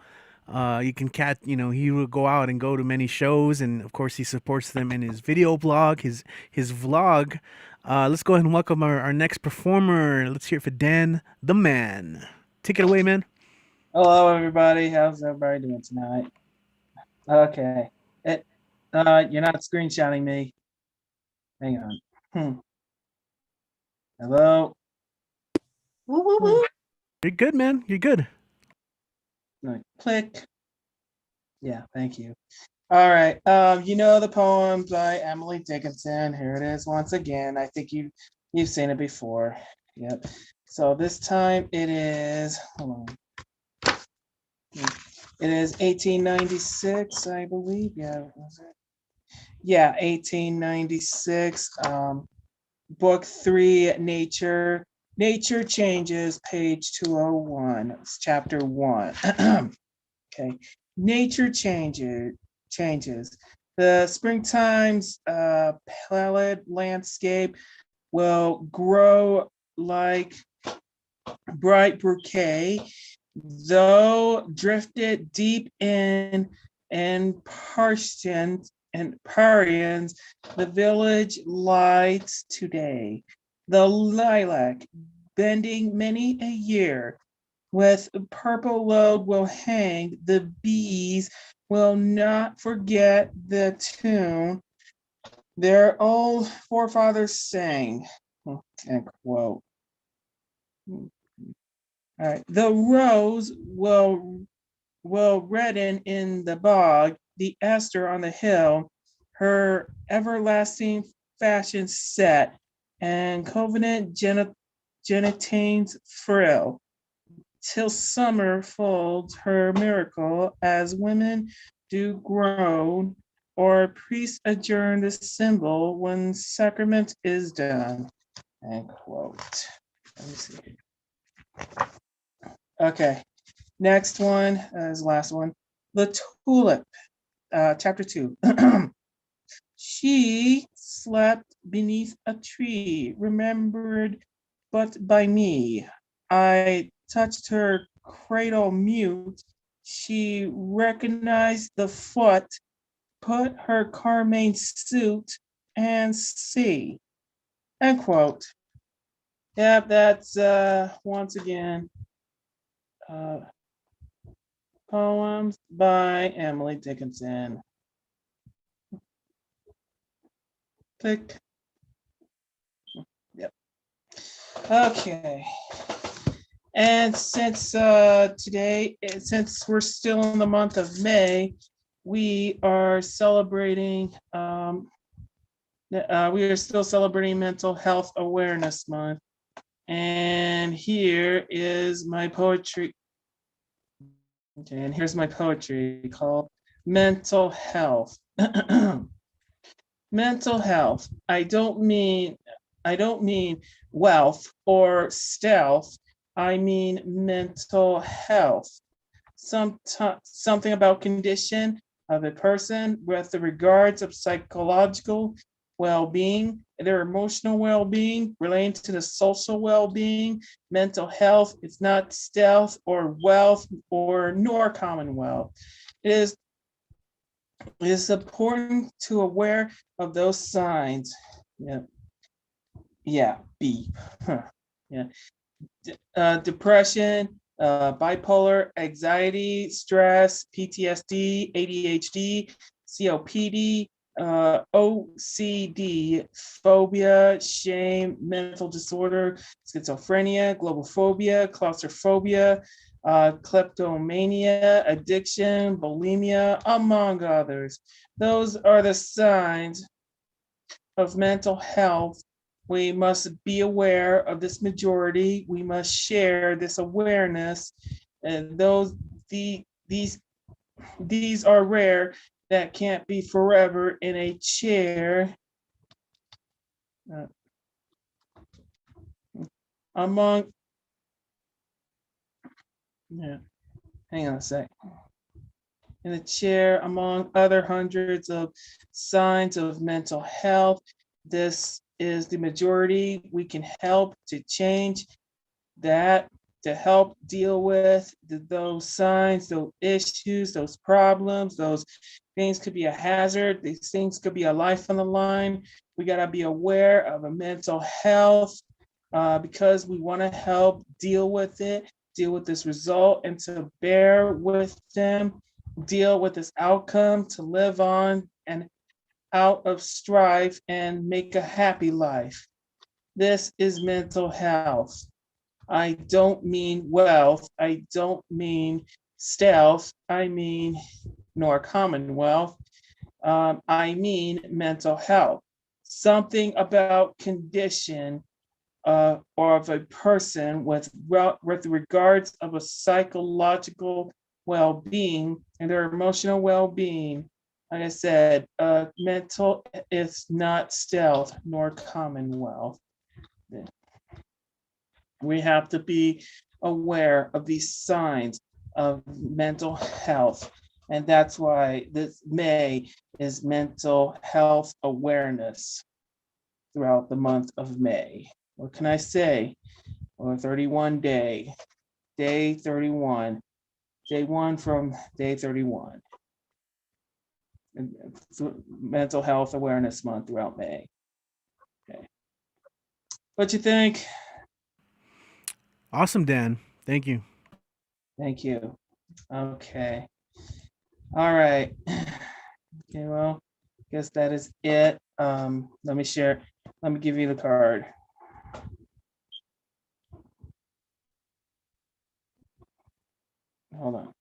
You can catch, he will go out and go to many shows, and of course he supports them in his video blog, his vlog. Let's go ahead and welcome our next performer. Let's hear it for Dan the Man. Take it away, man. Hello, everybody. How's everybody doing tonight? Okay. You're not screenshotting me. Hang on. Hello. Woo, woo, woo. You're good, man. You're good. Click. Yeah, thank you. All right. The poem by Emily Dickinson. Here it is once again. I think you've seen it before. Yep. So this time it is. Hold on. It is 1896, I believe. Yeah. Was it? Yeah, 1896. Book 3, Nature. Nature Changes, page 201. It's chapter 1. Okay. Nature changes. The springtime's pallid landscape will grow like bright bouquet, though drifted deep in and Parsians, the village lights today. The lilac, bending many a year, with purple load will hang. The bees will not forget the tune their old forefathers sang. End quote. All right. The rose will redden in the bog, the aster on the hill, her everlasting fashion set, and covenant genitines frill, till summer folds her miracle, as women do groan, or priests adjourn the symbol when sacrament is done. End quote. Let me see. Okay. Next one is the last one. The Tulip, chapter 2. She slept beneath a tree, remembered but by me. I touched her cradle mute. She recognized the foot, put her carmine suit, and see. End quote. Yep, that's once again poems by Emily Dickinson. Click. Yep. Okay. And since since we're still in the month of May, we are celebrating. We are still celebrating Mental Health Awareness Month. And here is my poetry. Okay, and here's my poetry called Mental Health. Mental health. I don't mean wealth or stealth. I mean mental health. Something about condition of a person with the regards of psychological well-being, their emotional well-being, relating to the social well-being. Mental health is not stealth or wealth or nor commonwealth. It is important to aware of those signs. Yeah, beep. Huh. Yeah. Depression, bipolar, anxiety, stress, PTSD, ADHD, COPD, OCD, phobia, shame, mental disorder, schizophrenia, globophobia, claustrophobia, kleptomania, addiction, bulimia, among others. Those are the signs of mental health. We must be aware of this majority. We must share this awareness. And these are rare that can't be forever in a chair. Among, yeah, hang on a sec. In a chair, among other hundreds of signs of mental health, this is the majority. We can help to change that, to help deal with those signs, those issues, those problems. Those things could be a hazard. These things could be a life on the line. We got to be aware of a mental health because we want to help deal with it, deal with this result, and to bear with them, deal with this outcome, to live on and out of strife and make a happy life. This is mental health. I don't mean wealth. I don't mean stealth. I mean nor commonwealth. I mean mental health. Something about condition or of a person with regards of a psychological well-being and their emotional well-being. Like I said, mental is not stealth nor commonwealth. We have to be aware of these signs of mental health. And that's why this May is Mental Health Awareness throughout the month of May. What can I say? Well, 31 day 31, day one from day 31. Mental Health Awareness Month throughout May. Okay. What you think? Awesome, Dan. Thank you. Thank you. Okay. All right. Okay, well, guess that is it. Let me share. Let me give you the card. Hold on.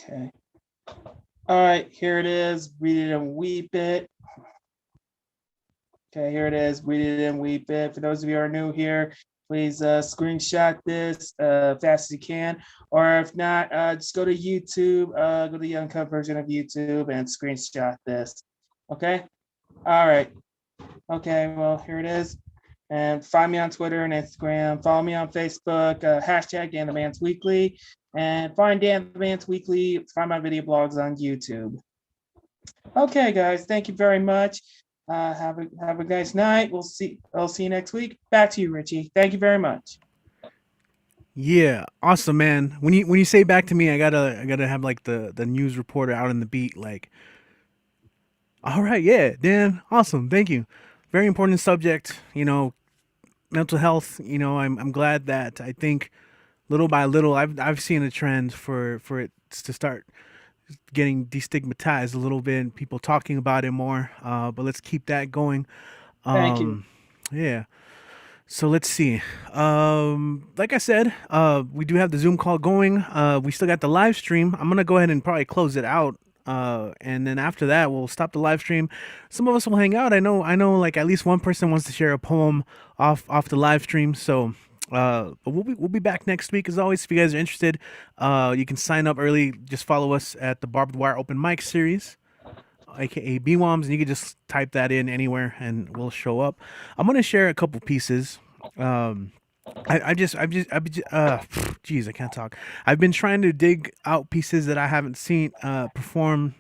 Okay. All right, here it is. Read it and weep it. Okay, here it is. Read it and weep it. For those of you who are new here, please screenshot this fast as you can. Or if not, just go to YouTube, go to the uncut version of YouTube and screenshot this. Okay? All right. Okay, well, here it is. And find me on Twitter and Instagram. Follow me on Facebook, hashtag Dan the Man's Weekly. And find Dan the Man's Weekly. Find my video blogs on YouTube. Okay, guys, thank you very much. Have a nice night. I'll see you next week. Back to you, Richie. Thank you very much. Yeah, awesome, man. When you say back to me, I gotta have like the news reporter out in the beat, like, all right, yeah, Dan, awesome, thank you. very important subject, mental health. I'm glad that I think little by little I've seen a trend for it to start getting destigmatized a little bit and people talking about it more. But let's keep that going. Thank you. Yeah. So let's see. Like I said, we do have the Zoom call going. We still got the live stream. I'm gonna go ahead and probably close it out. And then after that, we'll stop the live stream. Some of us will hang out. I know, like at least one person wants to share a poem off the live stream. So, but we'll be back next week as always. If you guys are interested, you can sign up early. Just follow us at the Barbed Wire Open Mic Series, aka BWOMS, and you can just type that in anywhere and we'll show up. I'm gonna share a couple pieces. Geez, I can't talk. I've been trying to dig out pieces that I haven't seen perform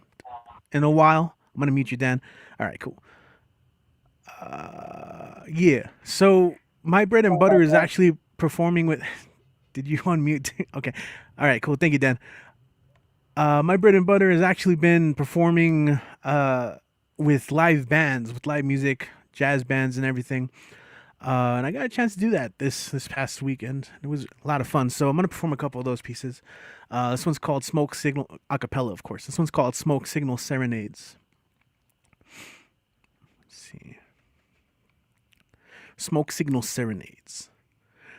in a while. I'm gonna mute you, Dan. All right, cool. Yeah. So my bread and butter is actually performing with. Did you unmute? Okay. All right, cool. Thank you, Dan. My bread and butter has actually been performing with live bands, with live music, jazz bands, and everything. And I got a chance to do that this past weekend. It was a lot of fun. So I'm gonna perform a couple of those pieces. This one's called Smoke Signal a cappella, of course. This one's called Smoke Signal Serenades. Let's see. Smoke Signal Serenades.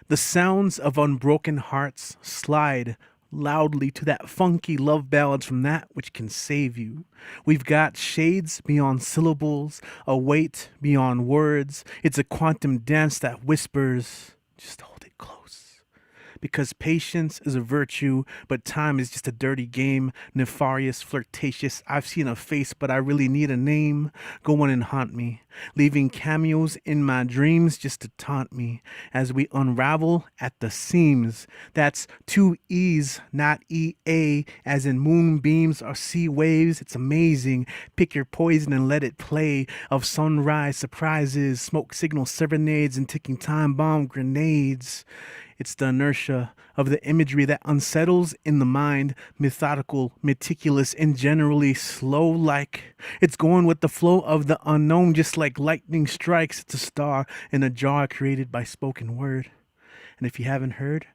The sounds of unbroken hearts slide loudly to that funky love ballads from that which can save you. We've got shades beyond syllables, a weight beyond words. It's a quantum dance that whispers, just hold it close. Because patience is a virtue, but time is just a dirty game. Nefarious, flirtatious, I've seen a face, but I really need a name. Go on and haunt me, leaving cameos in my dreams just to taunt me as we unravel at the seams. That's two E's, not EA, as in moonbeams or sea waves. It's amazing. Pick your poison and let it play. Of sunrise surprises, smoke signal serenades, and ticking time bomb grenades. It's the inertia of the imagery that unsettles in the mind, methodical, meticulous, and generally slow-like. It's going with the flow of the unknown, just like lightning strikes. It's a star in a jar created by spoken word. And if you haven't heard,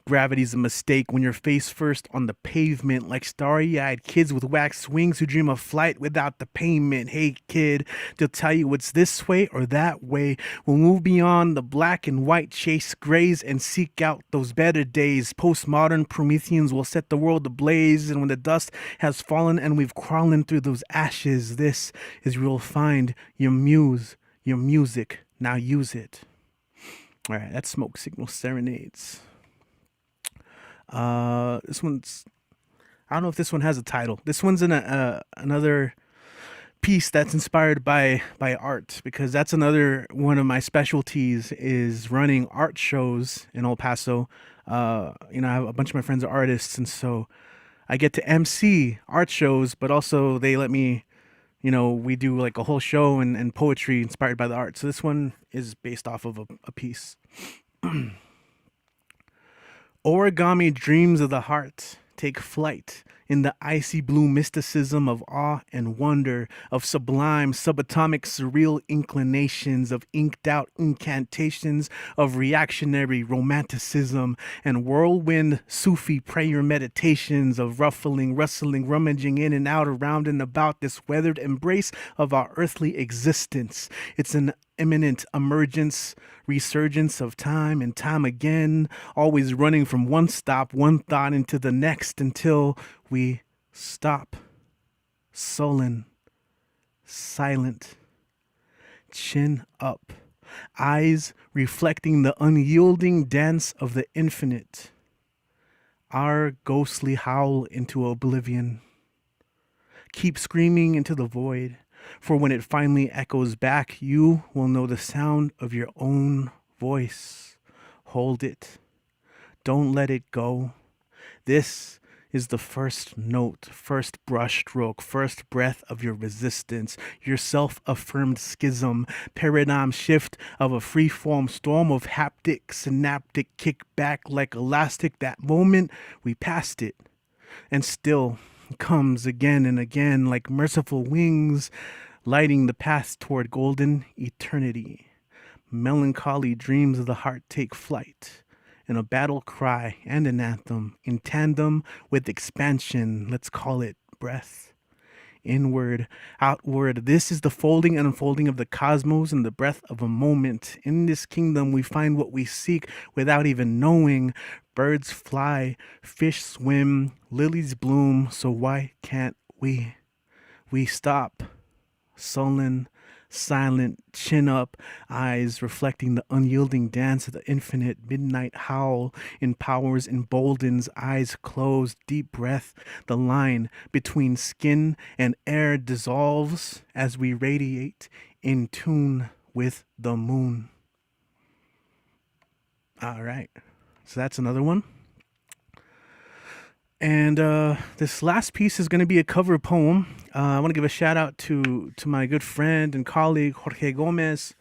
gravity's a mistake when you're face first on the pavement, like starry-eyed kids with waxed wings who dream of flight without the payment. Hey kid, they'll tell you it's this way or that way. We'll move beyond the black and white, chase grays, and seek out those better days. Postmodern Prometheans will set the world ablaze, and when the dust has fallen and we've crawling through those ashes, this is where you'll find your muse, your music. Now use it. All right, that's Smoke Signal Serenades. This one's, I don't know if this one has a title. This one's in another piece that's inspired by art, because that's another one of my specialties is running art shows in El Paso. I have a bunch of my friends are artists, and so I get to MC art shows, but also they let me, we do like a whole show and poetry inspired by the art. So this one is based off of a piece. Origami dreams of the heart take flight in the icy blue mysticism of awe and wonder, of sublime subatomic surreal inclinations, of inked out incantations, of reactionary romanticism and whirlwind Sufi prayer meditations, of ruffling, rustling, rummaging in and out, around and about this weathered embrace of our earthly existence. It's an imminent emergence, resurgence of time and time again, always running from one stop, one thought into the next until we stop, sullen, silent, chin up, eyes reflecting the unyielding dance of the infinite, our ghostly howl into oblivion. Keep screaming into the void, for when it finally echoes back, you will know the sound of your own voice. Hold it. Don't let it go. This is the first note, first brushstroke, first breath of your resistance, your self-affirmed schism, paradigm shift of a free-form storm of haptic, synaptic kickback like elastic. That moment, we passed it. And still comes again and again like merciful wings, lighting the path toward golden eternity. Melancholy dreams of the heart take flight, and a battle cry and an anthem in tandem with expansion. Let's call it breath. Inward, outward. This is the folding and unfolding of the cosmos and the breath of a moment. In this kingdom, we find what we seek without even knowing. Birds fly, fish swim, lilies bloom. So why can't we? We stop, sullen, silent, chin up, eyes reflecting the unyielding dance of the infinite midnight howl, empowers, emboldens, eyes closed, deep breath, the line between skin and air dissolves as we radiate in tune with the moon. All right, so that's another one. And this last piece is going to be a cover poem. I want to give a shout out to my good friend and colleague Jorge Gomez.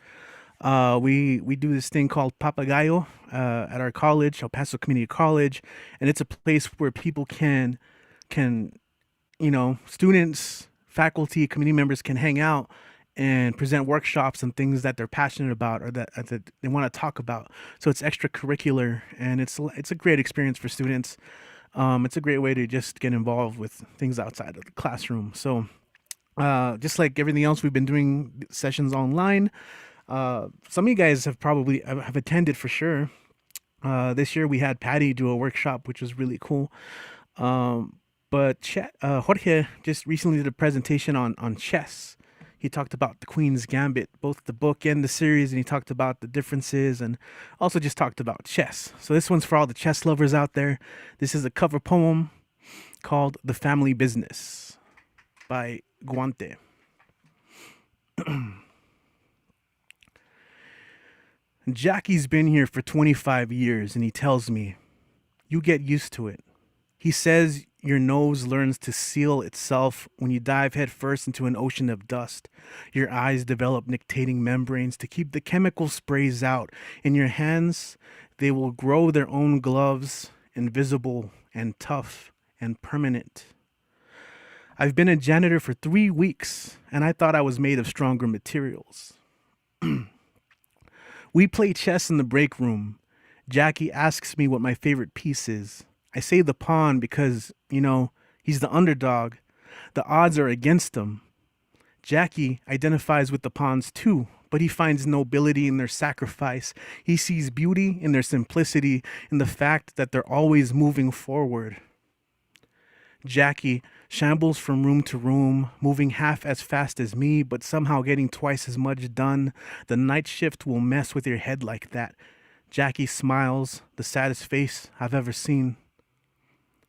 We do this thing called Papagayo at our college, El Paso Community College, and it's a place where people can students, faculty, community members can hang out and present workshops and things that they're passionate about or that they want to talk about. So it's extracurricular, and it's a great experience for students. It's a great way to just get involved with things outside of the classroom. So just like everything else, we've been doing sessions online. Some of you guys have probably have attended for sure. This year we had Patty do a workshop, which was really cool. But Jorge just recently did a presentation on chess. He talked about the Queen's Gambit, both the book and the series, and he talked about the differences and also just talked about chess. So this one's for all the chess lovers out there. This is a cover poem called The Family Business by Guante. Jackie's been here for 25 years, and he tells me, you get used to it. He says your nose learns to seal itself when you dive headfirst into an ocean of dust. Your eyes develop nictating membranes to keep the chemical sprays out. In your hands, they will grow their own gloves, invisible and tough and permanent. I've been a janitor for 3 weeks, and I thought I was made of stronger materials. We play chess in the break room. Jackie asks me what my favorite piece is. I say the pawn because, he's the underdog. The odds are against him. Jackie identifies with the pawns too, but he finds nobility in their sacrifice. He sees beauty in their simplicity, in the fact that they're always moving forward. Jackie shambles from room to room, moving half as fast as me, but somehow getting twice as much done. The night shift will mess with your head like that. Jackie smiles, the saddest face I've ever seen.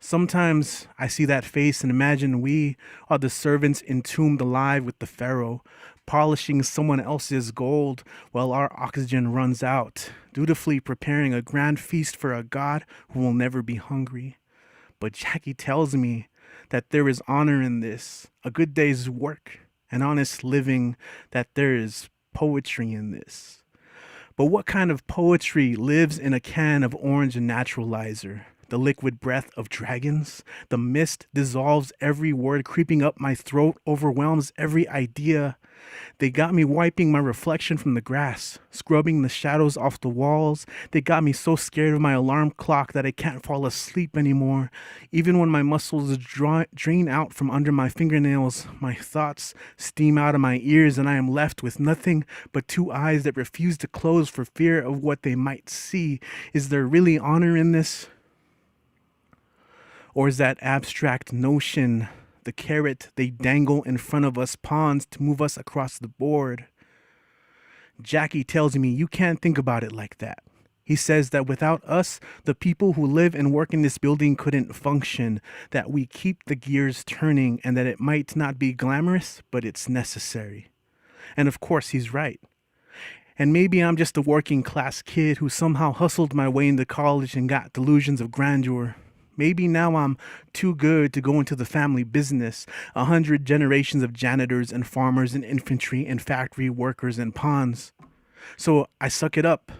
Sometimes I see that face and imagine we are the servants entombed alive with the pharaoh, polishing someone else's gold while our oxygen runs out, dutifully preparing a grand feast for a god who will never be hungry. But Jackie tells me that there is honor in this, a good day's work, an honest living, that there is poetry in this. But what kind of poetry lives in a can of orange naturalizer? The liquid breath of dragons? The mist dissolves every word creeping up my throat, overwhelms every idea. They got me wiping my reflection from the grass, scrubbing the shadows off the walls. They got me so scared of my alarm clock that I can't fall asleep anymore. Even when my muscles drain out from under my fingernails, my thoughts steam out of my ears, and I am left with nothing but 2 eyes that refuse to close for fear of what they might see. Is there really honor in this? Or is that abstract notion the carrot they dangle in front of us pawns to move us across the board? Jackie tells me you can't think about it like that. He says that without us, the people who live and work in this building couldn't function, that we keep the gears turning, and that it might not be glamorous, but it's necessary. And of course, he's right. And maybe I'm just a working class kid who somehow hustled my way into college and got delusions of grandeur. Maybe now I'm too good to go into the family business, 100 generations of janitors and farmers and infantry and factory workers and pawns. So I suck it up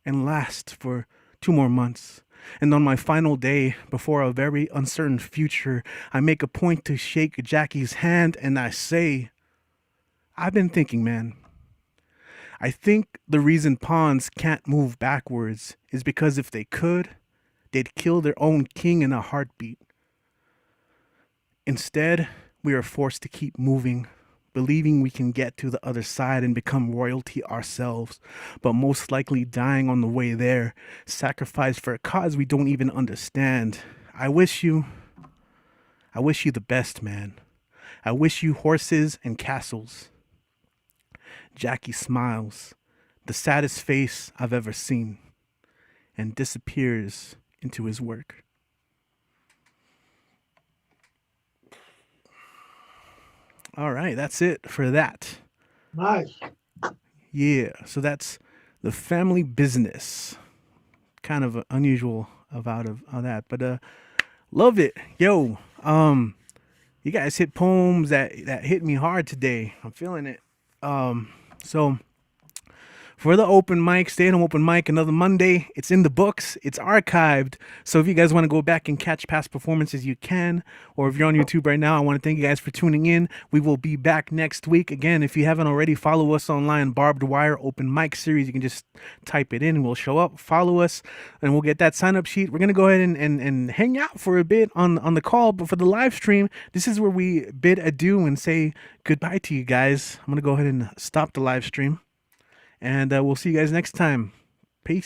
and last for 2 more months. And on my final day, before a very uncertain future, I make a point to shake Jackie's hand and I say, I've been thinking, man. I think the reason pawns can't move backwards is because if they could, they'd kill their own king in a heartbeat. Instead, we are forced to keep moving, believing we can get to the other side and become royalty ourselves, but most likely dying on the way there, sacrificed for a cause we don't even understand. I wish you the best, man. I wish you horses and castles. Jackie smiles, the saddest face I've ever seen, and disappears into his work. All right, that's it for that. Nice. Yeah, so that's the family business. Kind of unusual about of that, but love it. Yo, you guys hit poems that hit me hard today. I'm feeling it. So for the open mic, stay at home open mic, another Monday. It's in the books. It's archived. So if you guys want to go back and catch past performances, you can. Or if you're on YouTube right now, I want to thank you guys for tuning in. We will be back next week. Again, if you haven't already, follow us online, Barbed Wire Open Mic Series. You can just type it in and we'll show up. Follow us and we'll get that sign up sheet. We're going to go ahead and hang out for a bit on the call. But for the live stream, this is where we bid adieu and say goodbye to you guys. I'm going to go ahead and stop the live stream. And we'll see you guys next time. Peace.